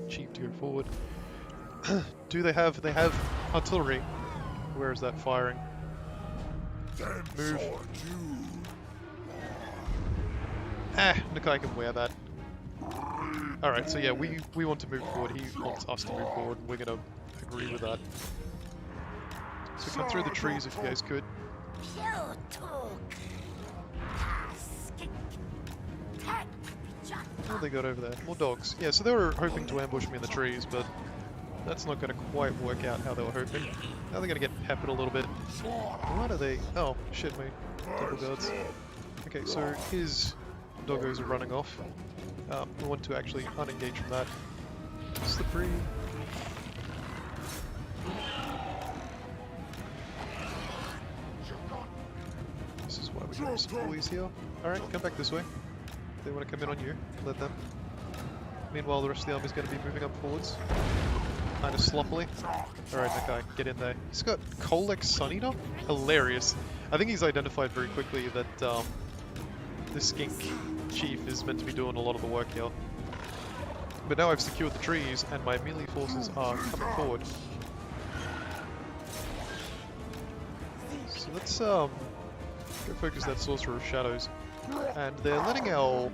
chief to go forward. They have artillery. Where is that firing? Move. Nakai can wear that. Alright, so yeah, we want to move forward, he wants us to move forward, and we're going to agree with that. So come through the trees if you guys could. What have they got over there? More dogs. Yeah, so they were hoping to ambush me in the trees, but that's not going to quite work out how they were hoping. Now they're going to get peppered a little bit. What are they? Oh, shit me. Double guards. Okay, so his doggos are running off. We want to actually unengage from that. Slippery. This is why we got some boys here. Alright, come back this way. If they want to come in on you, let them. Meanwhile, the rest of the army's going to be moving up forwards. Kind of sloppily. Alright, that guy, get in there. He's got Kolek Sunita? Hilarious. I think he's identified very quickly that the skink chief is meant to be doing a lot of the work here. But now I've secured the trees and my melee forces are coming forward. So let's go focus that Sorcerer of Shadows. And they're letting our...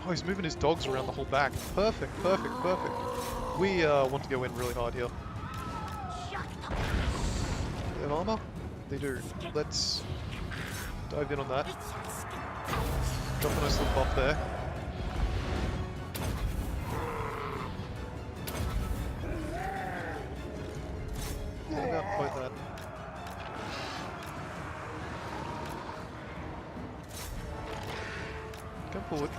Oh, he's moving his dogs around the whole back. Perfect, perfect, perfect. We want to go in really hard here. They have armor? They do. Let's dive in on that. Drop a nice little buff there. Yeah, about fight that. Come forward.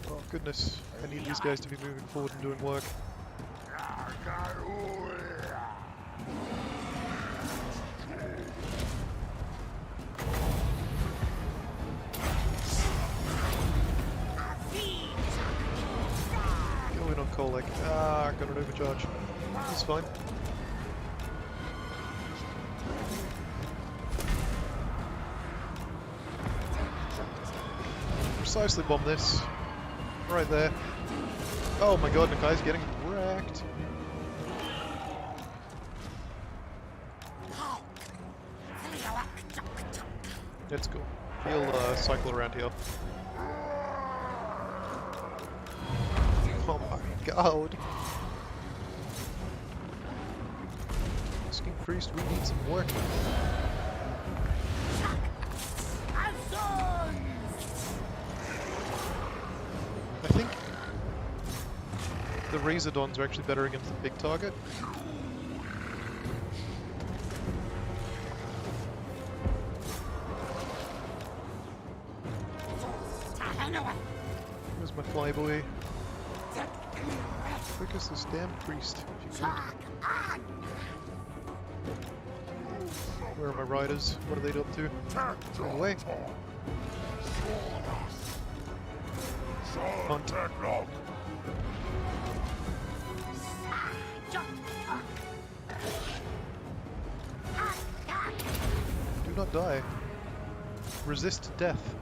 Oh goodness, I need these guys to be moving forward and doing work. Go in on Kolek. Ah, got an overcharge. It's fine. Precisely bomb this. Right there. Oh my god, Nakai's getting wrecked. Let's go. He'll cycle around here. Oh my god. Skink Priest, we need some work. I think the Razordons are actually better against the big target. Where's my flyboy? Focus this damn priest, if you could. Where are my riders? What are they up to? Get away. Hunt. Do not die. Resist death.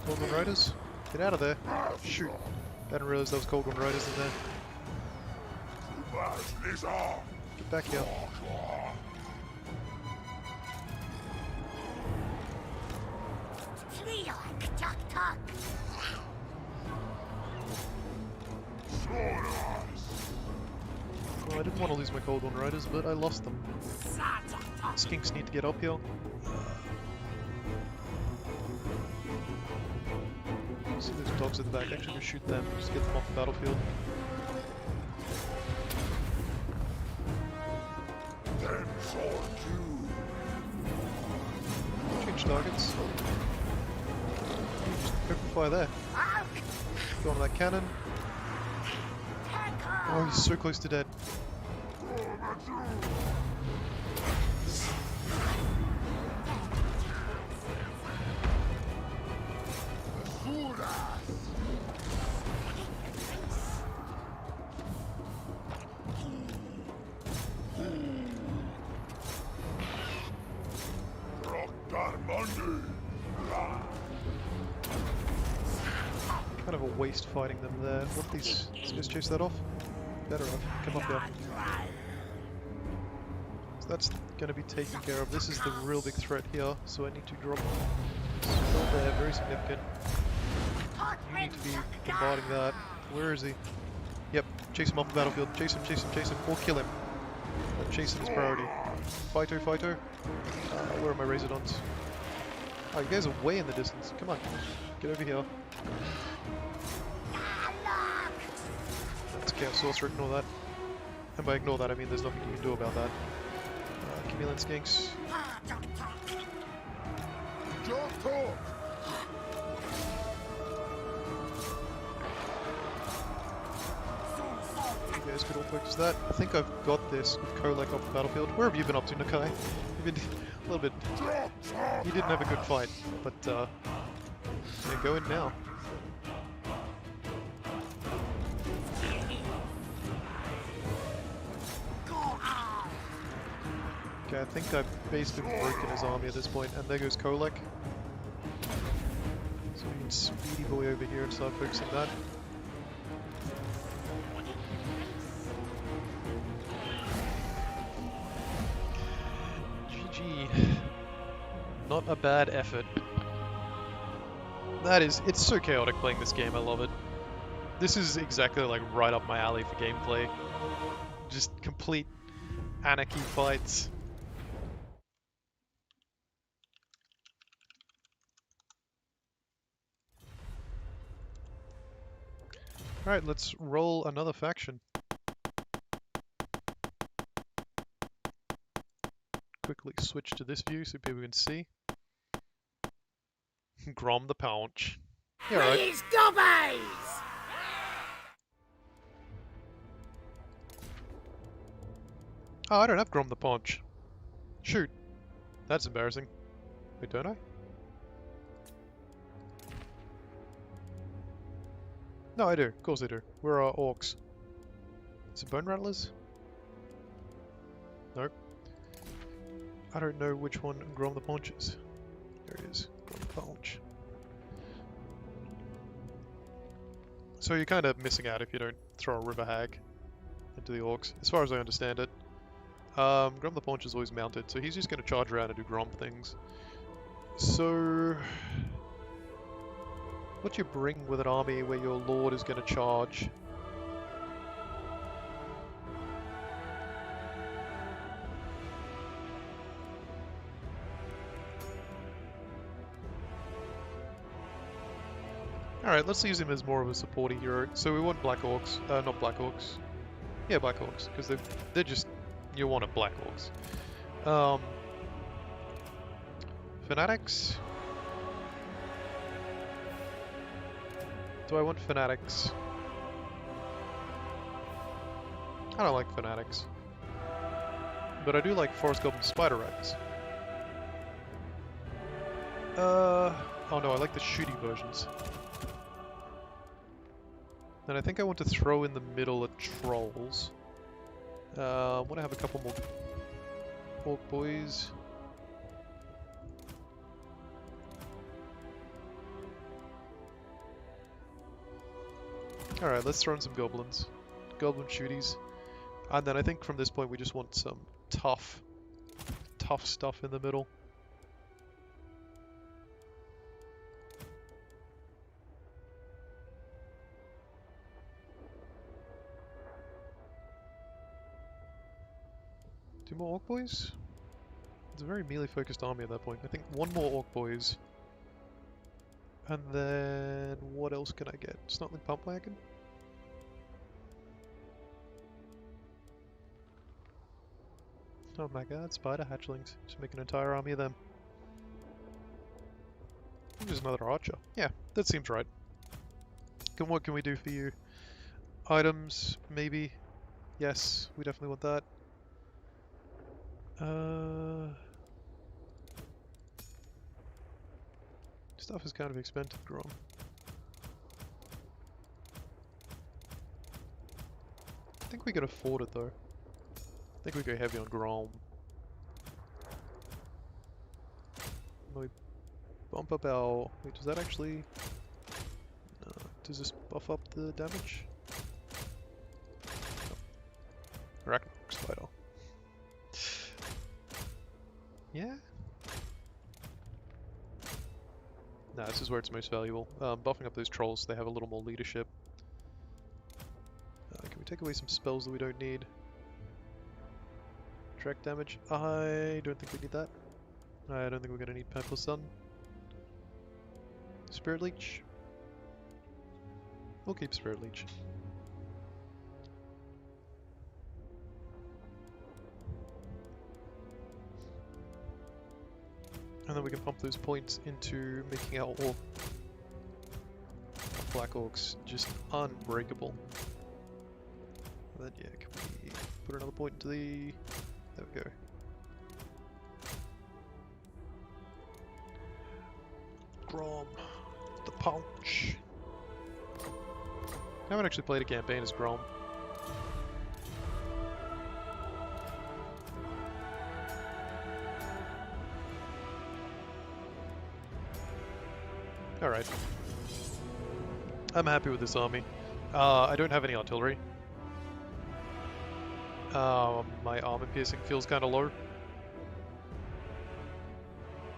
Cold Riders, get out of there. Shoot. I didn't realize there was Cold Riders in there. Get back here. Well, I didn't want to lose my Cold One Riders, but I lost them. Skinks need to get up here. See those dogs at the back, actually go shoot them, just get them off the battlefield. Change targets. Just open fire there. Go on that cannon. Oh, he's so close to dead. Kind of a waste fighting them there. What these guys chase that off? Better off. Come up here. So that's going to be taken care of. This is the real big threat here, so I need to drop spell there, very significant. You need to be bombarding that. Where is he? Yep, chase him off the battlefield. Chase him, chase him, chase him, or kill him. Chasing is priority. Fighter, fighter. Where are my Razordons? Oh, you guys are way in the distance. Come on, get over here. That's Chaos Sorcerer, ignore that. And by ignore that, I mean there's nothing you can do about that. Chameleon Skinks. You guys could all focus that. I think I've got this with Kolek off the battlefield. Where have you been up to, Nakai? You've been a little bit... You didn't have a good fight, but yeah, go in now. Okay, I think I've basically broken his army at this point, and there goes Kolek. So we can speedy boy over here and start focusing that. GG. Not a bad effort. That is, it's so chaotic playing this game, I love it. This is exactly like right up my alley for gameplay. Just complete anarchy fights. Alright, let's roll another faction. Quickly switch to this view so people can see. Grom the Paunch. Yeah, right. These gobbies! Oh, I don't have Grom the Paunch. Shoot. That's embarrassing. Wait, don't I? No, I do. Of course I do. Where are orcs? Is it Bone Rattlers? Nope. I don't know which one Grom the Paunch is. There it is. Grom the Paunch. So you're kind of missing out if you don't throw a River Hag into the orcs, as far as I understand it. Grom the Paunch is always mounted, so he's just going to charge around and do Grom things. So... what do you bring with an army where your lord is going to charge? Alright, let's use him as more of a supporting hero. So we want Black Orcs, not Black Orcs. Yeah, Black Orcs, because they're just, you want a Black Orcs. Fanatics? Do I want Fanatics? I don't like Fanatics. But I do like Forest Goblin Spider Rats. Oh no, I like the shooty versions. And I think I want to throw in the middle at Trolls. I want to have a couple more Orc Boys. Alright, let's throw in some Goblins. Goblin shooties. And then I think from this point we just want some tough stuff in the middle. 2 more Orc Boys? It's a very melee focused army at that point. I think 1 more Orc Boys. And then what else can I get? Snotling Pump Wagon? Oh my god, spider hatchlings. Just make an entire army of them. There's another archer. Yeah, that seems right. What can we do for you? Items, maybe. Yes, we definitely want that. Stuff is kind of expensive, Grom. I think we could afford it though. I think we go heavy on Grom. We bump up our... Wait, does that actually... No. Does this buff up the damage? No. Arachnid Spider. Yeah? Nah, this is where it's most valuable. Buffing up those trolls so they have a little more leadership. Can we take away some spells that we don't need? Track damage? I don't think we need that. I don't think we're going to need Purple Sun. Spirit Leech? We'll keep Spirit Leech. And then we can pump those points into making our Black Orcs just unbreakable. And then yeah, can we put another point into the... There we go. Grom. The punch. I haven't actually played a campaign as Grom. Alright. I'm happy with this army. I don't have any artillery. My armor piercing feels kind of low.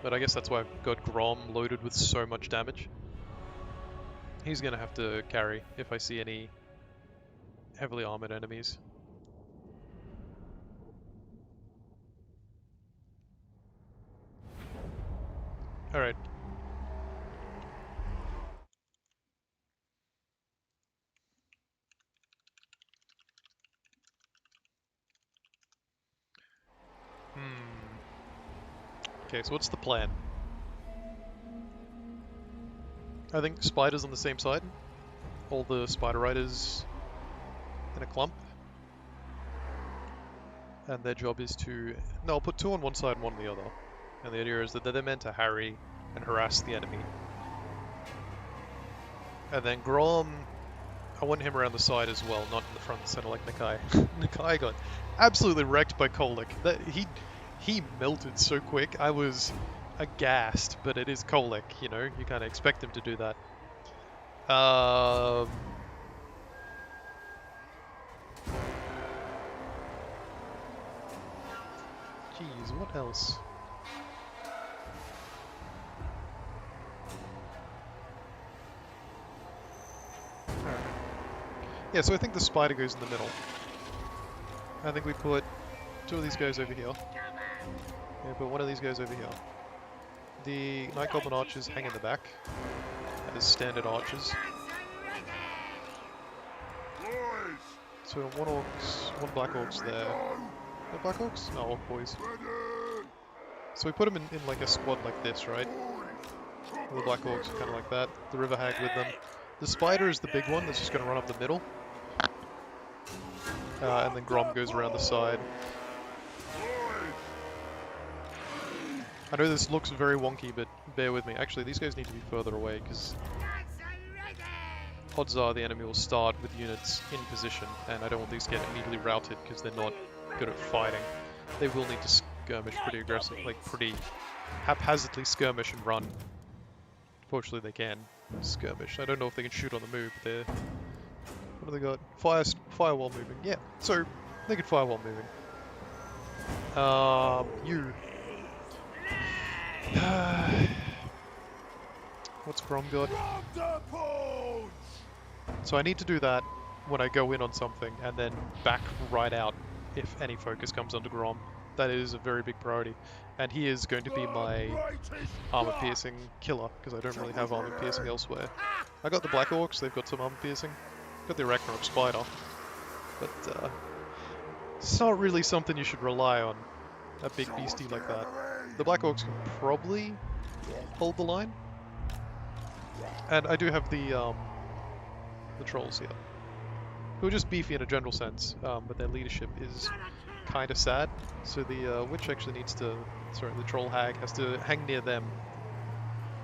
But I guess that's why I've got Grom loaded with so much damage. He's gonna have to carry if I see any heavily armored enemies. Alright. Okay, so what's the plan? I think spiders on the same side. All the spider riders in a clump. And their job is to... No, I'll put 2 on one side and 1 on the other. And the idea is that they're meant to harry and harass the enemy. And then Grom, I want him around the side as well, not in the front and center like Nakai. Nakai got absolutely wrecked by Kolic. He melted so quick, I was aghast, but it is Kolic, you know, you kind of expect him to do that. Jeez, what else? Alright. Yeah, so I think the spider goes in the middle. I think we put 2 of these guys over here. Yeah, put 1 of these guys over here. The Night Goblin archers hang in the back as standard archers. So 1 orcs, 1 black orcs there. No black orcs? No, orc boys. So we put them in like a squad like this, right? The black orcs are kind of like that. The river hag with them. The spider is the big one that's just going to run up the middle. And then Grom goes around the side. I know this looks very wonky, but bear with me. Actually, these guys need to be further away, because odds are the enemy will start with units in position, and I don't want these to get immediately routed, because they're not good at fighting. They will need to skirmish pretty aggressive, like pretty haphazardly skirmish and run. Fortunately, they can skirmish. I don't know if they can shoot on the move, but they're... What do they got? Firewall moving. Yeah, so they can firewall moving. You... What's Grom got? So I need to do that when I go in on something, and then back right out if any focus comes onto Grom. That is a very big priority. And he is going to be my armor piercing killer, because I don't really have armor piercing elsewhere. I got the Black Orcs, they've got some armor piercing. Got the Arachnarok Spider. But it's not really something you should rely on, a big beastie like that. The Black Orcs can probably hold the line. And I do have the trolls here, who are just beefy in a general sense, but their leadership is kind of sad. So the witch actually needs to, sorry, the troll hag has to hang near them,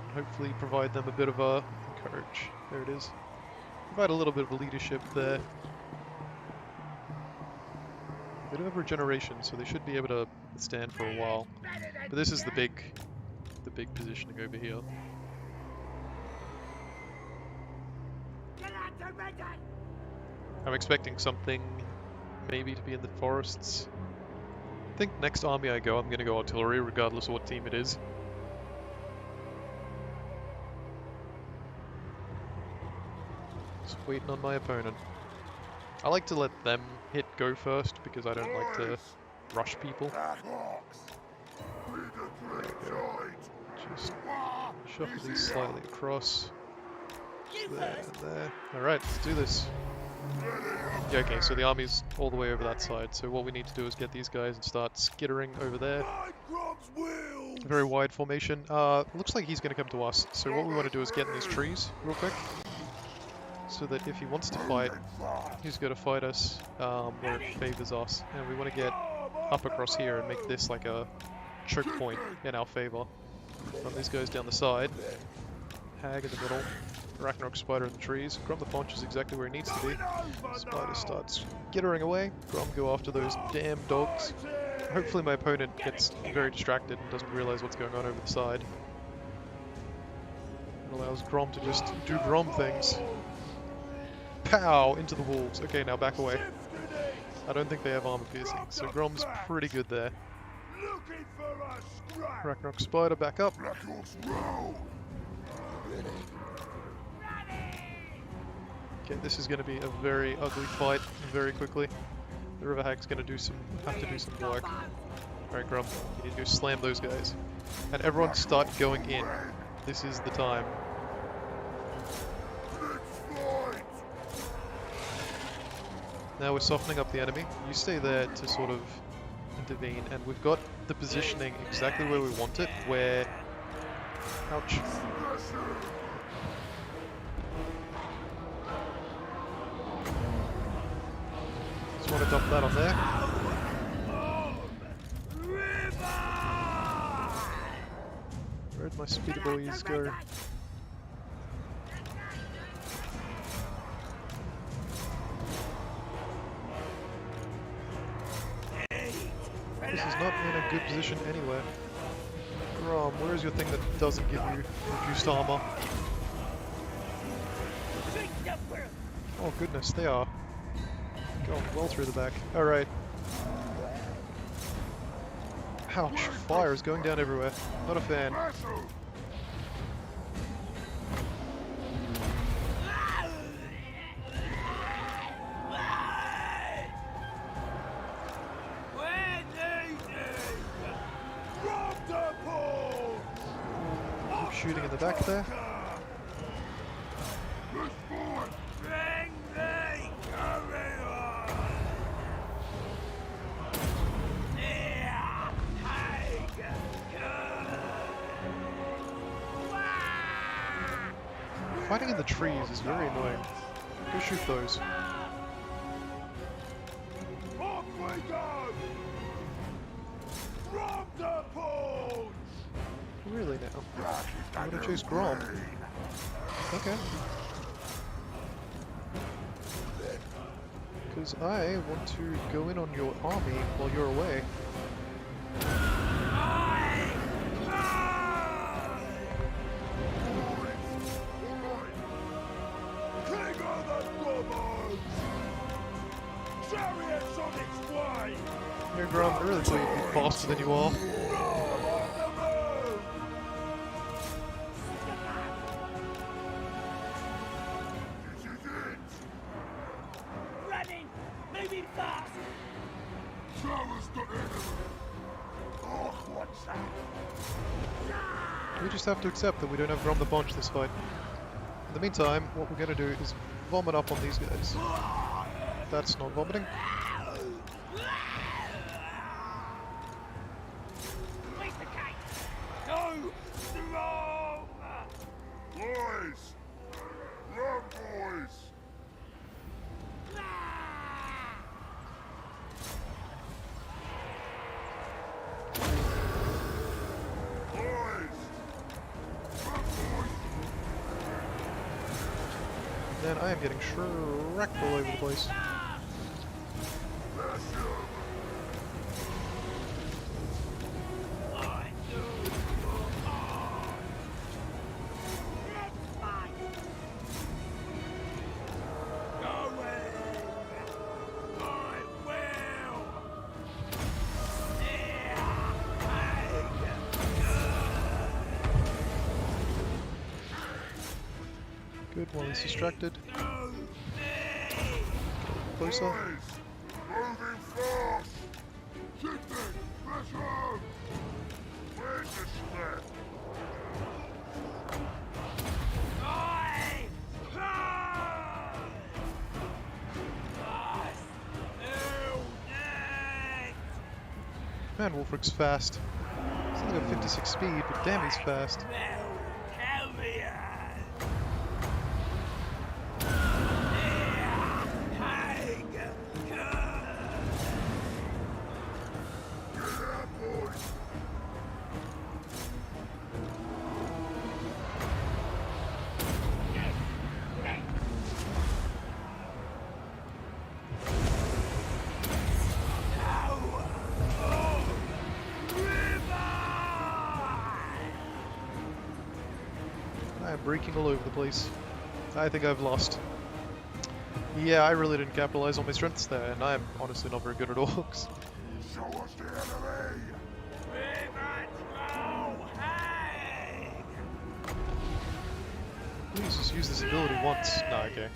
and hopefully provide them a bit of a encourage. There it is. Provide a little bit of leadership there. They do have regeneration, so they should be able to stand for a while. But this is the big positioning over here. I'm expecting something maybe to be in the forests. I think next army I go, I'm going to go artillery regardless of what team it is. Just waiting on my opponent. I like to let them hit go first because I don't like to rush people. There we go. Just shuffle these slightly across. There and there. Alright, let's do this. Yeah, okay, so the army's all the way over that side, so what we need to do is get these guys and start skittering over there. Very wide formation. Looks like he's going to come to us, so what we want to do is get in these trees real quick, so that if he wants to fight, he's going to fight us where it favors us, and we want to get up across here and make this like a choke point in our favor. Run these guys down the side. Hag in the middle. Arachnarok Spider in the trees. Grom the Paunch is exactly where he needs to be. Spider starts skittering away. Grom go after those damn dogs. Hopefully my opponent gets very distracted and doesn't realize what's going on over the side. It allows Grom to just do Grom things. Pow! Into the wolves. Okay, now back away. I don't think they have armor piercing, so Grom's pretty good there. Arachnarok Spider back up. Okay, this is going to be a very ugly fight very quickly. The River Hag's going to have to do some work. Alright, Grum, you need to go slam those guys. And everyone start going in. This is the time. Now we're softening up the enemy. You stay there to sort of intervene, and we've got the positioning exactly where we want it, where... Ouch. Just want to dump that on there. Where'd my speeder boys go? This is not in a good position anywhere. Grom, where is your thing that doesn't give you reduced armor? Oh goodness, they are going well through the back. Alright. Ouch, fire is going down everywhere. Not a fan. Keep shooting in the back there. Fighting in the trees is very annoying. Go shoot those. Really now? I'm gonna chase Grom. Okay. Because I want to go in on your army while you're away. Here, Grom, I really thought you'd be faster than you are. We just have to accept that we don't have Rum the Punch this fight. In the meantime, what we're gonna do is vomit up on these guys. That's not vomiting. Boys! Run, boys! Man, I am getting wrecked all over the place. Good, while he's distracted. Closer. Moving fast! Shifting! Pressure! Where's the slip? Man, Wolfric's fast. He's only got 56 speed, but damn, he's fast. I'm breaking all over the place. I think I've lost. Yeah, I really didn't capitalize on my strengths there, and I'm honestly not very good at orcs. Show us the enemy! Please just use this ability once. Nah, okay.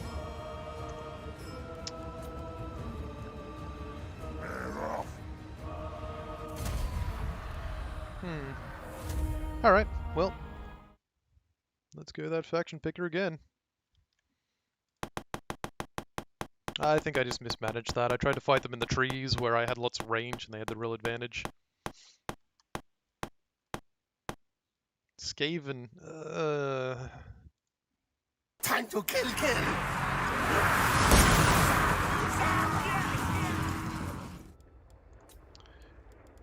Alright, well. Let's go with that faction picker again. I think I just mismanaged that. I tried to fight them in the trees where I had lots of range and they had the real advantage. Skaven, Time to kill!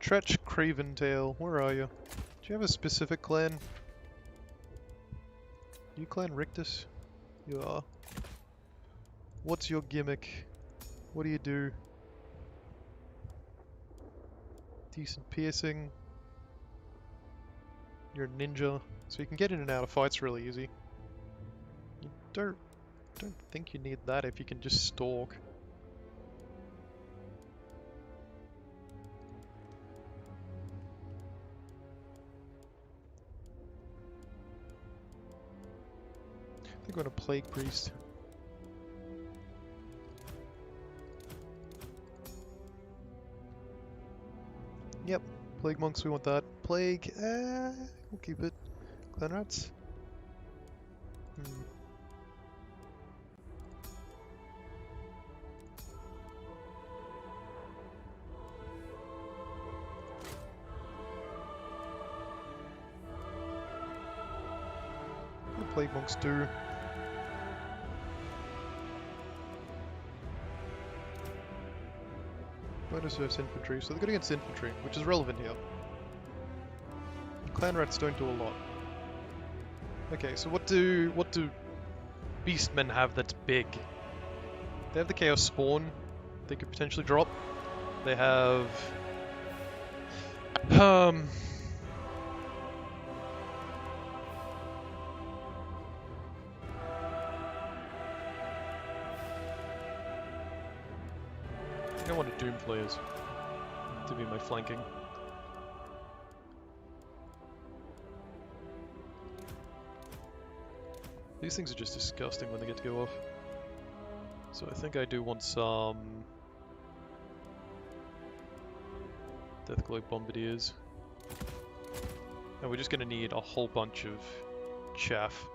Tretch Craventail, where are you? Do you have a specific clan? You clan Rictus? You are. What's your gimmick? What do you do? Decent piercing. You're a ninja, so you can get in and out of fights really easy. You don't think you need that if you can just stalk. I think I'm gonna Plague Priest. Yep, Plague Monks, we want that. Plague, we'll keep it. Clan Rats? What do Plague Monks do? Bonus versus infantry, so they're good against infantry, which is relevant here. Clan Rats don't do a lot. Okay, so what do Beastmen have that's big? They have the Chaos Spawn they could potentially drop. They have I don't want Doom players to be my flanking. These things are just disgusting when they get to go off. So I think I do want some Deathglow Bombardiers. And we're just going to need a whole bunch of chaff.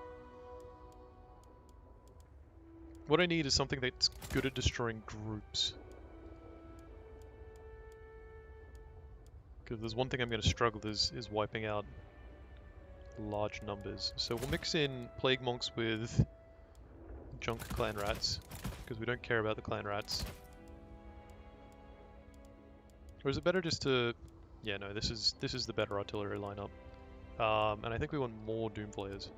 What I need is something that's good at destroying groups. Because there's one thing I'm going to struggle is wiping out large numbers. So we'll mix in plague monks with junk clan rats, because we don't care about the clan rats. Or is it better just to... Yeah, no, this is the better artillery lineup. And I think we want more Doomflayers.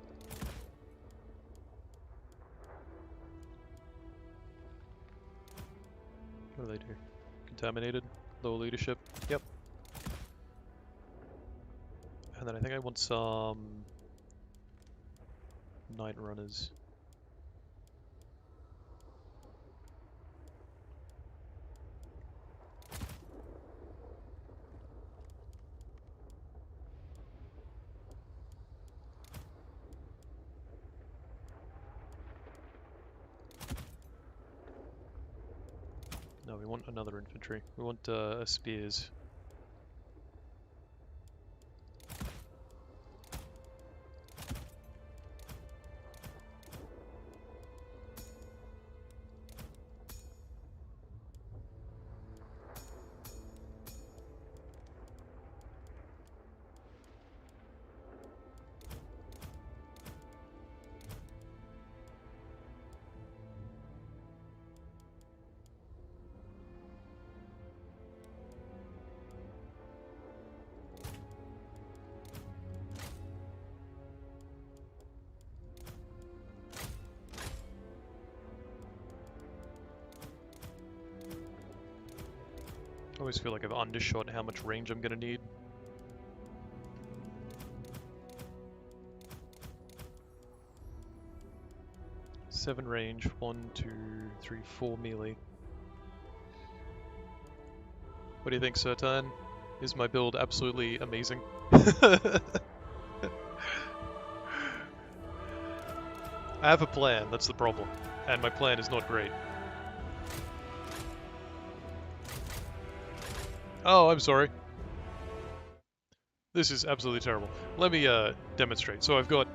What do they do? Contaminated? Low leadership? Yep. And then I think I want some Night Runners. No, we want another infantry. We want spears. I always feel like I've undershot how much range I'm gonna need. Seven range, 1, 2, 3, 4 melee. What do you think, Sertan? Is my build absolutely amazing? I have a plan, that's the problem. And my plan is not great. Oh, I'm sorry. This is absolutely terrible. Let me demonstrate. So I've got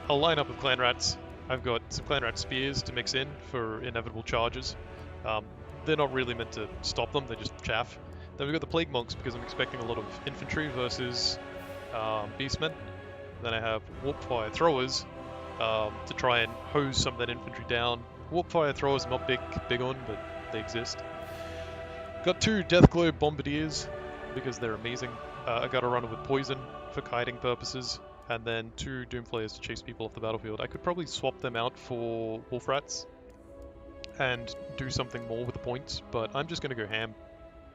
a lineup of clan rats. I've got some clan rat spears to mix in for inevitable charges. They're not really meant to stop them, they're just chaff. Then we've got the plague monks because I'm expecting a lot of infantry versus beastmen. Then I have warp fire throwers to try and hose some of that infantry down. Warp fire throwers I'm not big on, but they exist. Got 2 Deathglow Bombardiers, because they're amazing. I got a runner with Poison for kiting purposes, and then 2 Doomflayers to chase people off the battlefield. I could probably swap them out for Wolf Rats, and do something more with the points, but I'm just gonna go ham.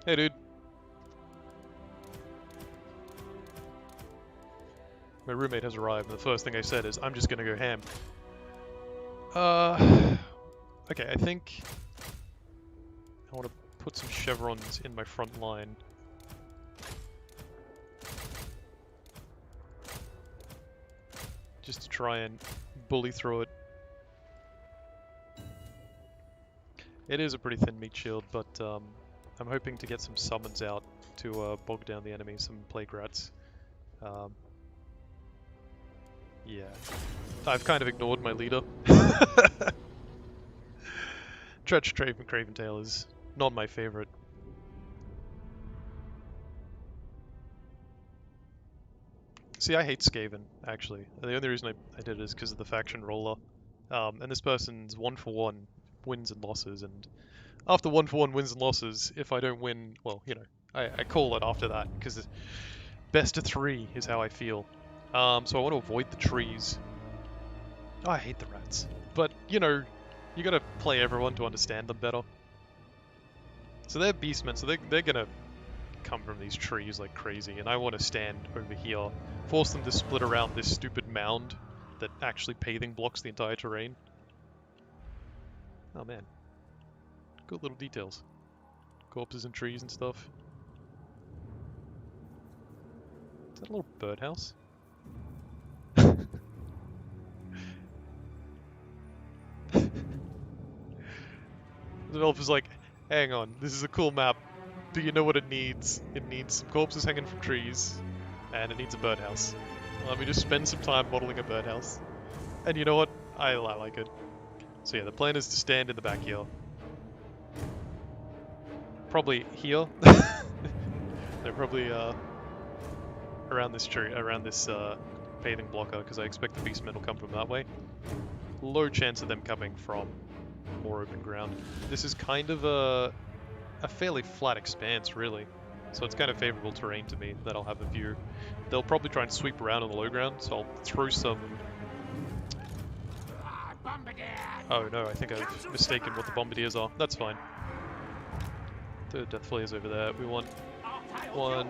Hey dude. My roommate has arrived, and the first thing I said is, I'm just gonna go ham. Okay, I think I want to put some chevrons in my front line. Just to try and bully through it. It is a pretty thin meat shield, but I'm hoping to get some summons out to bog down the enemy, some plague rats. Yeah. I've kind of ignored my leader. Dredge Craven Tail is not my favorite. See, I hate Skaven, actually. The only reason I did it is because of the faction roller. And this person's 1-for-1 wins and losses, and after 1-for-1 wins and losses, if I don't win, well, you know, I call it after that, because best of 3 is how I feel. So I want to avoid the trees. Oh, I hate the rats. But, you know, you gotta play everyone to understand them better. So they're beastmen, so they're gonna come from these trees like crazy, and I want to stand over here, force them to split around this stupid mound that actually paving blocks the entire terrain. Oh man. Good little details. Corpses and trees and stuff. Is that a little birdhouse? The developer's like, hang on, this is a cool map. Do you know what it needs? It needs some corpses hanging from trees, and it needs a birdhouse. Let me just spend some time modeling a birdhouse. And you know what? I like it. So yeah, the plan is to stand in the back here. Probably here. They're probably around this tree, around this bathing blocker, because I expect the beastmen will come from that way. Low chance of them coming from more open ground. This is kind of a fairly flat expanse, really. So it's kind of favorable terrain to me that I'll have a view. They'll probably try and sweep around on the low ground, so I'll throw some... Oh no, I think I've mistaken what the bombardiers are. That's fine. The death flares over there. We want 1,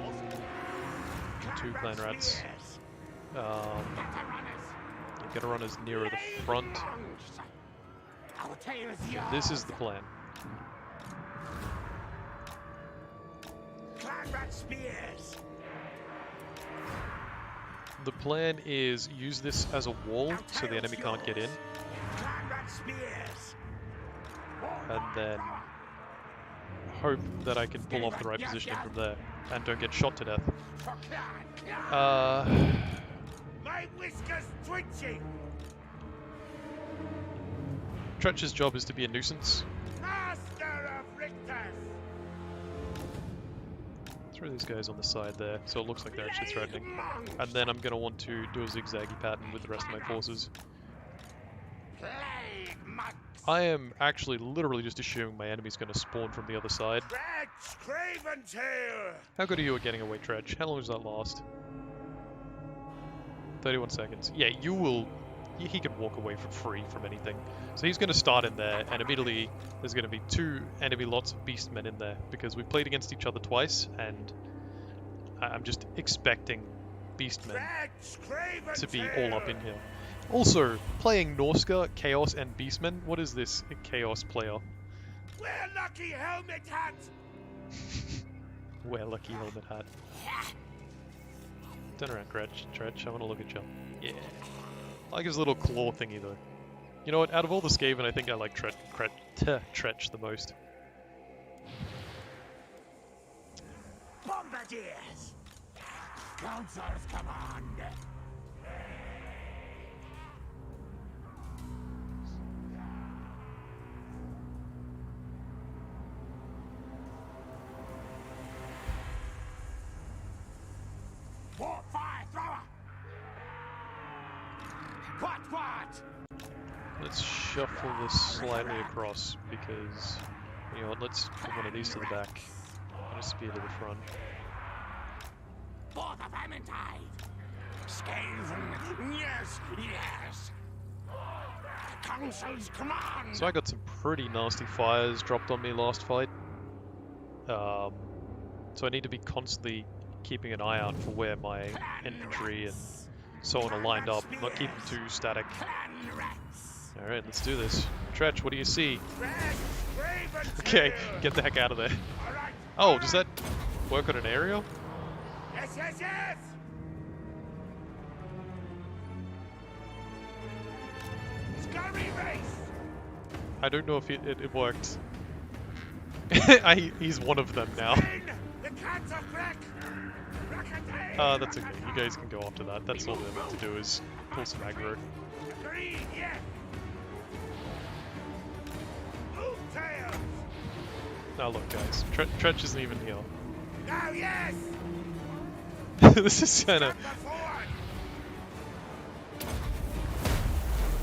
2 clan rats. Get runners nearer the front. This is the plan. The plan is use this as a wall so the enemy can't get in. And then hope that I can pull off the right positioning from there and don't get shot to death. My whiskers twitching. Tretch's job is to be a nuisance. Master of Richters. Throw these guys on the side there, so it looks like they're actually threatening. And then I'm going to want to do a zigzaggy pattern with the rest of my forces. I am actually literally just assuming my enemy's going to spawn from the other side. Tretch, Craven Tail. How good are you at getting away, Tretch? How long does that last? 31 seconds. Yeah, you will... He can walk away for free from anything. So he's going to start in there, and immediately there's going to be 2 enemy lots of beastmen in there, because we've played against each other twice, and I'm just expecting beastmen to be all up in here. Also, playing Norska, Chaos, and Beastmen. What is this Chaos player? Wear lucky helmet hat. Wear lucky helmet hat. Turn around, Tretch. I want to look at you. Yeah. I like his little claw thingy, though. You know what? Out of all the Skaven, I think I like Tretch the most. Bombardiers. Council's command. Fire thrower. What? Let's shuffle this slightly across, because, you know what, let's put one of these to the back, and a spear to the front. For the Vermintide. Skaven. Yes. Council's command. So I got some pretty nasty fires dropped on me last fight. So I need to be constantly keeping an eye out for where my infantry and so on are lined up, not keep them too static. Alright, let's do this. Tretch, what do you see? Okay, get the heck out of there. Oh, does that work on an aerial? Yes. Scurry race. I don't know if it worked. He's one of them now. The cats of Breck. That's okay. You guys can go after that. That's all they're meant to do is pull some aggro. Agreed, yeah. Move tails. Now look, guys. Tretch isn't even here. Now, yes. This is kinda...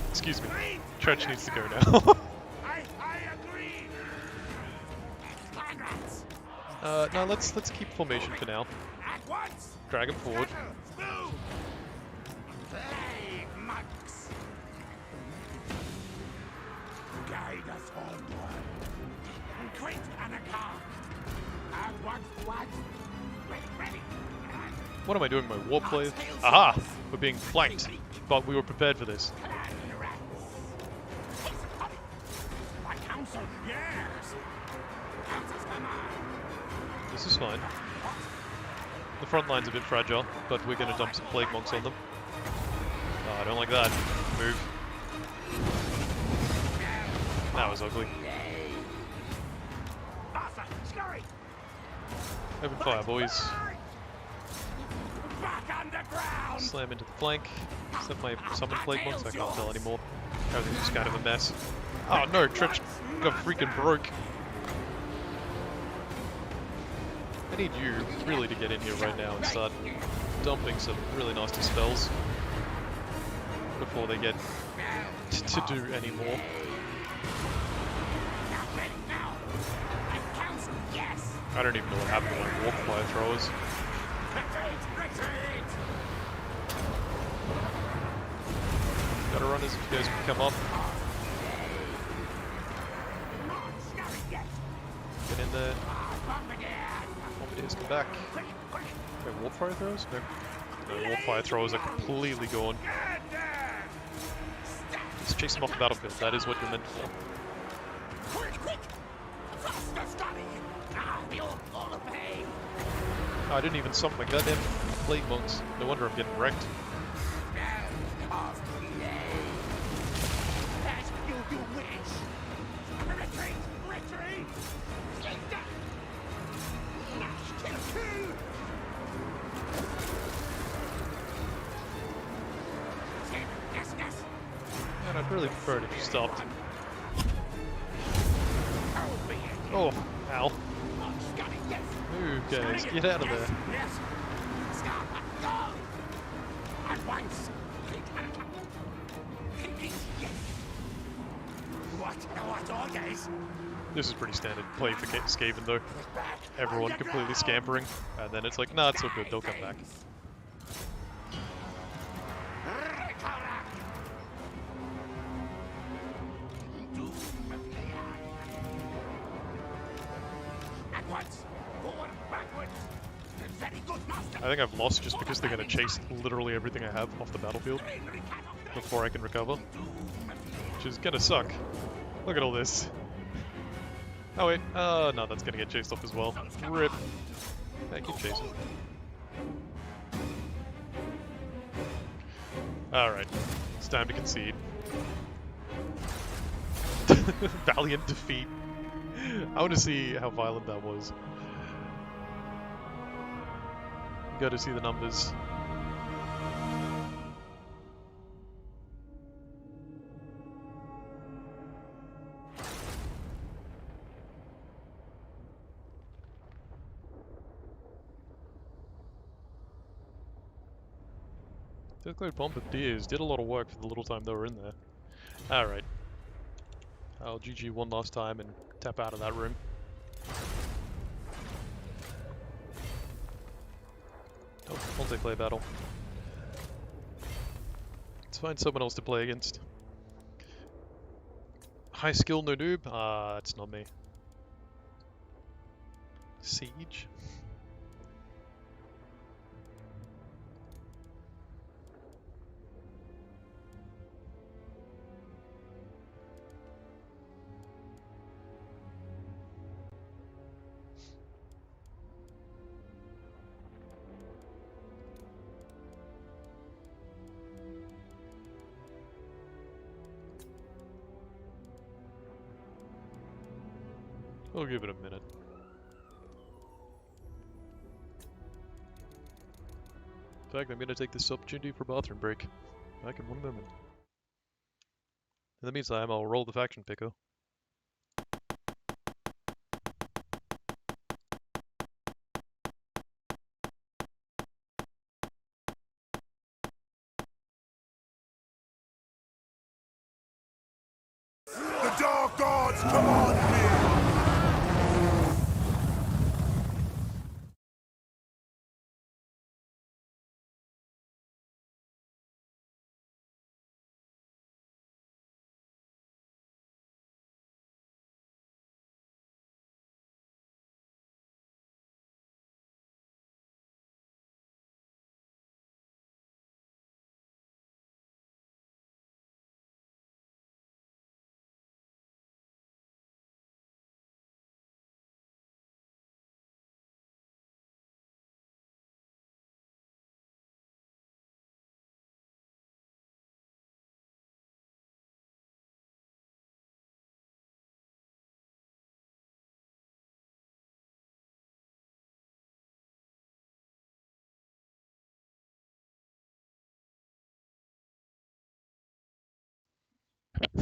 Excuse me. Tretch needs to go now. I agree. No, let's keep formation for now. At once. Drag him forward. Move. Plague monks. Guide us onward. Quit Anaka. At once, what? Ready. What am I doing? My war plays? Aha! We're being flanked, but we were prepared for this. My council, yes. Council's command. This is fine. The front line's a bit fragile, but we're going to dump some plague monks on them. Oh, I don't like that. Move. That was ugly. Open fire, boys. Back underground. Slam into the flank. Is that my summon plague monks? I can't tell anymore. Everything's just kind of a mess. Oh no, Trench got freaking broke. I need you really to get in here right now and start dumping some really nasty spells before they get to do any more. I don't even know what happened to my warp fire throwers. Gotta run as if you guys can come up. Get in there. Bombardiers come back. Wait, warp fire throwers? No. No, warp fire throwers are completely gone. Just chase them off the battlefield. That is what you're meant for. Oh, I didn't even summon my goddamn plague monks. No wonder I'm getting wrecked. Man, I'd really prefer it if you stopped. Oh, ow. Move, guys, get out of there. This is pretty standard play for Skaven though. Everyone completely scampering, and then it's like, nah, it's so good, they'll come back. I think I've lost just because they're going to chase literally everything I have off the battlefield before I can recover, which is going to suck. Look at all this. Oh wait, no, that's going to get chased off as well. RIP. I keep chasing. Alright, it's time to concede. Valiant defeat. I want to see how violent that was. Got to see the numbers. Declared Bombardiers did a lot of work for the little time they were in there. Alright. I'll GG one last time and tap out of that room. Oh, multiplayer battle. Let's find someone else to play against. High skill, no noob? It's not me. Siege? We'll give it a minute. In fact, I'm going to take this opportunity for a bathroom break. Back in one moment. In the meantime, I'll roll the faction picker. The Dark Gods command me!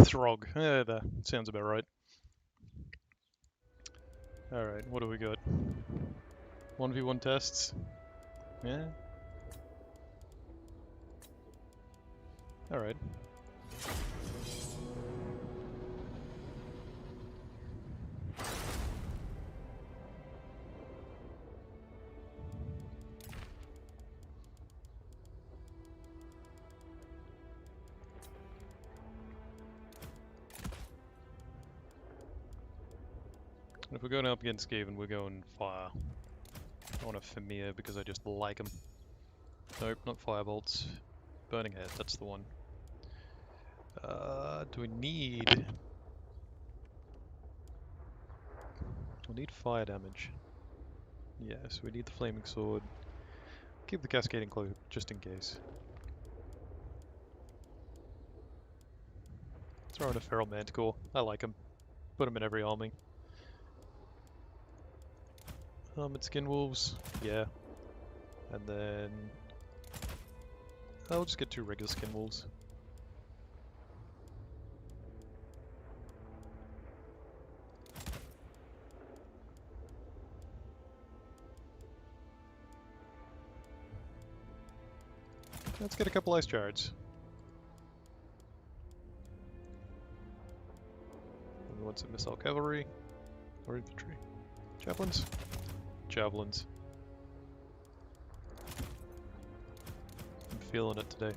Throg. That sounds about right. Alright, what do we got? 1v1 tests? Yeah. Alright. If we're going up against Skaven, we're going fire. I want a Famir because I just like him. Nope, not Firebolts. Burning Head, that's the one. Do we need... We'll need fire damage. Yes, we need the Flaming Sword. Keep the Cascading Cloak, just in case. Throw in a Feral Manticore. I like him. Put him in every army. Armored Skin Wolves, yeah. And then... I'll just get 2 regular Skin Wolves. Let's get a couple Ice Shards. And we want some Missile Cavalry. Or Infantry. Javelins? Javelins. I'm feeling it today.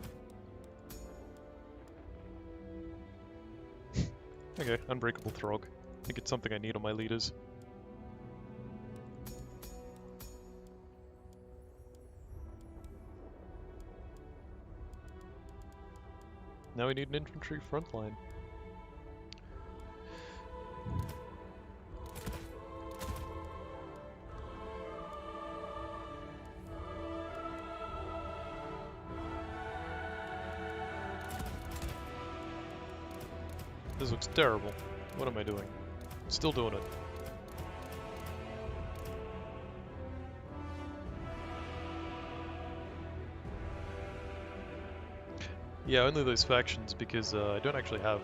Okay, Unbreakable Throg. I think it's something I need on my leaders. Now we need an infantry front line. This looks terrible. What am I doing? Still doing it. Yeah, only those factions because I don't actually have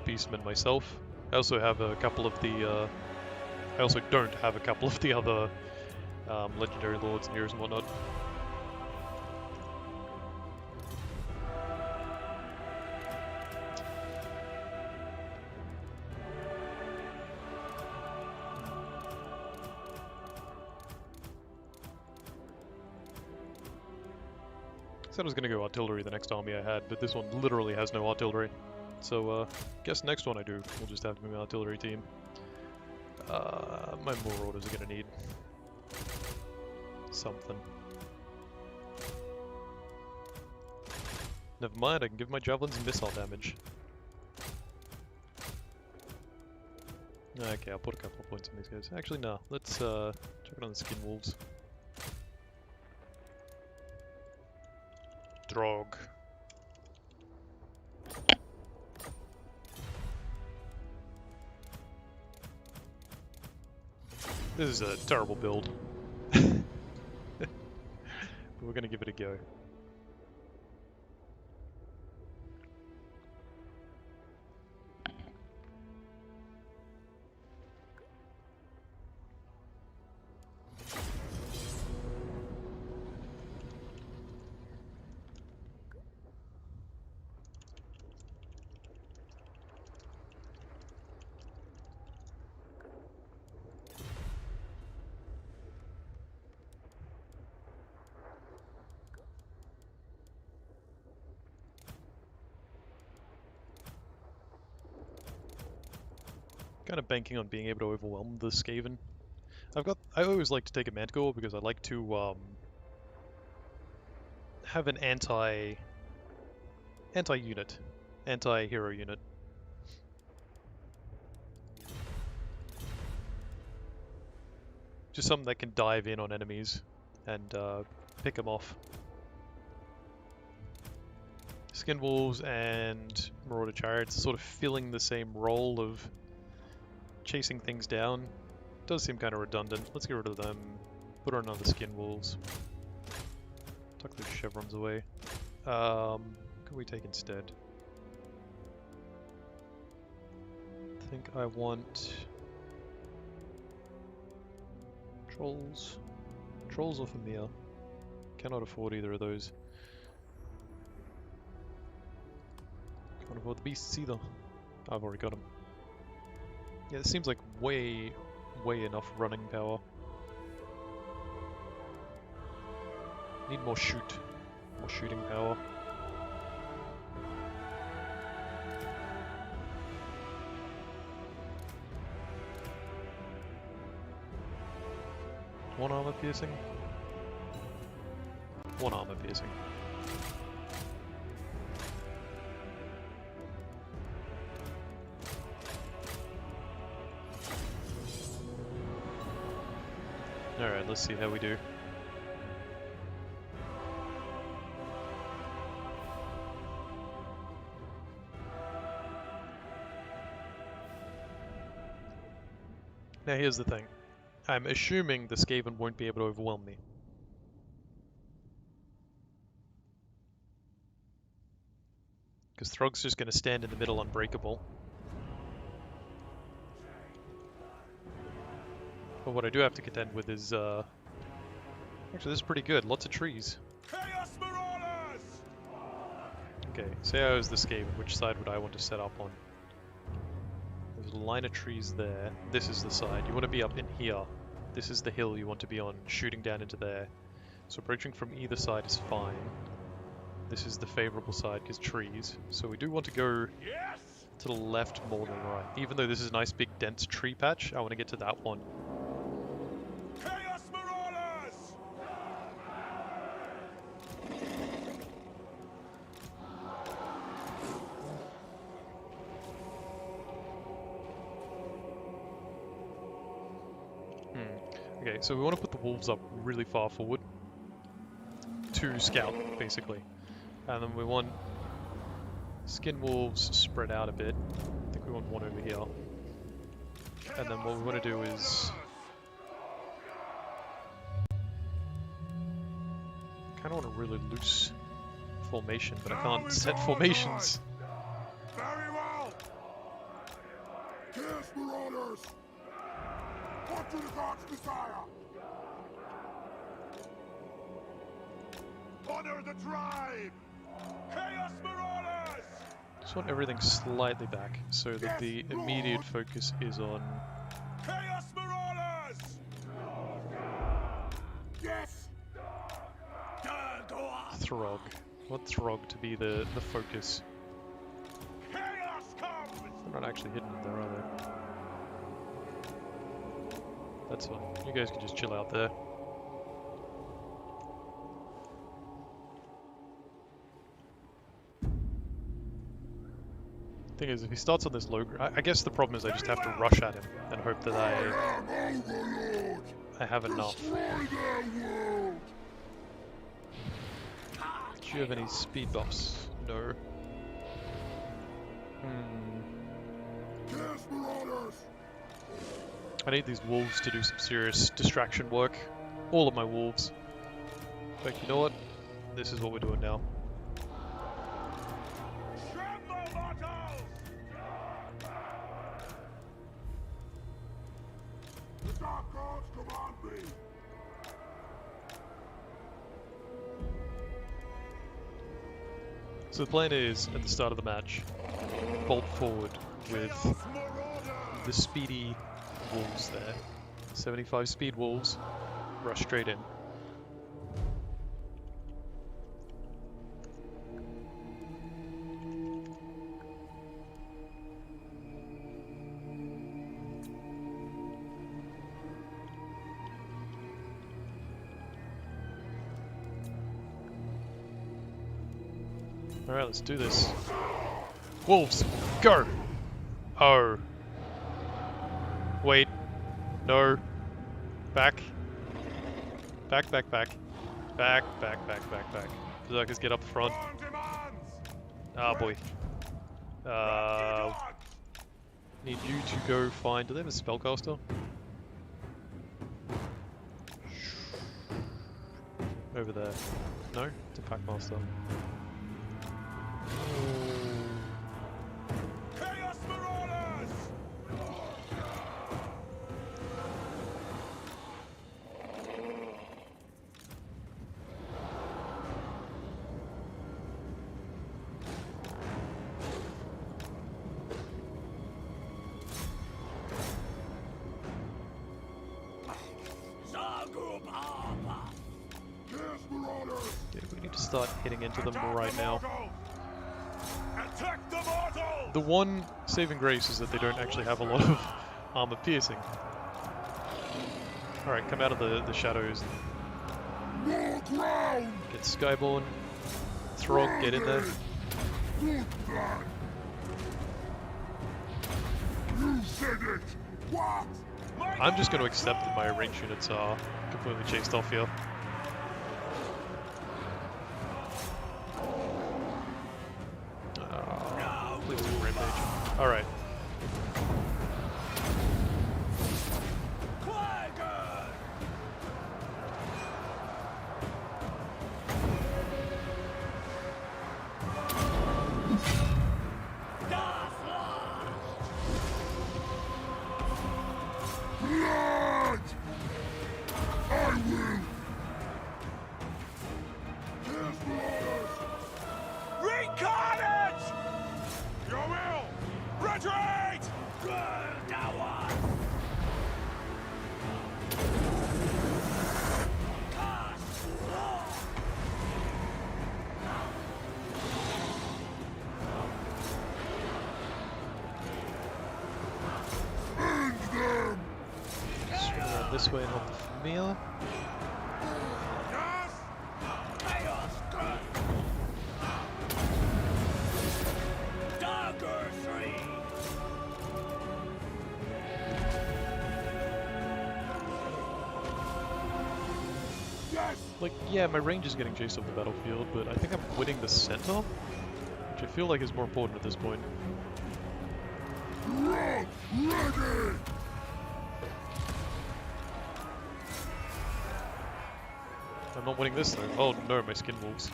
Beastmen myself. I also have a couple of the... I also don't have a couple of the other legendary lords and heroes and whatnot. I said I was going to go artillery the next army I had, but this one literally has no artillery. So, guess next one I do, we'll just have to move an artillery team. My Marauders are going to need something. Never mind, I can give my Javelins missile damage. Okay, I'll put a couple of points on these guys. Actually, no, let's check it on the Skin Wolves. Drog. This is a terrible build. But we're gonna give it a go. Kind of banking on being able to overwhelm the Skaven. I always like to take a Manticore because I like to have an anti-unit, anti-hero unit. Just something that can dive in on enemies and pick them off. Skin Wolves and Marauder Chariots are sort of filling the same role of chasing things down. Does seem kind of redundant. Let's get rid of them. Put on another Skin Wolves. Tuck those chevrons away. What can we take instead? think I want trolls. Trolls or Famir. Cannot afford either of those. Can't afford the beasts either. I've already got them. Yeah, it seems like way enough running power. Need more shooting power. One armor piercing? One armor piercing. Alright, let's see how we do. Now here's the thing. I'm assuming the Skaven won't be able to overwhelm me. Because Throg's just going to stand in the middle unbreakable. But what I do have to contend with is, actually this is pretty good, lots of trees. Chaos Marauders! Okay, say I was the Skaven, which side would I want to set up on? There's a line of trees there. This is the side. You want to be up in here. This is the hill you want to be on, shooting down into there. So approaching from either side is fine. This is the favorable side because trees. So we do want to go Yes! to the left more than right. Even though this is a nice big dense tree patch, I want to get to that one. Chaos Marauders! Okay, so we want to put the wolves up really far forward to scout, basically. And then we want skin wolves spread out a bit. I think we want one over here. And then what we want to do is kind of want a really loose formation, but I can't set formations. Very well! Chaos Marauders! What do the gods desire? Honor the tribe! Chaos Marauders! Just want everything slightly back so that the immediate focus is on Chaos Marauders! Yes! Throg. I want Throg to be the focus. Chaos comes! They're not actually hidden in there, are they? That's fine. You guys can just chill out there. Thing is, if he starts on this low, I guess the problem is I just have to rush at him and hope that I have enough. Do you have any speed buffs? No. I need these wolves to do some serious distraction work. All of my wolves. Like, you know what? This is what we're doing now. Tremble, mortals! The dark gods command me! So the plan is, at the start of the match, bolt forward with the speedy wolves there. 75 speed wolves, rush straight in. Alright, let's do this. Wolves, go! Oh. Wait. No. Back. Back, back, back. Back, back, back, back, back. Berserkers get up front. On demands! Ah, boy. Need you to go find... Do they have a spellcaster? Over there. No? It's a packmaster. Chaos Marauders! to start hitting into them right now. Attack the mortals! The one saving grace is that they don't actually have a lot of armor piercing. Alright, come out of the shadows and get Skyborn. Throg, get in there. You said it! What? I'm just going to accept that my range units are completely chased off here. Please don't rampage. Alright. Blood! I will! Recarnage! Your will! Retreat! Tower! End them! Swing around this way and help the Familia. Yes! Chaos! Dagger 3! Yes! Like, yeah, my range is getting chased off the battlefield, but I think I'm winning the center, which I feel like is more important at this point. Rock ready! I'm not winning this though. Oh no, my skin wolves.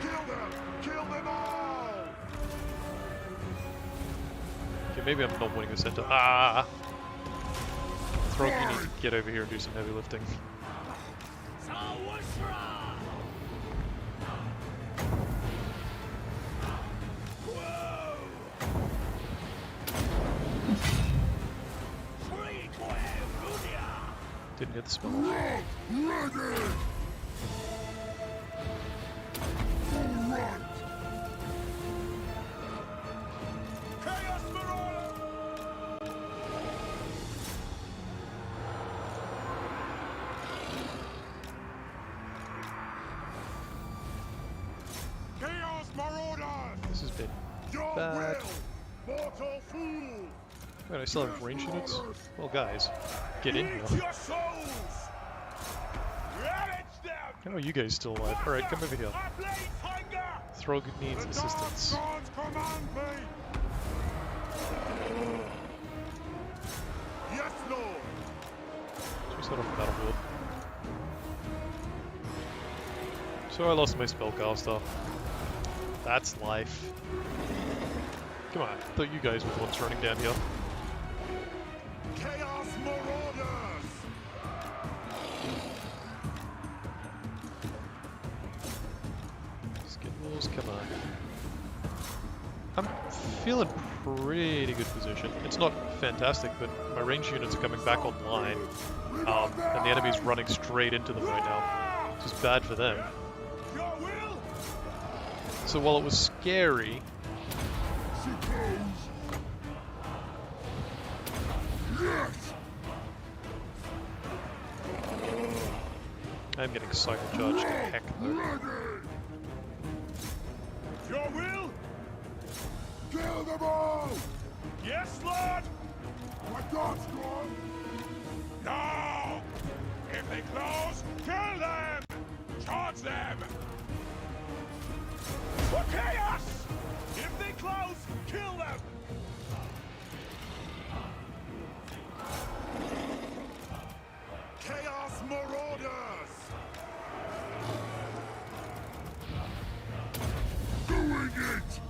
Kill them! Kill them all! Okay, maybe I'm not winning the center. Ah! Throg, you need to get over here and do some heavy lifting. Didn't get the spell. Rock ready! Full right! Chaos Marauder! Chaos Marauders! This has been Your bad. will! Mortal fool! Wait, I still have range units? Well guys, get in Eat here. your souls! Ravage them! How are you guys still alive? Alright, come over here. I blaze hunger! Throg needs The assistance. dark gods command me! Yes, Lord! Just head off the battlefield. So I lost my spellcaster. That's life. Come on, I thought you guys were the ones running down here. Chaos Marauders! Skin wolves, come on. I'm feeling pretty good position. It's not fantastic, but my range units are coming back online. And the enemy's running straight into them right now. Which is bad for them. Your will! So while it was scary, Yes! I'm getting cycle charged to heck though. Ready! Your will! Kill them all! Yes, Lord! My god's gone! No! If they close, kill them! Charge them! For chaos! If they close, kill them! Chaos Marauders! Doing it!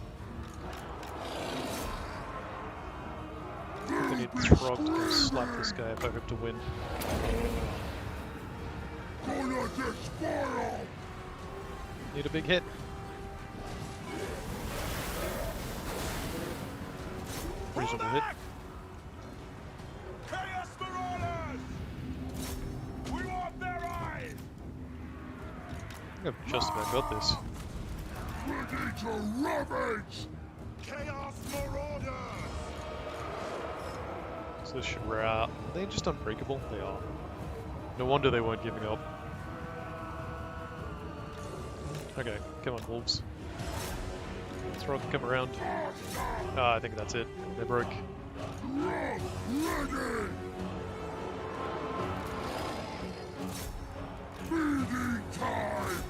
I need Throg to go slap this guy if I hope to win. Gonna despoil! Need a big hit. Reasonable hit. Chaos Marauders! We want their eyes! I've just about got this. Ready to ravage! Chaos Marauder! So Shura, are they just unbreakable? They are. No wonder they weren't giving up. Okay, come on, wolves. Throg, come around. I think that's it. They broke. Ready! Feeding time!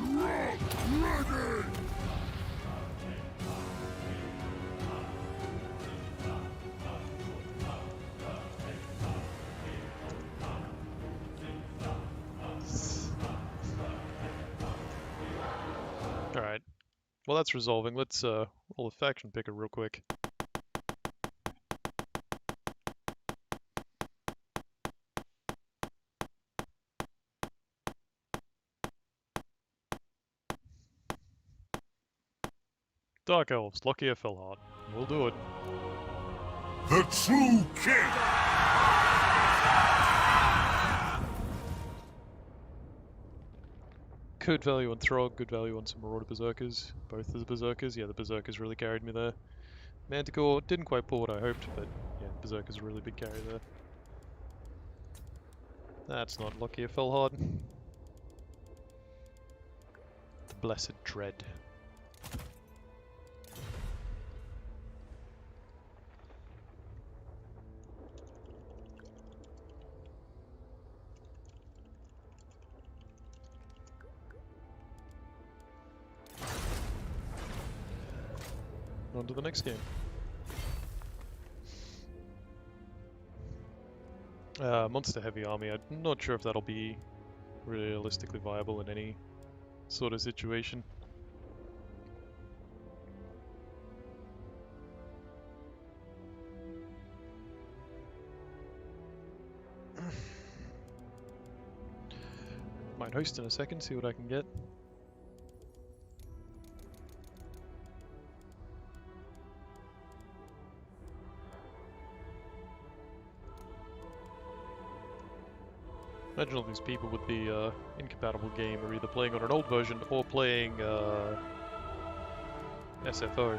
Ready! Alright. Well, that's resolving. Let's roll a faction picker real quick. Dark Elves, Lockyer Fellheart. We'll do it. The true king! Good value on Throg, good value on some Marauder Berserkers. Both of the Berserkers. Yeah, the Berserkers really carried me there. Manticore didn't quite pull what I hoped, but yeah, Berserker's a really big carry there. That's not Lockyer Fellheart. The Blessed Dread. On to the next game. Monster Heavy Army. I'm not sure if that'll be realistically viable in any sort of situation. Might host in a second, see what I can get. Imagine all these people with the incompatible game are either playing on an old version or playing SFO.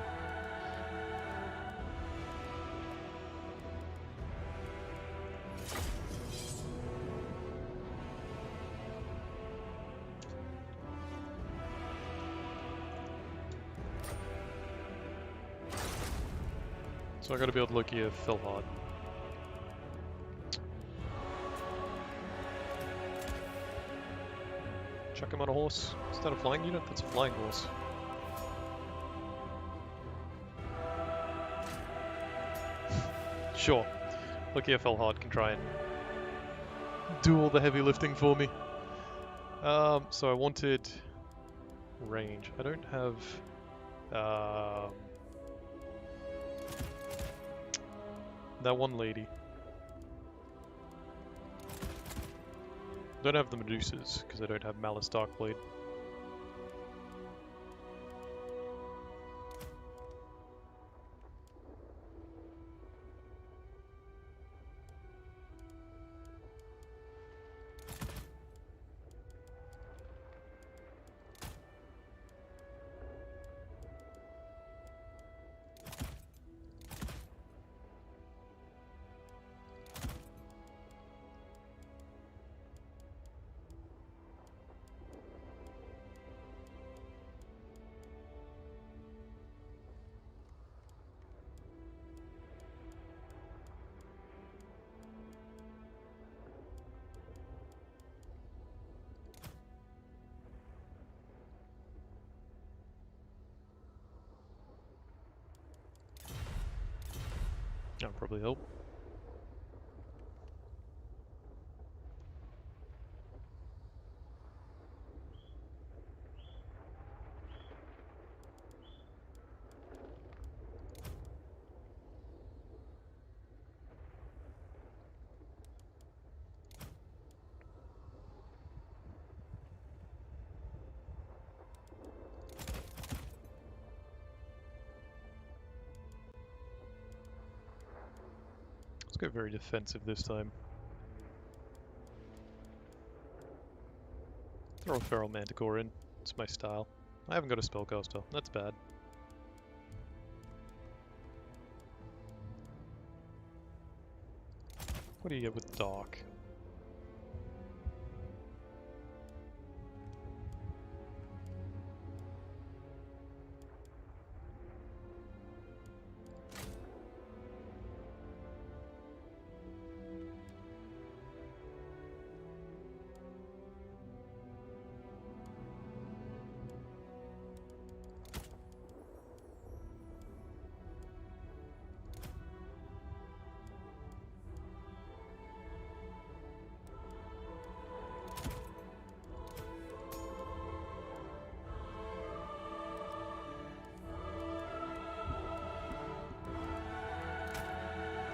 So I gotta be able to look here, Fellheart. Chuck him on a horse. Is that a flying unit? That's a flying horse. Sure. Look here, Fellheart can try and do all the heavy lifting for me. So I wanted range. I don't have that one lady. Don't have the Medusas because I don't have Malice Darkblade. That'll probably help. Let's go very defensive this time. Throw a Feral Manticore in. It's my style. I haven't got a Spellcaster. That's bad. What do you get with Dark?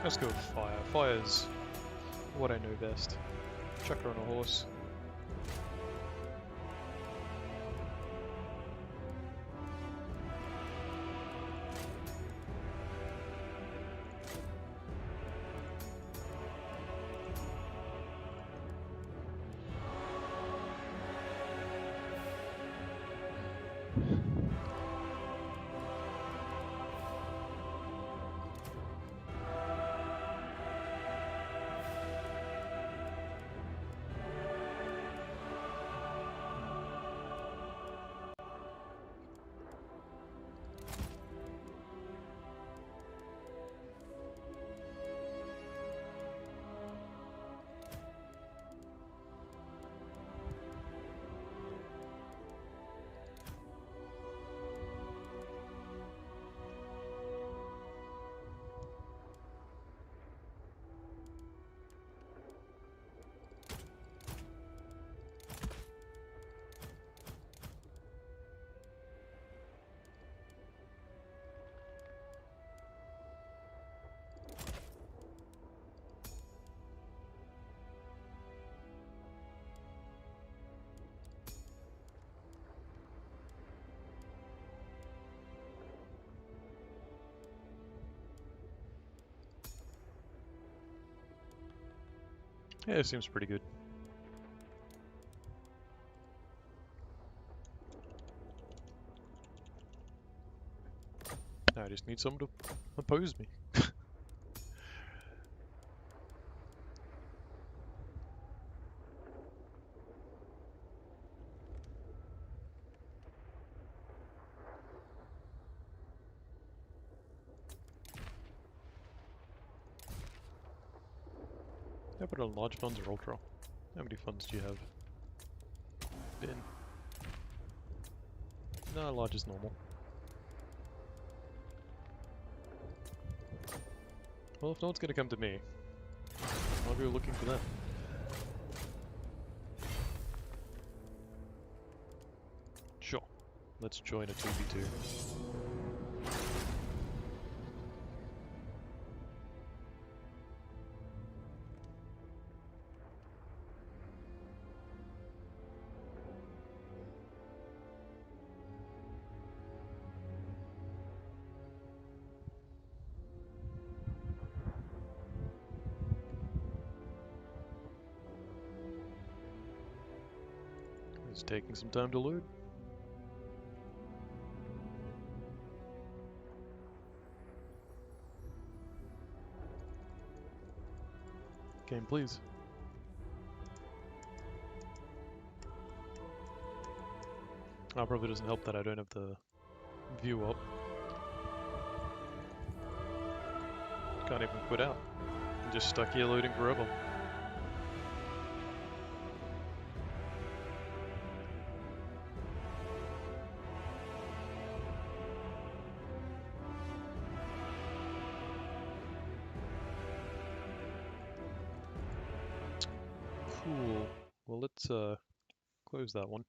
Let's go with Fire. Fire's what I know best. Chuck her on a horse. Yeah, it seems pretty good. Now I just need someone to oppose me. Yeah, put it on large funds or ultra. How many funds do you have? Bin. No, large is normal. Well, if no one's gonna come to me, I'll go looking for them. Sure. Let's join a 2v2. It's taking some time to load. Game, please. Oh, probably doesn't help that I don't have the view up. Can't even quit out. I'm just stuck here loading forever. Cool. Well, let's close that one.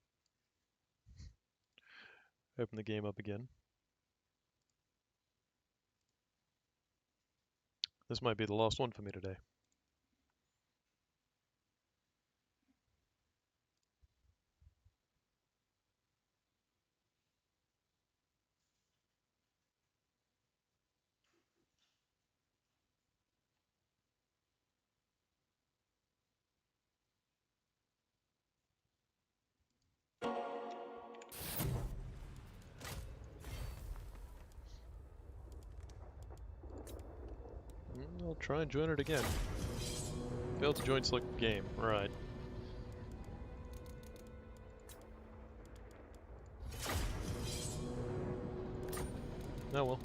Open the game up again. This might be the last one for me today. try and join it again. Failed to join select game. Right. Oh well.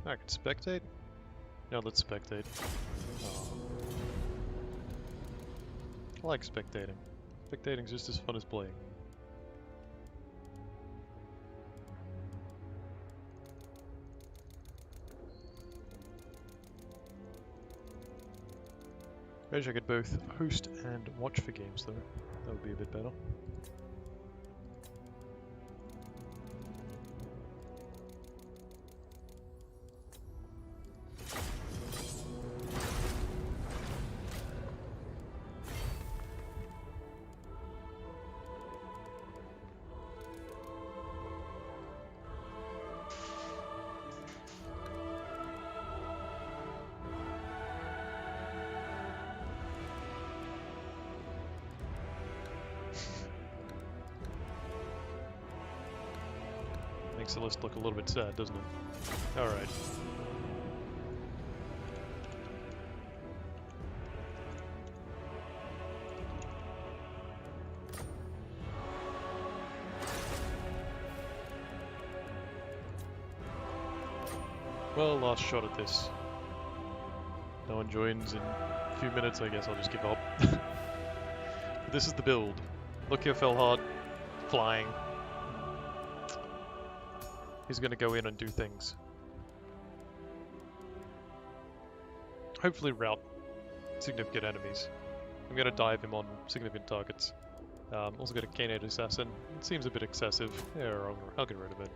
I can spectate? No, let's spectate. Oh. I like spectating. Spectating's just as fun as playing. I wish I could both host and watch for games though. That would be a bit better. Makes the list look a little bit sad, doesn't it? Alright. Well, last shot at this. No one joins in a few minutes, I guess I'll just give up. But this is the build. Look here, fell hard. Flying. He's gonna go in and do things. Hopefully rout significant enemies. I'm gonna dive him on significant targets. Also got a Canate Assassin. It seems a bit excessive. Yeah, I'll get rid of it.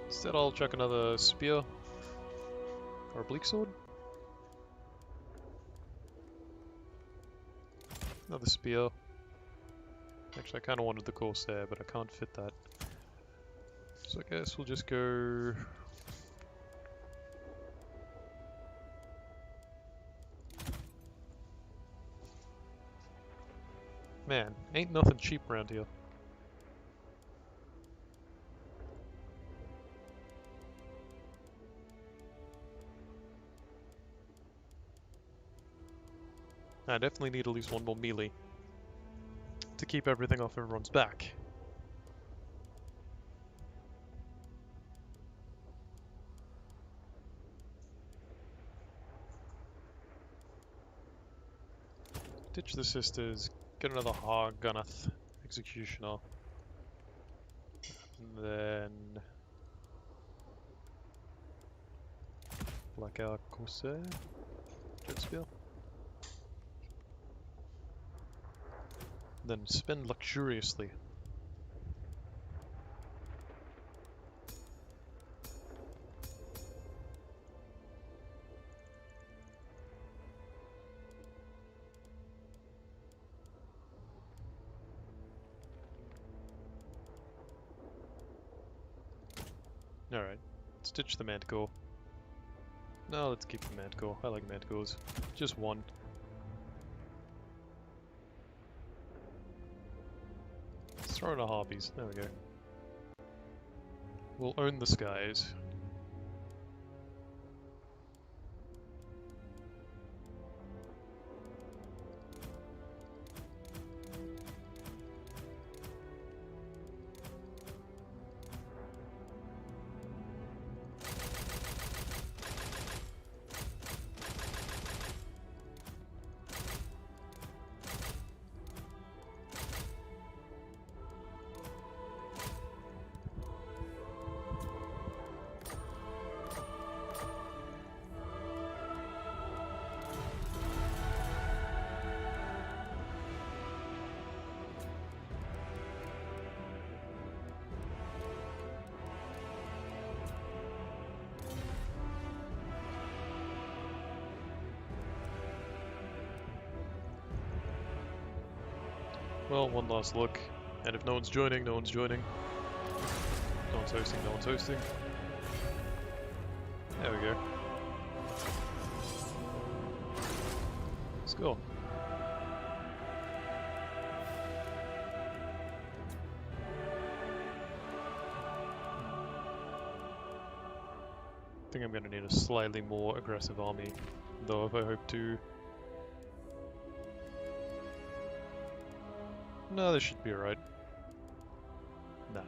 Instead I'll chuck another spear. Or a bleak sword. Another spear. Actually I kinda wanted the Corsair, but I can't fit that. So I guess we'll just go... Man, ain't nothing cheap around here. I definitely need at least one more melee to keep everything off everyone's back. Ditch the sisters, get another Hargunath Executioner, and then Black Arc Corsair, Jet Spear. Then spend luxuriously. Alright, let's ditch the Manticore. No, let's keep the Manticore. I like Manticores. Just one. Let's throw in our Harpies. There we go. We'll own the skies. Well, one last look, and if no one's joining, no one's joining. No one's hosting, no one's hosting. There we go. Let's go. think I'm going to need a slightly more aggressive army, though, if I hope to. No, this should be alright. Nah.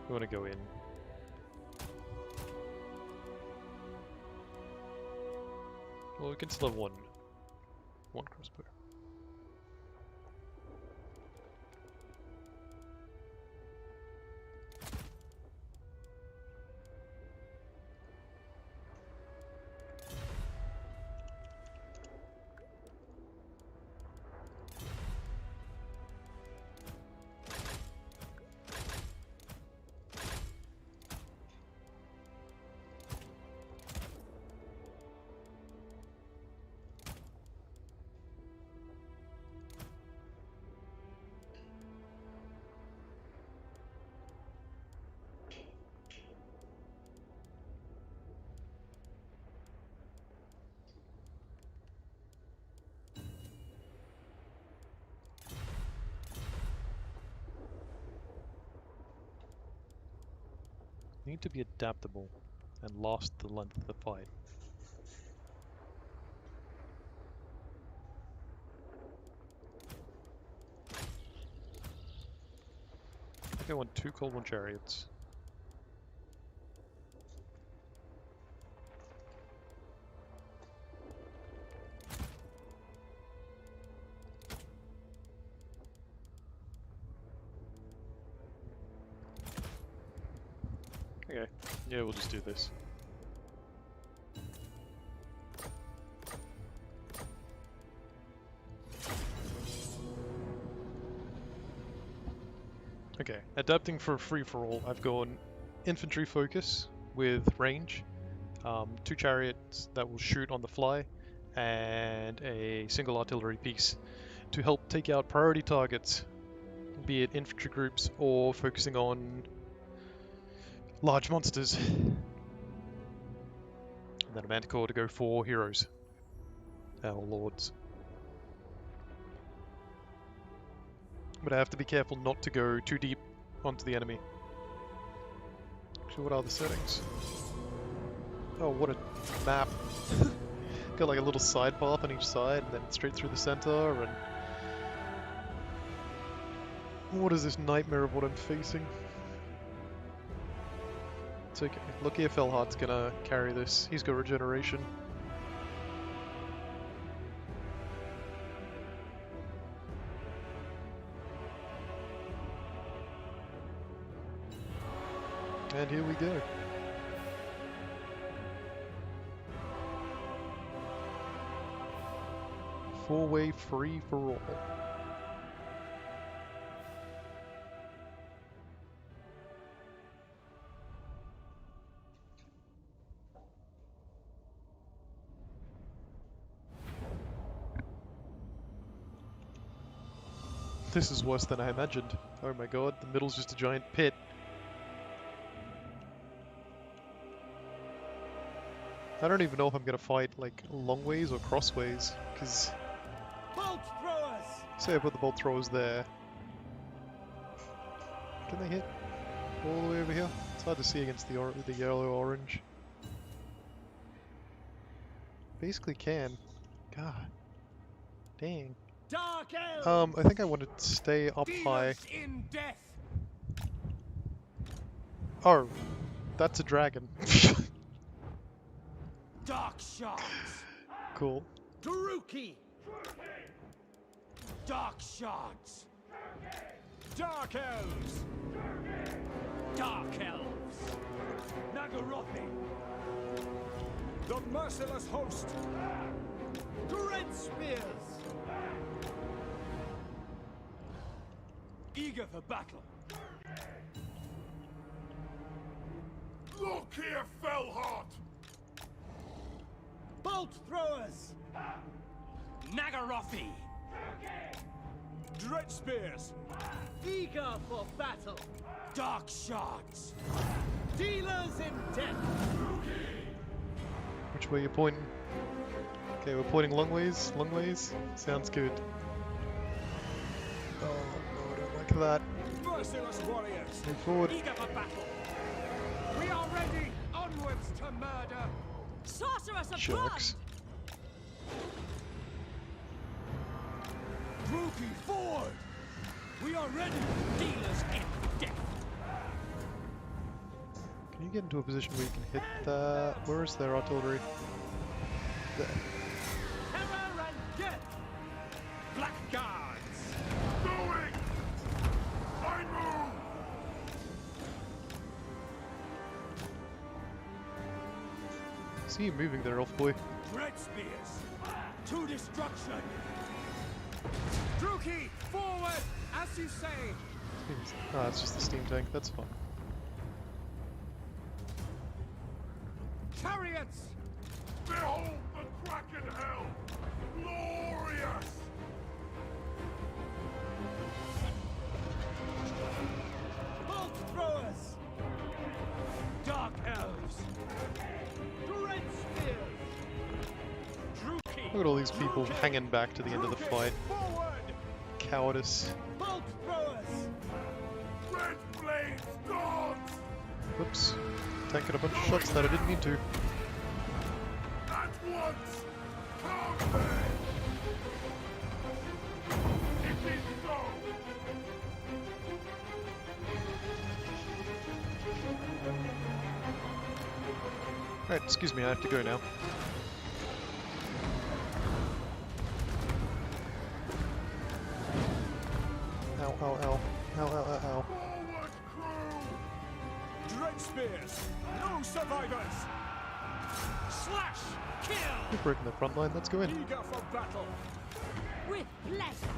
We want to go in. Well, we can still have one crossbow. Need to be adaptable and last the length of the fight. I think I want 2 Cold One chariots. Okay, yeah, we'll just do this. Okay, adapting for free-for-all, I've gone infantry focus with range, 2 chariots that will shoot on the fly, and a single artillery piece to help take out priority targets, be it infantry groups or focusing on large monsters. And then a manticore to go for heroes, our lords. But I have to be careful not to go too deep onto the enemy. Actually, what are the settings? Oh, what a map. Got like a little side path on each side and then straight through the center, and what is this nightmare of what I'm facing? It's okay. Lucky if Felhart's gonna carry this. He's got regeneration. And here we go. Four-way free for all. This is worse than I imagined. Oh my god, the middle's just a giant pit. I don't even know if I'm gonna fight like long ways or crossways, because Bolt throwers! say I put the bolt throwers there. Can they hit all the way over here? It's hard to see against the yellow-orange. Basically can. God. Dang. Dark elves! I think I want to stay up high. Dealers in death! Oh, that's a dragon. Dark shards! Cool. Daruki! Dark shards! Dark elves! Dark elves! Nagarothi! The merciless host. Dread spears! Eager for battle! Look here, Felhart! Bolt throwers! Nagarothi! Dread spears. Eager for battle! Dark shards! Dealers in death! Which way you pointing? Okay, we're pointing long ways. Long ways. Sounds good. Oh no, I don't like that. Merciless warriors. Move forward. Eager for battle! We are ready on Onwards to murder! Sorceress of Jerks. Rookie forward! We are ready! Dealers in death. Can you get into a position where you can hit that? Where is their artillery? There. Terror and death! Blackguards! Going! I move! See you moving there, elf boy. Dread spears! To destruction! Druki, forward! As you say! Ah, it's just the steam tank, that's fine. Chariots! Behold the Kraken Hell! Glorious! Bolt throwers! Dark elves! Dread spears! Druki! Look at all these people hanging back to the end of the fight. Forward! Cowardice. Bolt throwers! Red flames gods! Whoops. Tanking a bunch of shots that I didn't mean to. At once! Combat! It is so! Alright, excuse me, I have to go now. Ow, ow, ow. Ow, ow, ow, ow. Forward, crew! Dread spears! No survivors! Slash! Kill! We've broken the front line, let's go in. Eager for battle! with pleasure.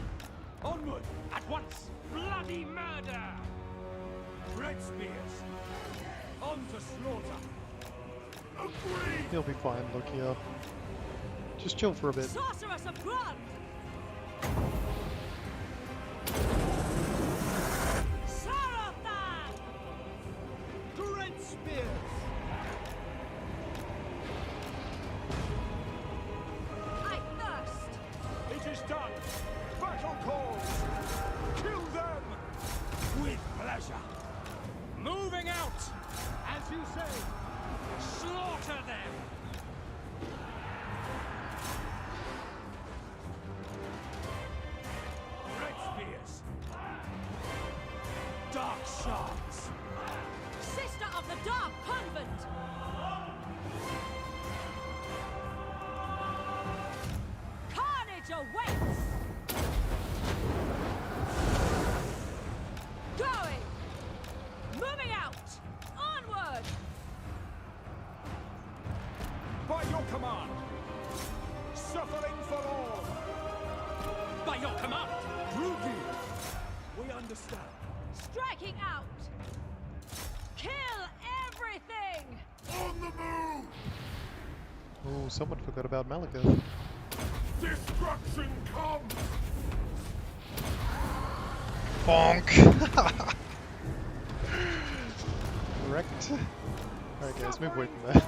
Onward! At once! Bloody murder! Dread spears! On to slaughter! Agreed! You'll be fine, look here. Just chill for a bit. Sorceress of Grund! Sarathan! Dread spears! I thirst! It is done! Battle calls! Kill them! With pleasure! Moving out! As you say! Slaughter them! Red spears! Dark shards! Sister of the Dark Convent! Carnage awaits! Going! Moving out! Onward! By your command! Suffering for all! By your command! Rugi! We understand. Striking out! Kill everything! On the move! Oh, someone forgot about Malekith. Destruction comes! Bonk! Wrecked. Alright guys, move away from there.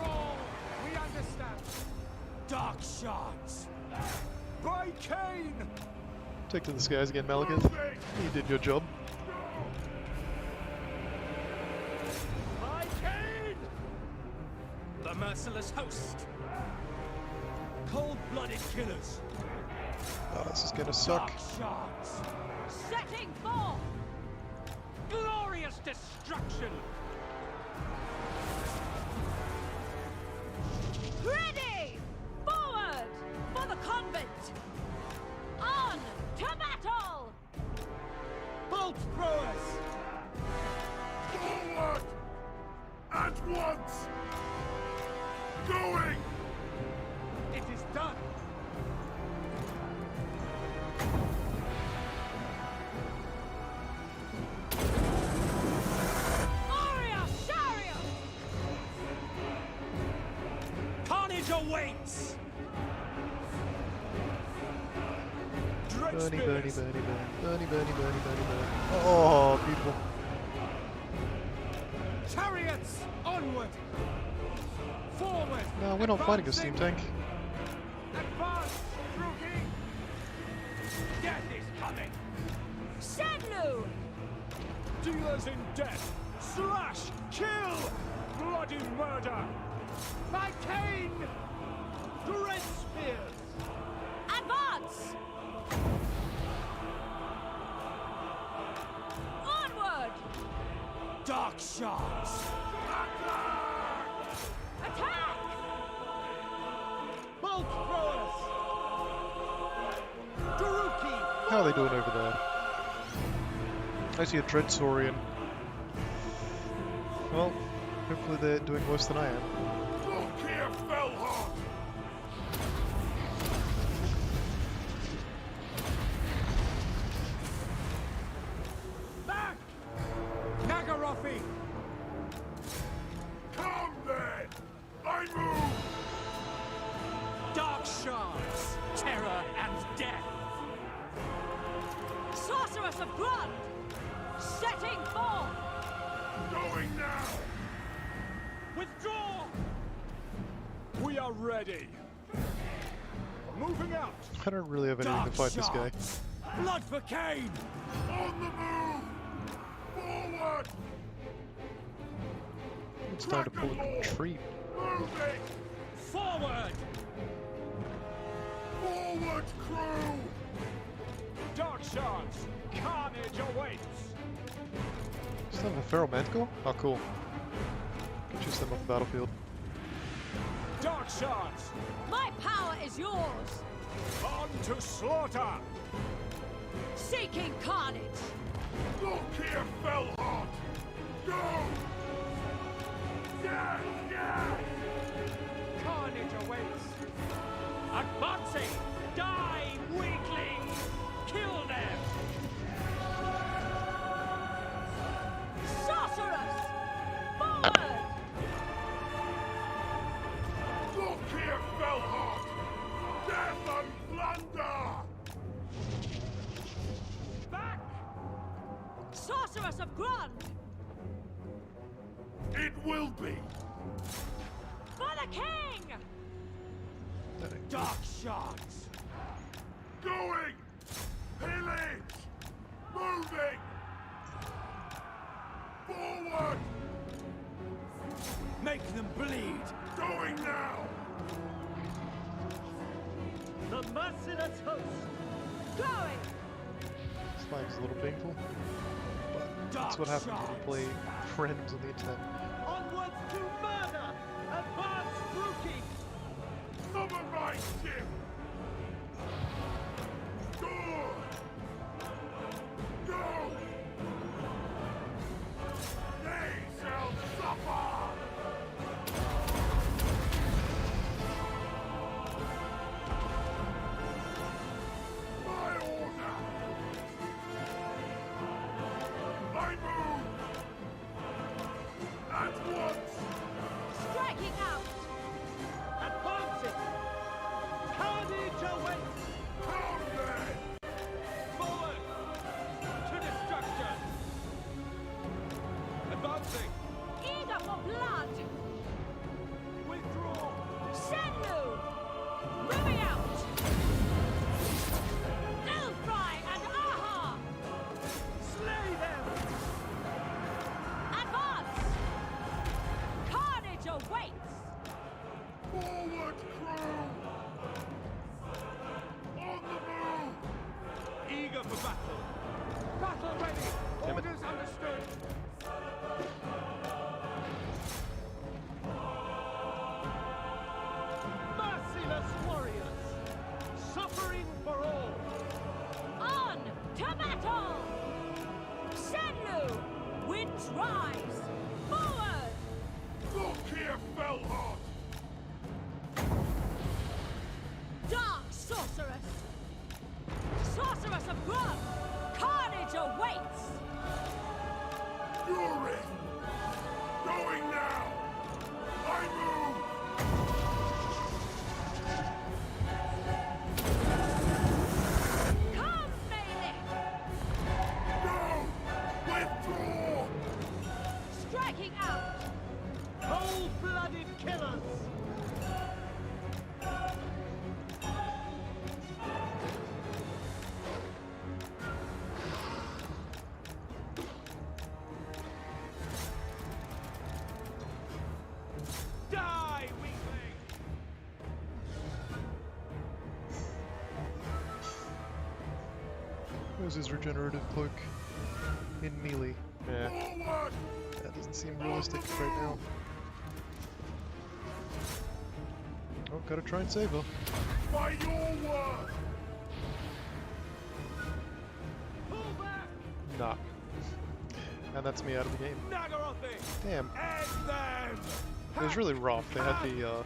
We understand. Dark shards. By Cain! Take to the skies again, Malekith. You did your job. By Cain! The merciless host. Cold-blooded killers. Oh, this is gonna suck. Dark shards. Setting forth! Glorious destruction! Ready! Forward! For the convent! On to battle! Bolt throwers! Forward! At once! Going! It is done! Aria Sharia! Carnage awaits! Dread Bernie, spears. Bernie, Bernie, Bernie, Bernie, Bernie, Bernie, Bernie, Bernie. Oh, beautiful. Chariots! Onward! Forward! No, we're not fighting a steam tank. Advance, Drugi! Death is coming! Shenlu! Dealers in death! Slash! Kill! Bloody bloody murder! My cane! Dread spears! Advance! Onward! Dark shards! Attack! Bolt throwers! Daruki! How are they doing over there? I see a Dread Saurian. Well, hopefully they're doing worse than I am. Look here, Fellheart! Back! Nagarofi! Come then! I move! Dark shards! Terror and death! Sorceress of blood! Setting forth! Going now! Withdraw! We are ready. Moving out! I don't really have anything to fight this guy. shards. Blood for Cain! On the move! Forward! It's time to pull a retreat. Moving! Forward! Forward, crew! Dark shards! Carnage awaits! Still have a Feral Manticore? Oh, cool. Can choose them off the battlefield. Dark shards! My power is yours! On to slaughter! Seeking carnage! Look here, Fellheart! Go! Yes, yes! Carnage awaits! Advancing! Die, weaklings! Kill them! Sorceress! Forward! Look here, Fellheart! Death and plunder! Back! Sorceress of Grund! It will be! For the king! Dark shards! Going! Pillage! Moving! Forward! Make them bleed! Going now! The merciless host! Going! This a little painful, but that's what Dark happens when you shards. play friends on the internet. Onwards to murder! Advance, Brookie! Summon my ship! Good! Go! They shall suffer! My order! I move! At once! Striking out! Advancing! Carnage awaits! Come then! Forward! To destruction! Advancing! Eager for blood! Withdraw! Senlu! Moving out! Ilfry and Aha! Slay them! Advance! Carnage awaits! Forward, crew! On the move! Eager for battle! Battle ready! Damn it. Orders understood! Merciless warriors! Suffering for all! On to battle! Senlu! Winds rise! Forward! Look here, Fellheart! Dark sorceress! Sorceress of Grub! Carnage awaits! Fury! Going now! I move! Come, melee! Go! Withdraw! Striking out! Cold-blooded killers! Where's his regenerative cloak? In melee. Yeah. That doesn't seem realistic right now. Oh, gotta try and save her. By your word! Nah. And that's me out of the game. Damn. It was really rough. They had the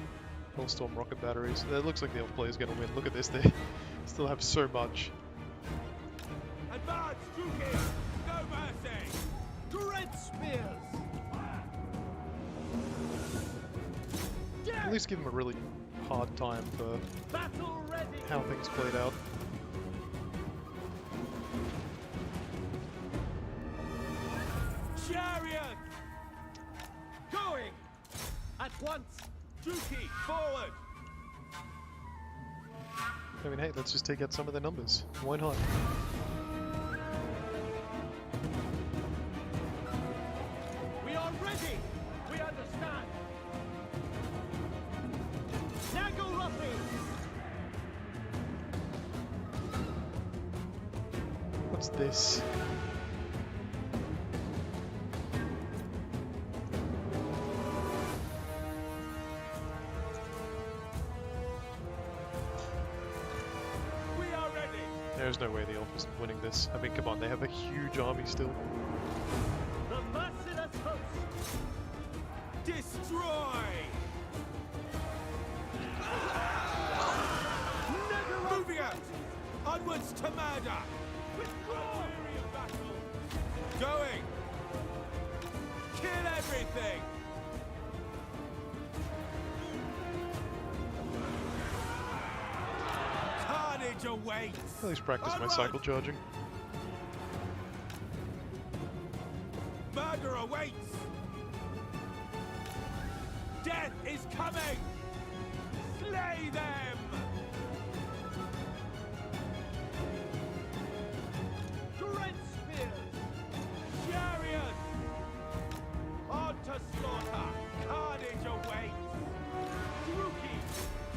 Hellstorm rocket batteries. It looks like the elf player's gonna win. Look at this, they still have so much. Advance, Druki! No mercy! Dread spears! At least give them a really hard time for Battle ready! how things played out. Chariot! Going! At once! Druki, forward! I mean, hey, let's just take out some of the numbers. Why not? We are ready! We understand! Nagaruppi! What's this? We are ready! There's no way the elf is winning this. I mean, come on, they have a huge army still. The merciless host! Destroy! Moving out! Onwards to murder! Withdraw! Weary of battle! Going! Kill everything! Carnage awaits! At least practice my Onward! cycle charging. Murder awaits! Death is coming! Slay them! Dread spears! Chariots! On to slaughter! Carnage awaits! Druki!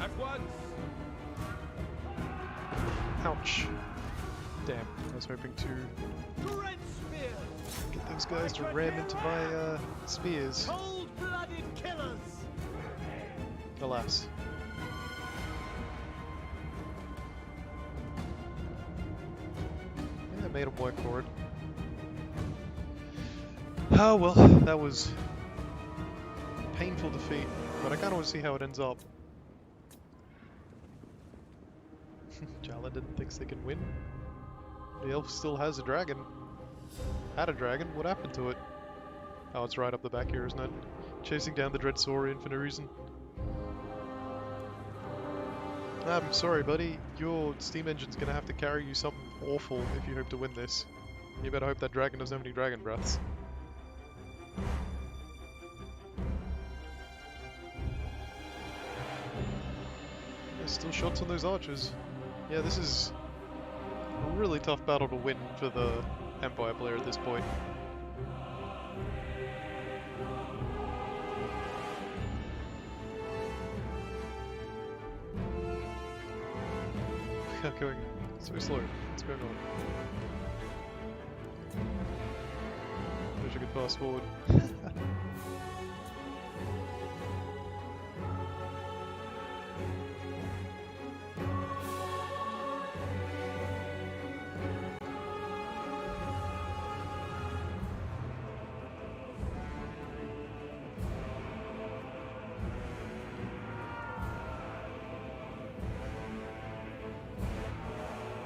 At once! Ouch. Damn, I was hoping to Dread spears! get those guys to ram into my spears. Cold-blooded killers! Alas. Yeah, I made them work for it. Oh well, that was a painful defeat, but I kinda want to see how it ends up. Jaladin thinks they can win. The elf still has a dragon. Had a dragon, what happened to it? Oh, it's right up the back here, isn't it? Chasing down the Dread Saurian for no reason. I'm sorry, buddy. Your steam engine's gonna have to carry you something awful if you hope to win this. You better hope that dragon doesn't have any dragon breaths. There's still shots on those archers. Yeah, this is a really tough battle to win for the Empire player at this point. Going so slow. What's going on? Wish I could fast forward.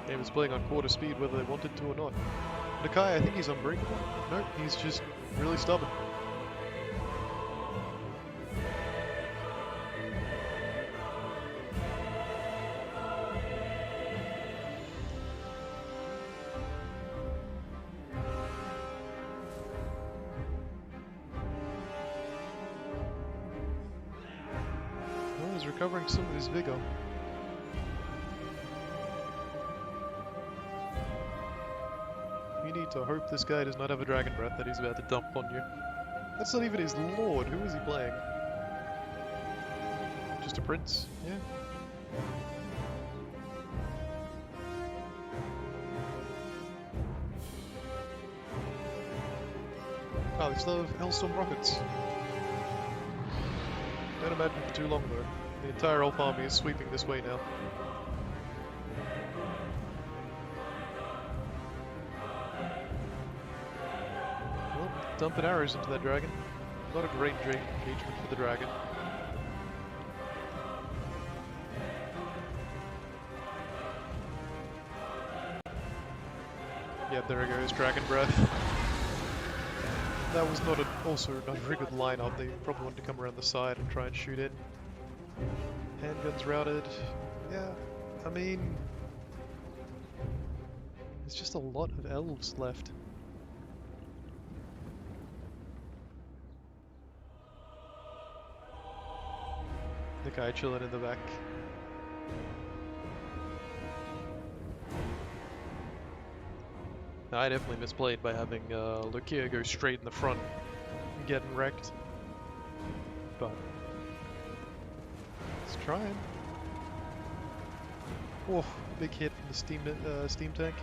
Game is playing on quarter speed whether they wanted to or not. Nakai, I think he's unbreakable. Nope, he's just really stubborn. Well, he's recovering some of his vigor. You need to hope this guy does not have a dragon breath that he's about to dump on you. That's not even his lord. Who is he playing? Just a prince? Yeah. Oh, they still have Hellstorm rockets. Don't imagine for too long though. The entire Elf army is sweeping this way now. Well, dumping arrows into that dragon. Not a great engagement for the dragon. Yep, there it goes, Dragon Breath. That was also not a very good lineup. They probably wanted to come around the side and try and shoot it. Handguns routed. Yeah, I mean... there's just a lot of elves left. The guy chilling in the back. I definitely misplayed by having Lucia go straight in the front and getting wrecked. But let's try it. Oh, big hit from the steam tank.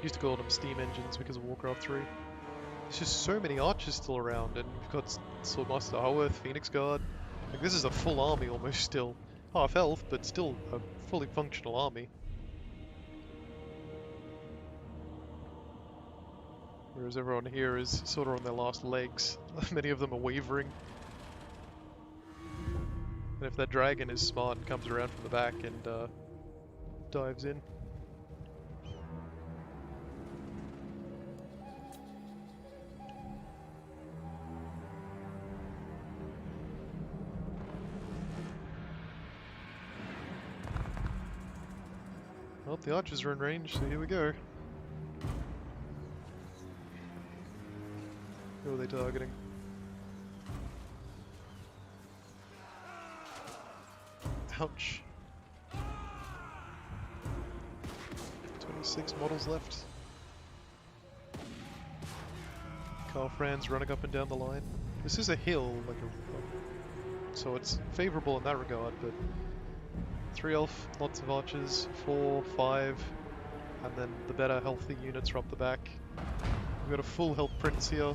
Used to call them steam engines because of Warcraft 3. There's just so many archers still around, and we've got Swordmaster Haworth, Phoenix Guard. Like, this is a full army almost still. Half health, but still a fully functional army. Whereas everyone here is sort of on their last legs. Many of them are wavering. And if that dragon is smart and comes around from the back and dives in. Well, the archers are in range, so here we go. Who are they targeting? Ouch. 26 models left. Carl Franz running up and down the line. This is a hill, like so it's favourable in that regard, but 3 elf, lots of archers, 4, 5, and then the better healthy units are up the back. We've got a full health prince here.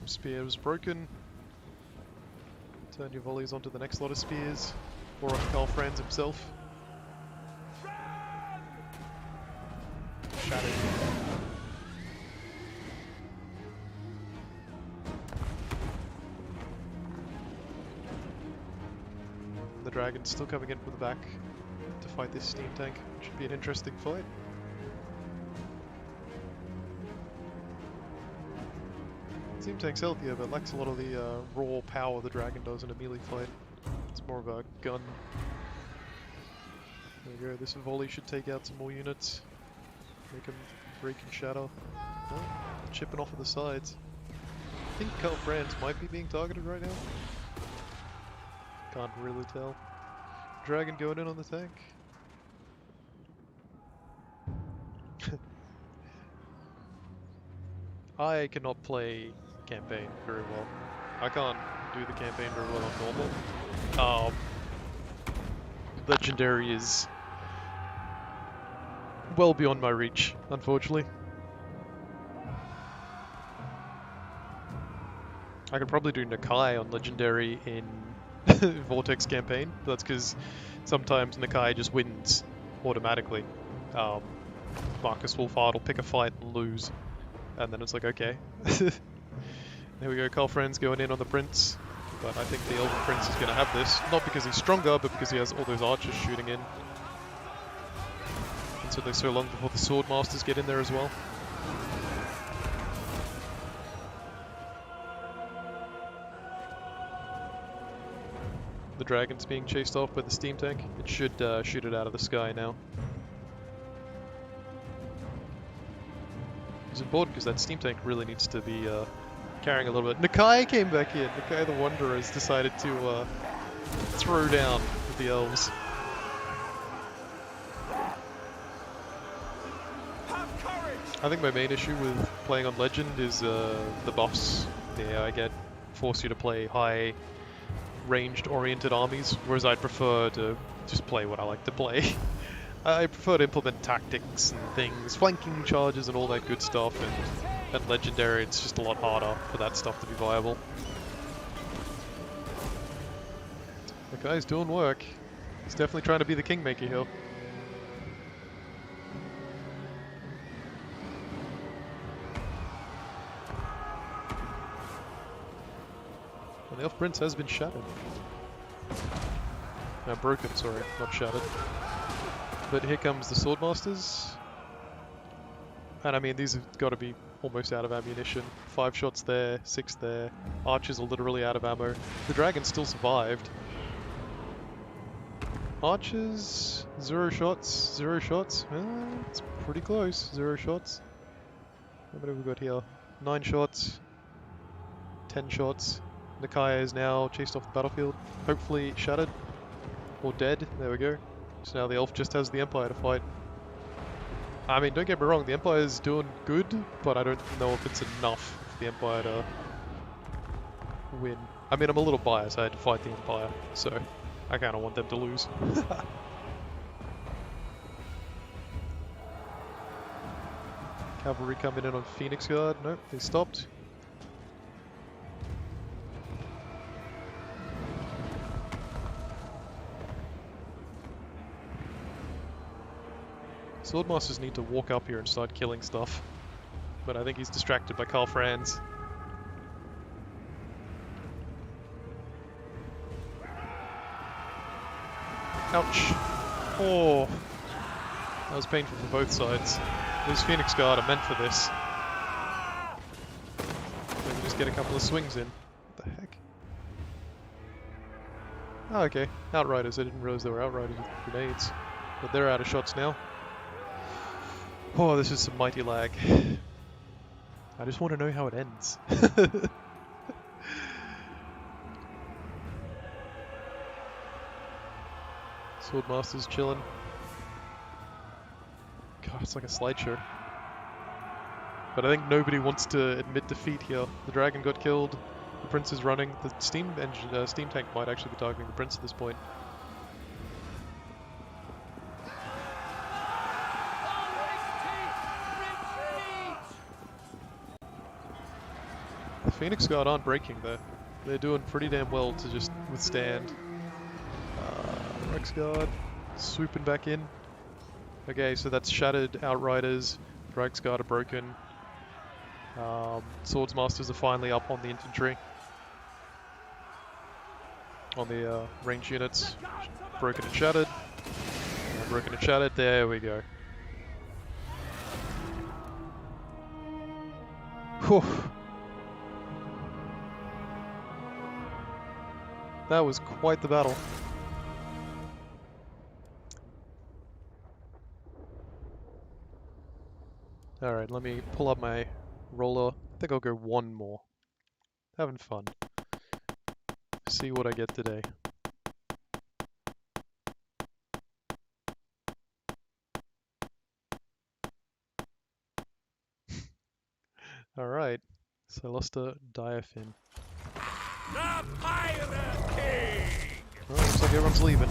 Spear was broken. Turn your volleys onto the next lot of spears, or on Carl Franz himself. Shattered. The dragon's still coming in from the back to fight this steam tank. Should be an interesting fight. Steam tank's healthier, but lacks a lot of the raw power the dragon does in a melee fight. It's more of a gun. There we go, this volley should take out some more units. Make them break and shatter. Oh, chipping off of the sides. I think Carl Franz might be being targeted right now. Can't really tell. Dragon going in on the tank. I cannot play campaign very well. I can't do the campaign very well on normal. Legendary is well beyond my reach, unfortunately. I could probably do Nakai on Legendary in Vortex campaign, but that's because sometimes Nakai just wins automatically. Marcus Wolfhard will pick a fight and lose, and then it's like, okay. There we go, Carl Franz going in on the Prince, but I think the Elven Prince is going to have this, not because he's stronger, but because he has all those archers shooting in. And so they're so long before the Swordmasters get in there as well. The dragon's being chased off by the steam tank. It should shoot it out of the sky now. It's important because that steam tank really needs to be carrying a little bit. Nakai came back in. Nakai the Wanderer has decided to throw down with the elves. I think my main issue with playing on Legend is the buffs. The AI force you to play high ranged-oriented armies, whereas I'd prefer to just play what I like to play. I prefer to implement tactics and things, flanking charges and all that good stuff, and at Legendary it's just a lot harder for that stuff to be viable. The guy's doing work. He's definitely trying to be the kingmaker here. And the Elf Prince has been shattered. Broken, sorry, not shattered. But here comes the Swordmasters. And I mean, these have got to be almost out of ammunition. 5 shots there, 6 there. Archers are literally out of ammo. The dragon still survived. Archers, 0 shots, 0 shots. It's pretty close, 0 shots. What have we got here? 9 shots, 10 shots. Nikaya is now chased off the battlefield. Hopefully shattered. Or dead, there we go. So now the elf just has the Empire to fight. I mean, don't get me wrong, the Empire's doing good, but I don't know if it's enough for the Empire to win. I mean, I'm a little biased, I had to fight the Empire, so I kind of want them to lose. Cavalry coming in on Phoenix Guard. Nope, they stopped. Swordmasters need to walk up here and start killing stuff. But I think he's distracted by Karl Franz. Ouch. Oh. That was painful for both sides. Those Phoenix Guard are meant for this. They can just get a couple of swings in. What the heck? Oh, okay. Outriders. I didn't realize there were Outriders with grenades. But they're out of shots now. Oh, this is some mighty lag. I just want to know how it ends. Swordmaster's chilling. God, it's like a slideshow. But I think nobody wants to admit defeat here. The dragon got killed. The prince is running. The steam tank might actually be targeting the prince at this point. The Phoenix Guard aren't breaking though. They're doing pretty damn well to just withstand. Rex Guard swooping back in. Okay, so that's shattered. Outriders, Rex Guard are broken. Swordsmasters are finally up on the infantry. On the range units. Broken and shattered. Broken and shattered. There we go. Whew. That was quite the battle. Alright, let me pull up my roller. I think I'll go one more. Having fun. See what I get today. Alright, so I lost a Diaphin. The Pirate King! Well, looks like everyone's leaving.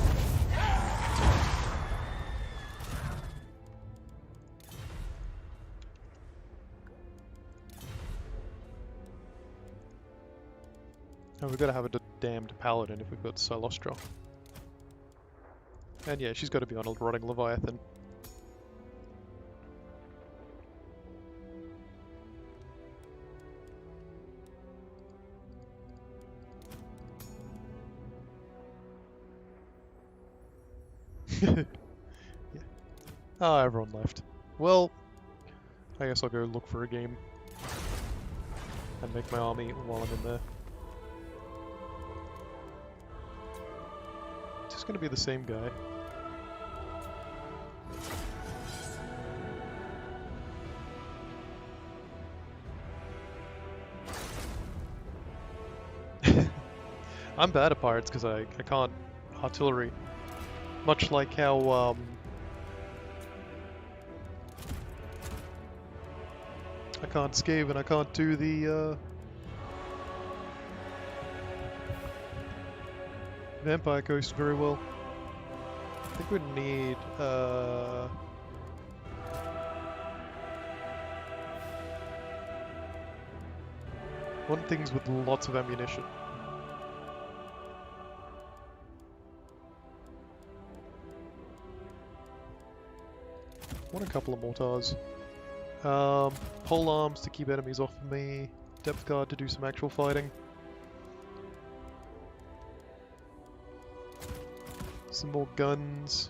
Oh, we've got to have a damned paladin if we've got Silostra. And yeah, she's got to be on a rotting Leviathan. Yeah. Oh, everyone left. Well, I guess I'll go look for a game and make my army while I'm in there. It's just gonna be the same guy. I'm bad at pirates because I can't artillery. Much like how I can't scave and I can't do the Vampire Coast very well. I think we need want things with lots of ammunition. Want a couple of mortars. Pole arms to keep enemies off of me. Depth guard to do some actual fighting. Some more guns.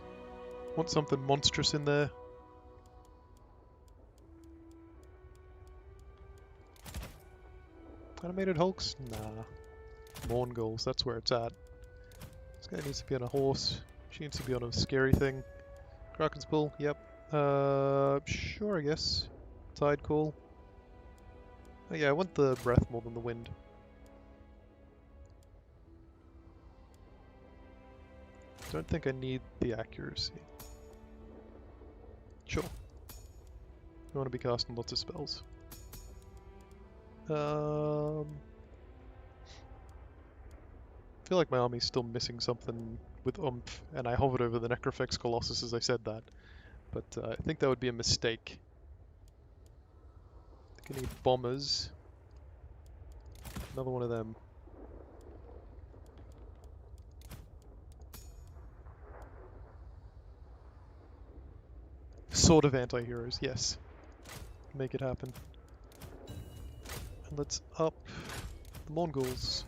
Want something monstrous in there. Animated Hulks? Nah. Morngulls, that's where it's at. This guy needs to be on a horse. She needs to be on a scary thing. Kraken's Bull, yep. Sure, I guess. Tide Call. Oh yeah, I want the breath more than the wind. Don't think I need the accuracy. Sure. I want to be casting lots of spells. I feel like my army's still missing something with oomph, and I hovered over the Necrofex Colossus as I said that. But I think that would be a mistake. I think I need bombers. Another one of them. Sort of anti-heroes, yes. Make it happen. And let's up the Mongols.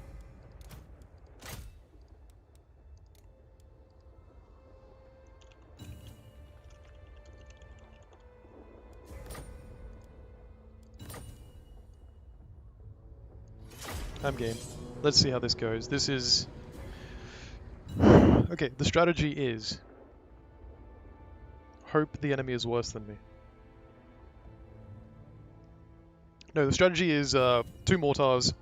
I'm game. Let's see how this goes. This is... Okay, the strategy is... hope the enemy is worse than me. No, the strategy is 2 mortars,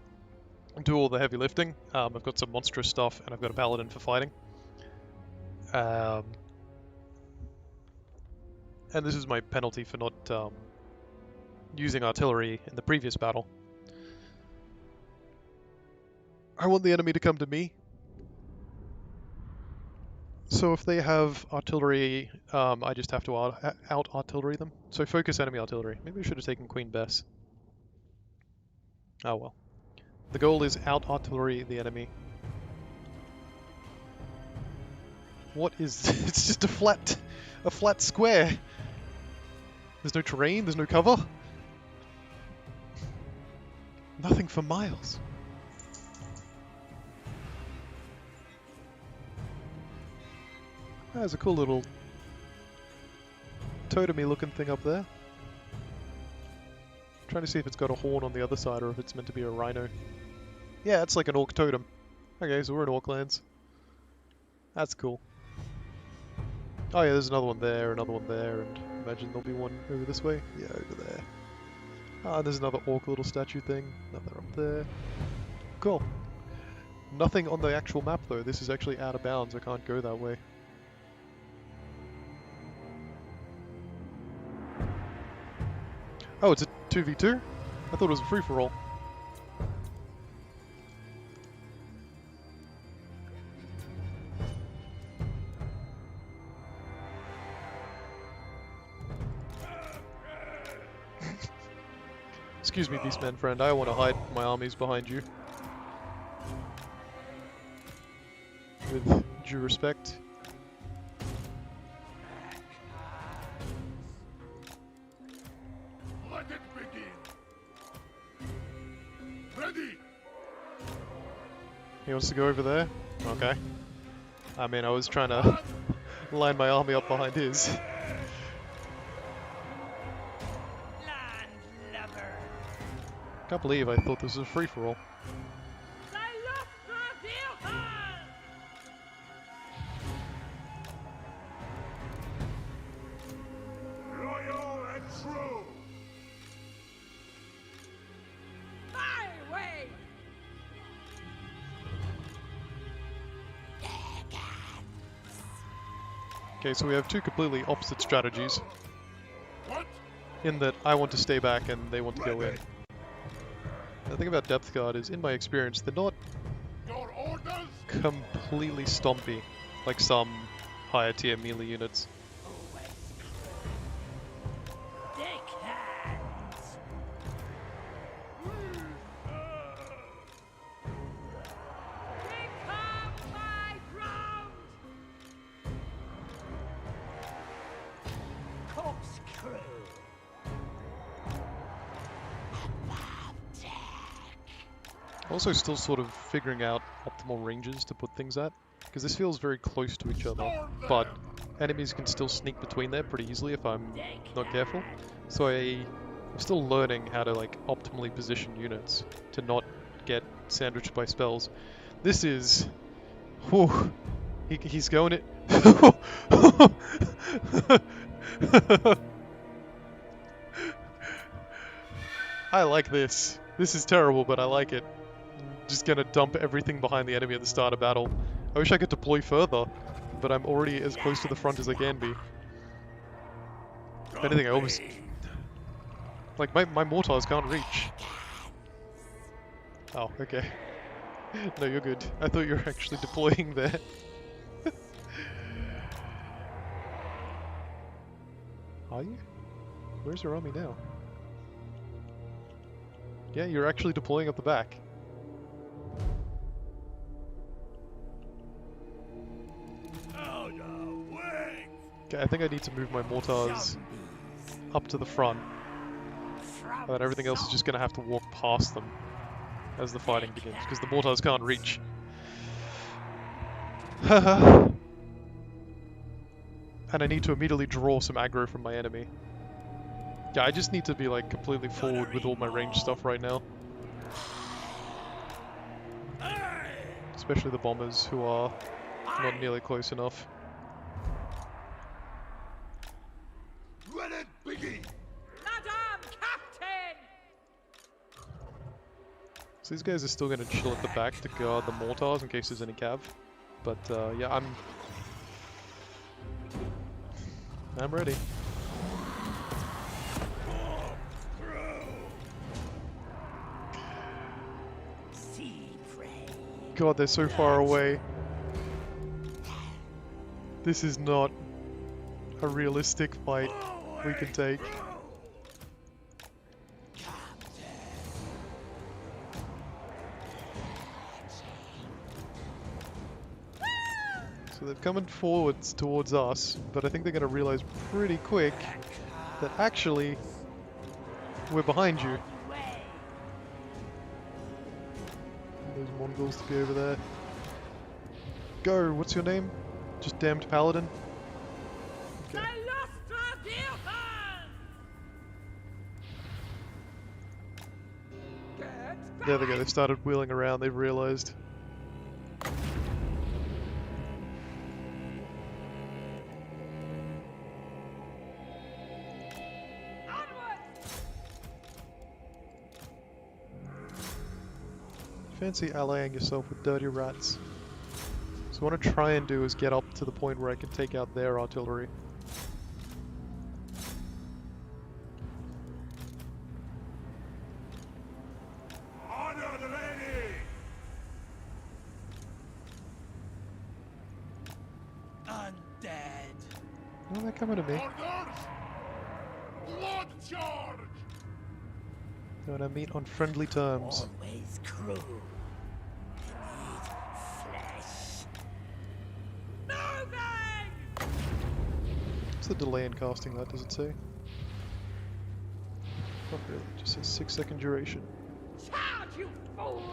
do all the heavy lifting. I've got some monstrous stuff, and I've got a paladin for fighting. And this is my penalty for not using artillery in the previous battle. I want the enemy to come to me. So if they have artillery, I just have to out-artillery them. So focus enemy artillery. Maybe I should have taken Queen Bess. Oh well. The goal is out-artillery the enemy. What is... It's just a flat square. There's no terrain, there's no cover. Nothing for miles. There's a cool little totemy looking thing up there. Trying to see if it's got a horn on the other side or if it's meant to be a rhino. Yeah, it's like an orc totem. Okay, so we're in Orclands. That's cool. Oh yeah, there's another one there, and imagine there'll be one over this way. Yeah, over there. Ah, there's another orc little statue thing. Another up there. Cool. Nothing on the actual map though. This is actually out of bounds. I can't go that way. Oh, it's a 2v2? I thought it was a free-for-all. Excuse me, Beastman friend, I want to hide my armies behind you. With due respect. Let it begin. Ready. He wants to go over there? Okay. I mean, I was trying to line my army up behind his. Can't believe I thought this was a free-for-all. Loyal and true. My way! Okay, so we have 2 completely opposite strategies. What? In that I want to stay back and they want to go in. The thing about Depth Guard is, in my experience, they're not Your orders? completely completely stompy, like some higher tier melee units. Become my ground! Corkscrew! Also still sort of figuring out optimal ranges to put things at, because this feels very close to each other, but enemies can still sneak between there pretty easily if I'm not careful. So I'm still learning how to like optimally position units to not get sandwiched by spells. This is... Whew, he's going it... I like this. This is terrible, but I like it. Just gonna dump everything behind the enemy at the start of battle. I wish I could deploy further, but I'm already as close to the front as I can be. If anything, I almost... Like, my mortars can't reach. Oh, okay. No, you're good. I thought you were actually deploying there. Are you? Where's your army now? Yeah, you're actually deploying up the back. Okay, I think I need to move my mortars up to the front, and then everything else is just going to have to walk past them as the fighting begins, because the mortars can't reach. And I need to immediately draw some aggro from my enemy. Yeah, I just need to be like completely forward with all my ranged stuff right now. Especially the bombers, who are not nearly close enough. Madam Captain! So these guys are still going to chill at the back to guard the mortars in case there's any cav. But yeah, I'm ready. God, they're so far away. This is not a realistic fight we can take. So they're coming forwards towards us, but I think they're going to realize pretty quick that actually we're behind you. Those Mongols to be over there. Go, what's your name? Just damned paladin? Okay. There they go, they started wheeling around, they've realized. Fancy allying yourself with dirty rats. So what I want to try and do is get up to the point where I can take out their artillery. Honor the lady! Undead. Oh, they're coming to me. Orders! Blood charge! They want to meet on friendly terms. Always cruel. I need flesh. Moving! What's the delay in casting that, does it say? Not really, it just says 6-second duration. Charge, you fools!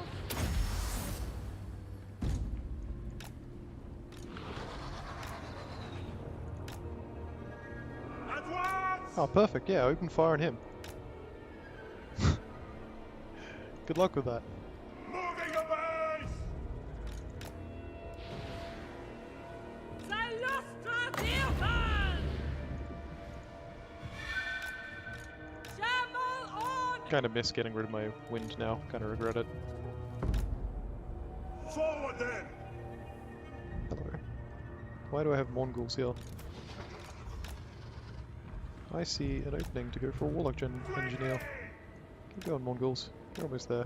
Advance! Oh, perfect, yeah, open fire on him. Good luck with that. Moving a base! Silustra Dilhan! Shamble on! Kinda miss getting rid of my wind now, kinda regret it. Forward then! Hello. Why do I have Mongols here? I see an opening to go for a Warlock Engineer. Keep going, Mongols. You're almost there.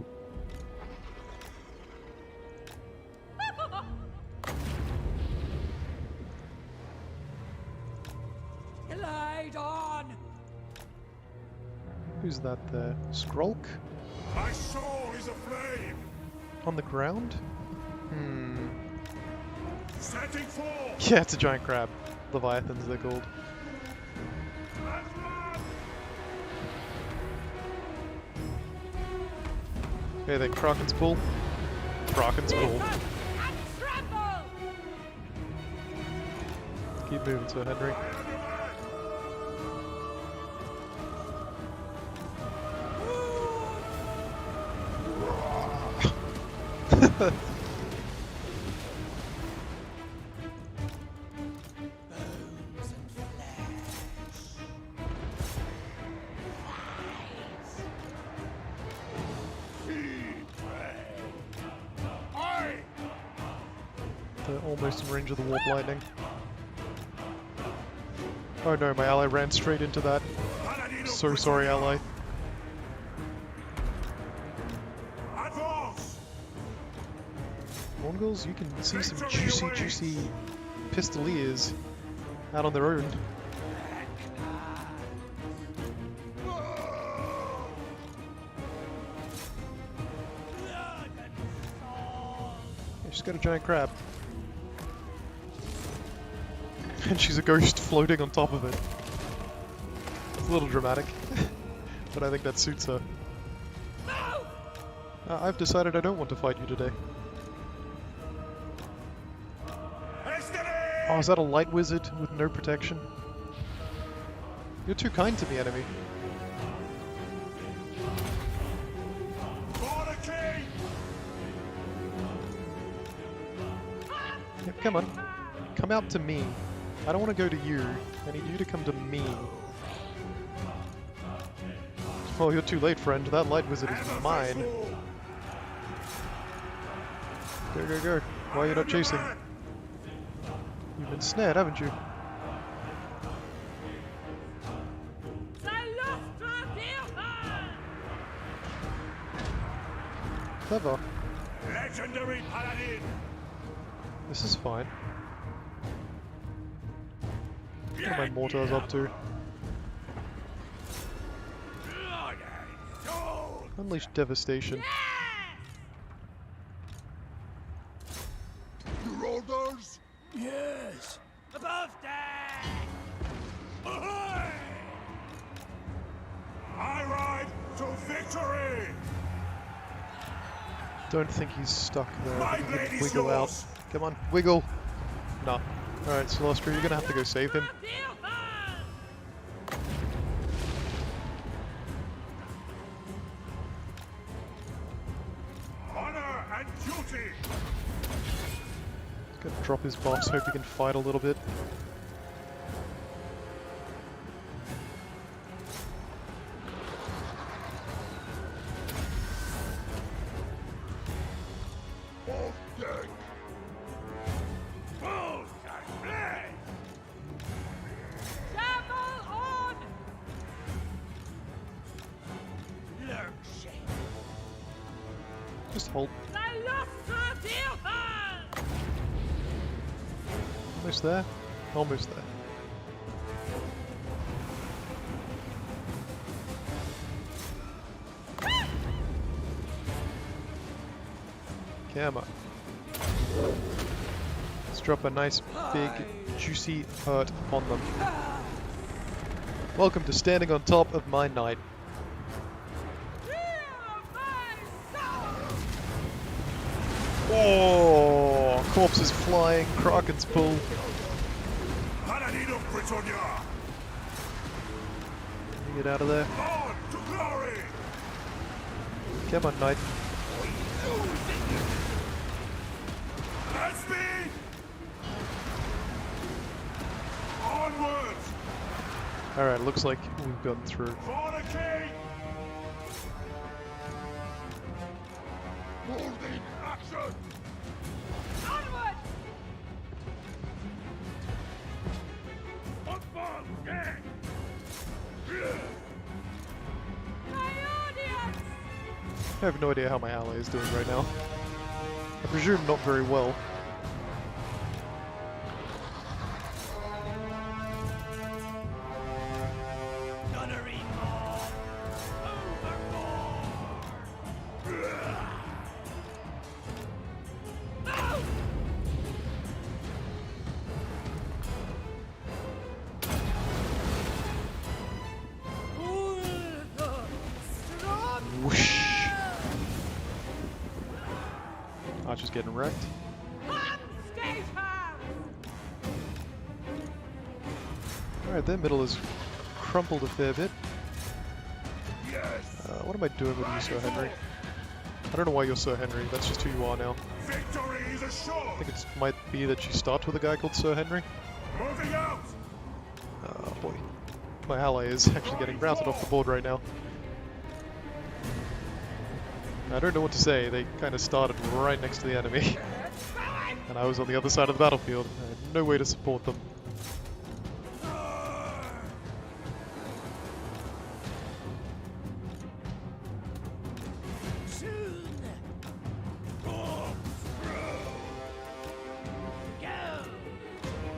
Glide on! Who's that there? Skrulk? My soul is aflame! On the ground? Hmm. Setting forth! Yeah, it's a giant crab. Leviathans, they're called. Okay, then Kraken's Pool. Kraken's Pool. And tremble! Keep moving, Sir Henry. They're almost in range of the warp lightning. Oh no, my ally ran straight into that. So sorry, ally. Advance! Mongols, you can see some juicy pistoliers out on their own. She's got a giant crab. And she's a ghost floating on top of it. It's a little dramatic, but I think that suits her. I've decided I don't want to fight you today. Oh, is that a light wizard with no protection? You're too kind to me, enemy. Yeah, come on. Come out to me. I don't want to go to you. I need you to come to me. Oh, you're too late, friend. That light wizard is mine. Go, go, go. Why are you not chasing? You've been snared, haven't you? Clever. Legendary paladin! This is fine. What are my mortars up to? Unleash devastation. Your orders? Yes. Above deck! Ahoy! I ride to victory! Don't think he's stuck there. My I think he blade can is wiggle out. yours. Come on, wiggle! No. Alright, Celestia, you're gonna have to go save him. Honor and duty! He's gonna drop his box, hope he can fight a little bit. Off deck! Bones and blade! Travel on! Learn shape. Just hold. Almost there? Almost there. Come on. Let's drop a nice, big, juicy hurt on them. Welcome to standing on top of my knight. Oh, corpses flying, Kraken's Pool. Paladin of Britannia! Get out of there. On to glory! Come on, knight. At speed! Onwards! Alright, looks like we've gotten through. For the king! Holding action! Onward! Upon deck! My audience! I have no idea how my ally is doing right now. I presume not very well. just getting wrecked. Alright, their middle is crumpled a fair bit. What am I doing with you, Sir Henry? I don't know why you're Sir Henry, that's just who you are now. Victory is assured. I think it might be that you start with a guy called Sir Henry. Moving out. Oh boy. My ally is actually getting routed off the board right now. I don't know what to say, they kind of started right next to the enemy. And I was on the other side of the battlefield. I had no way to support them.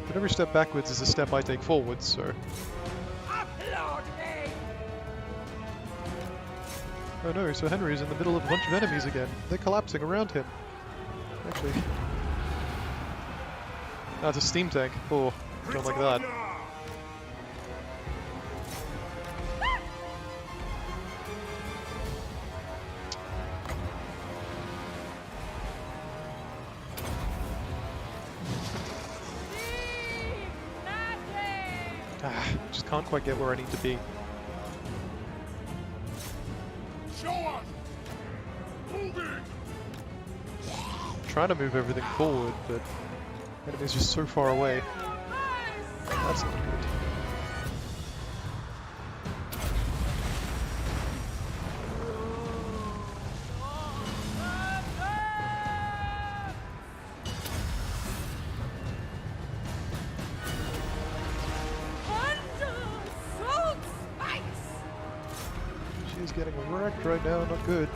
But every step backwards is a step I take forwards, so... Oh no, so Henry's in the middle of a bunch of enemies again. They're collapsing around him. Actually... That's a steam tank. Oh, don't like that. Just can't quite get where I need to be. Show us. Moving. Trying to move everything forward, but enemy's just so far away. That's not good. She's getting wrecked right now, not good.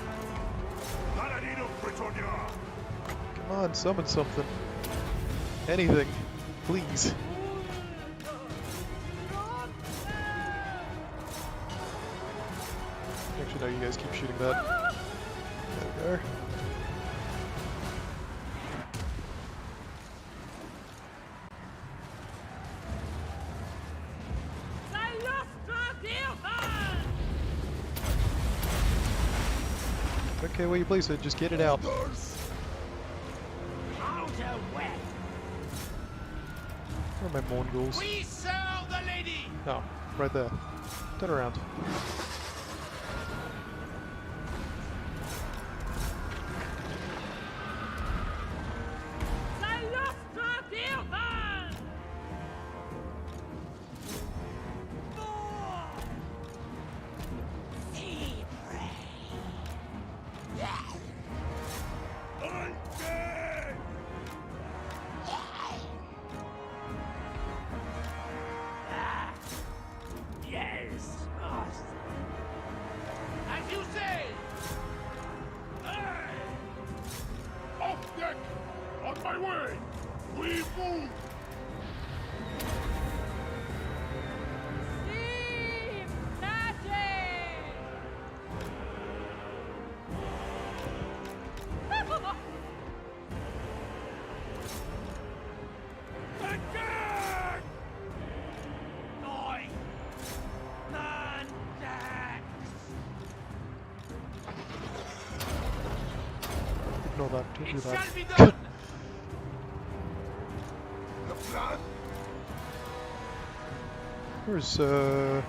Come on, summon something. Anything, please. Actually, no, you guys keep shooting that. There we go. Okay, where you place it, just get it out. Where are my Mongols? We serve the lady. Oh, right there. Turn around. My way! We move! Ignore that, don't do It that. shall be done. Where's, Hero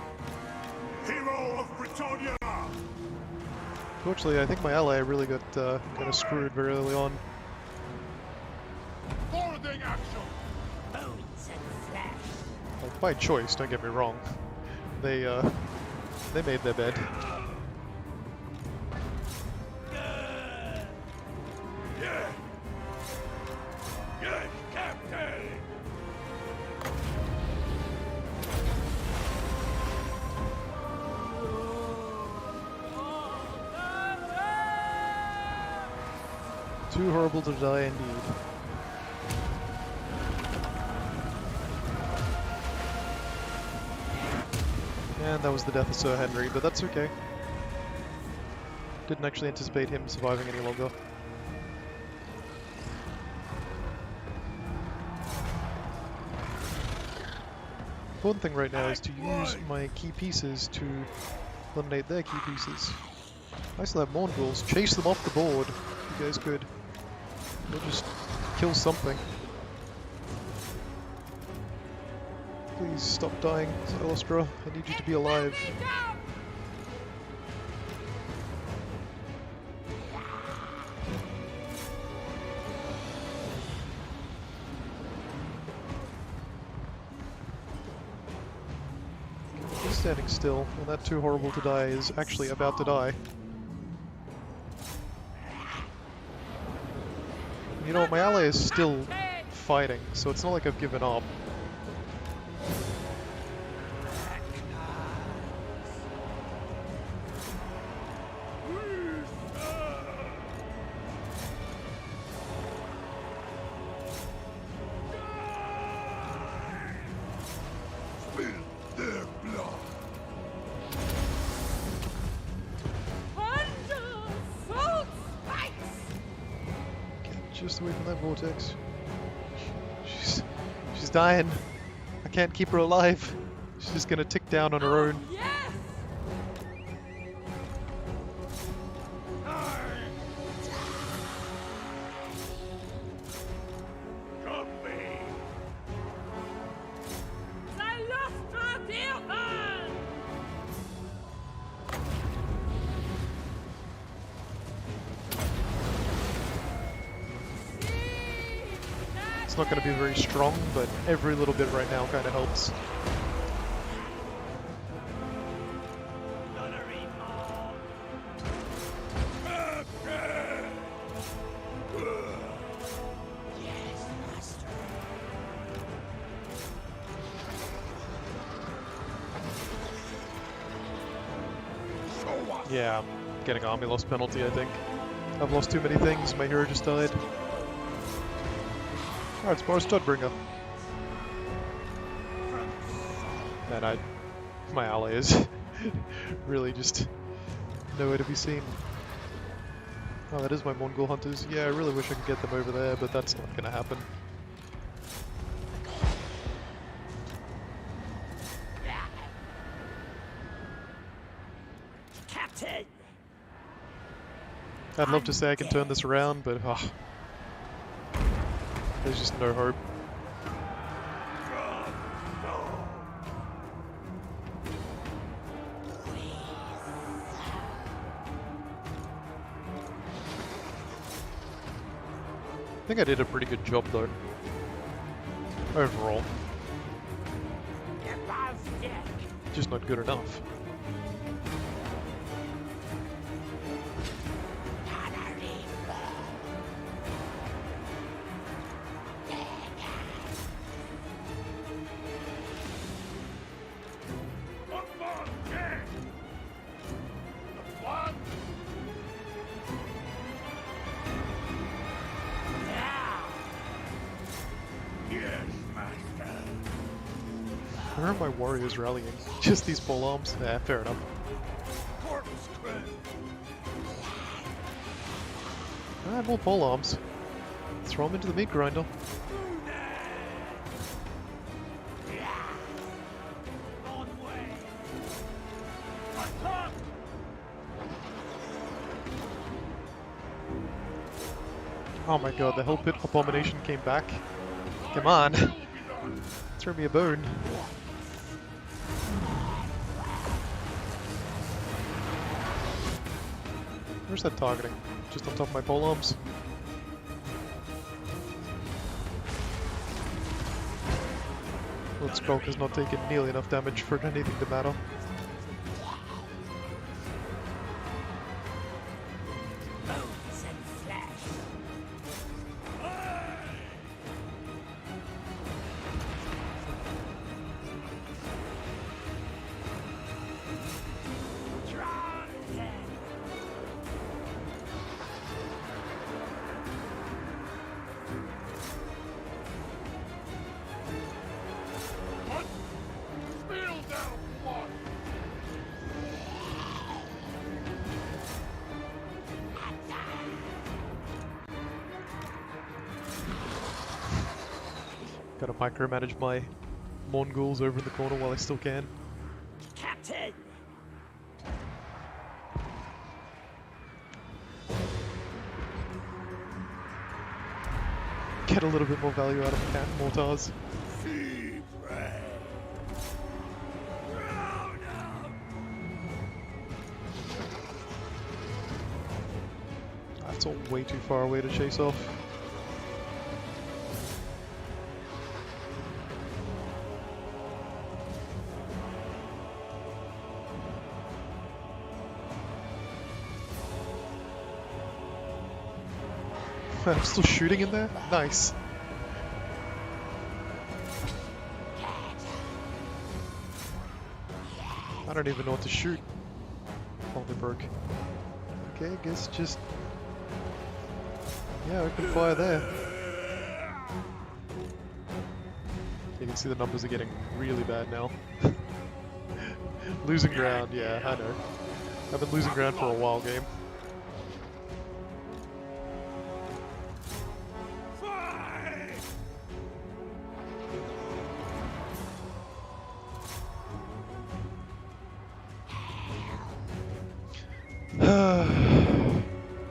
of Britannia! Fortunately, I think my ally really got kind of screwed very early on. Forwarding action! Bones and flesh. Well, by choice, don't get me wrong. They made their bed. Yeah! Yes, Captain! Too horrible to die indeed. And that was the death of Sir Henry, but that's okay. Didn't actually anticipate him surviving any longer. Important thing right now is to use my key pieces to eliminate their key pieces. I still have Mongols. Chase them off the board, if you guys could. We'll just kill something. Please stop dying, Celestra. I need you to be alive. He's standing still, and that too horrible to die is actually about to die. You know, my ally is still fighting, so it's not like I've given up. Just away from that vortex. She's dying. I can't keep her alive. She's just gonna tick down on her own. Yes! It's not going to be very strong, but every little bit right now kind of helps. Yeah, I'm getting army loss penalty, I think. I've lost too many things, my hero just died. Oh, it's more Studbringer. And my ally is really just nowhere to be seen. Oh, that is my Mongol hunters. Yeah, I really wish I could get them over there, but that's not gonna happen. Captain! I'd love to say I can turn this around, but there's just no hope. I think I did a pretty good job though, overall. Just not good enough. Where are my warriors rallying? Just these pole arms? Yeah, fair enough. Ah, more pole arms. Throw them into the meat grinder. Oh my god, the Hell Pit Abomination came back. Come on. Throw me a bone. Where's that targeting? Just on top of my pole arms? Lord Skulk has not taken nearly enough damage for anything to matter. Gotta micromanage my Mongols over in the corner while I still can. Captain! get a little bit more value out of the cat mortars. See prey. That's all way too far away to chase off. I'm still shooting in there? Nice. I don't even know what to shoot. Oh, they broke. Okay, I guess just... yeah, open fire there. You can see the numbers are getting really bad now. Losing ground, yeah, I know. I've been losing ground for a while, game.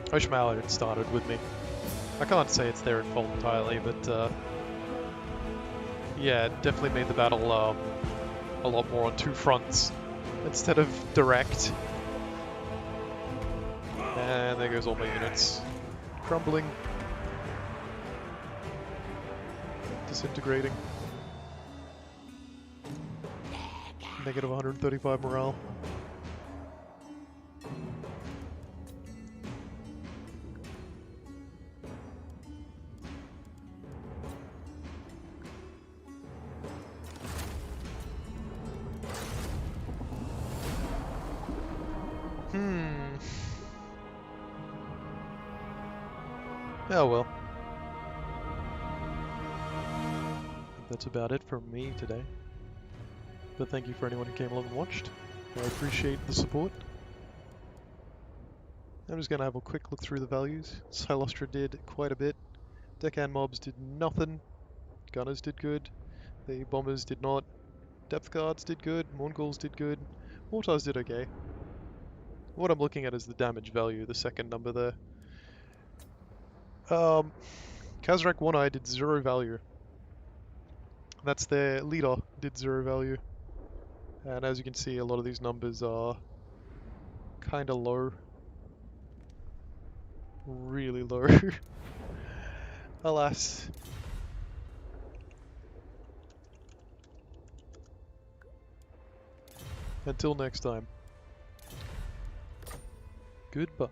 I wish Mallet had started with me. I can't say it's their fault entirely, but yeah, it definitely made the battle a lot more on two fronts instead of direct. And there goes all my units. Crumbling. Disintegrating. Negative 135 morale. Oh well. That's about it from me today. But thank you for anyone who came along and watched. I appreciate the support. I'm just going to have a quick look through the values. Silostra did quite a bit. Deckhand mobs did nothing. Gunners did good. The bombers did not. Depth guards did good. Mourngalls did good. Mortars did okay. What I'm looking at is the damage value, the second number there. Kazrak One Eye did 0 value. That's their leader, did 0 value. And as you can see, a lot of these numbers are kinda low. Really low. Alas. Until next time. Goodbye.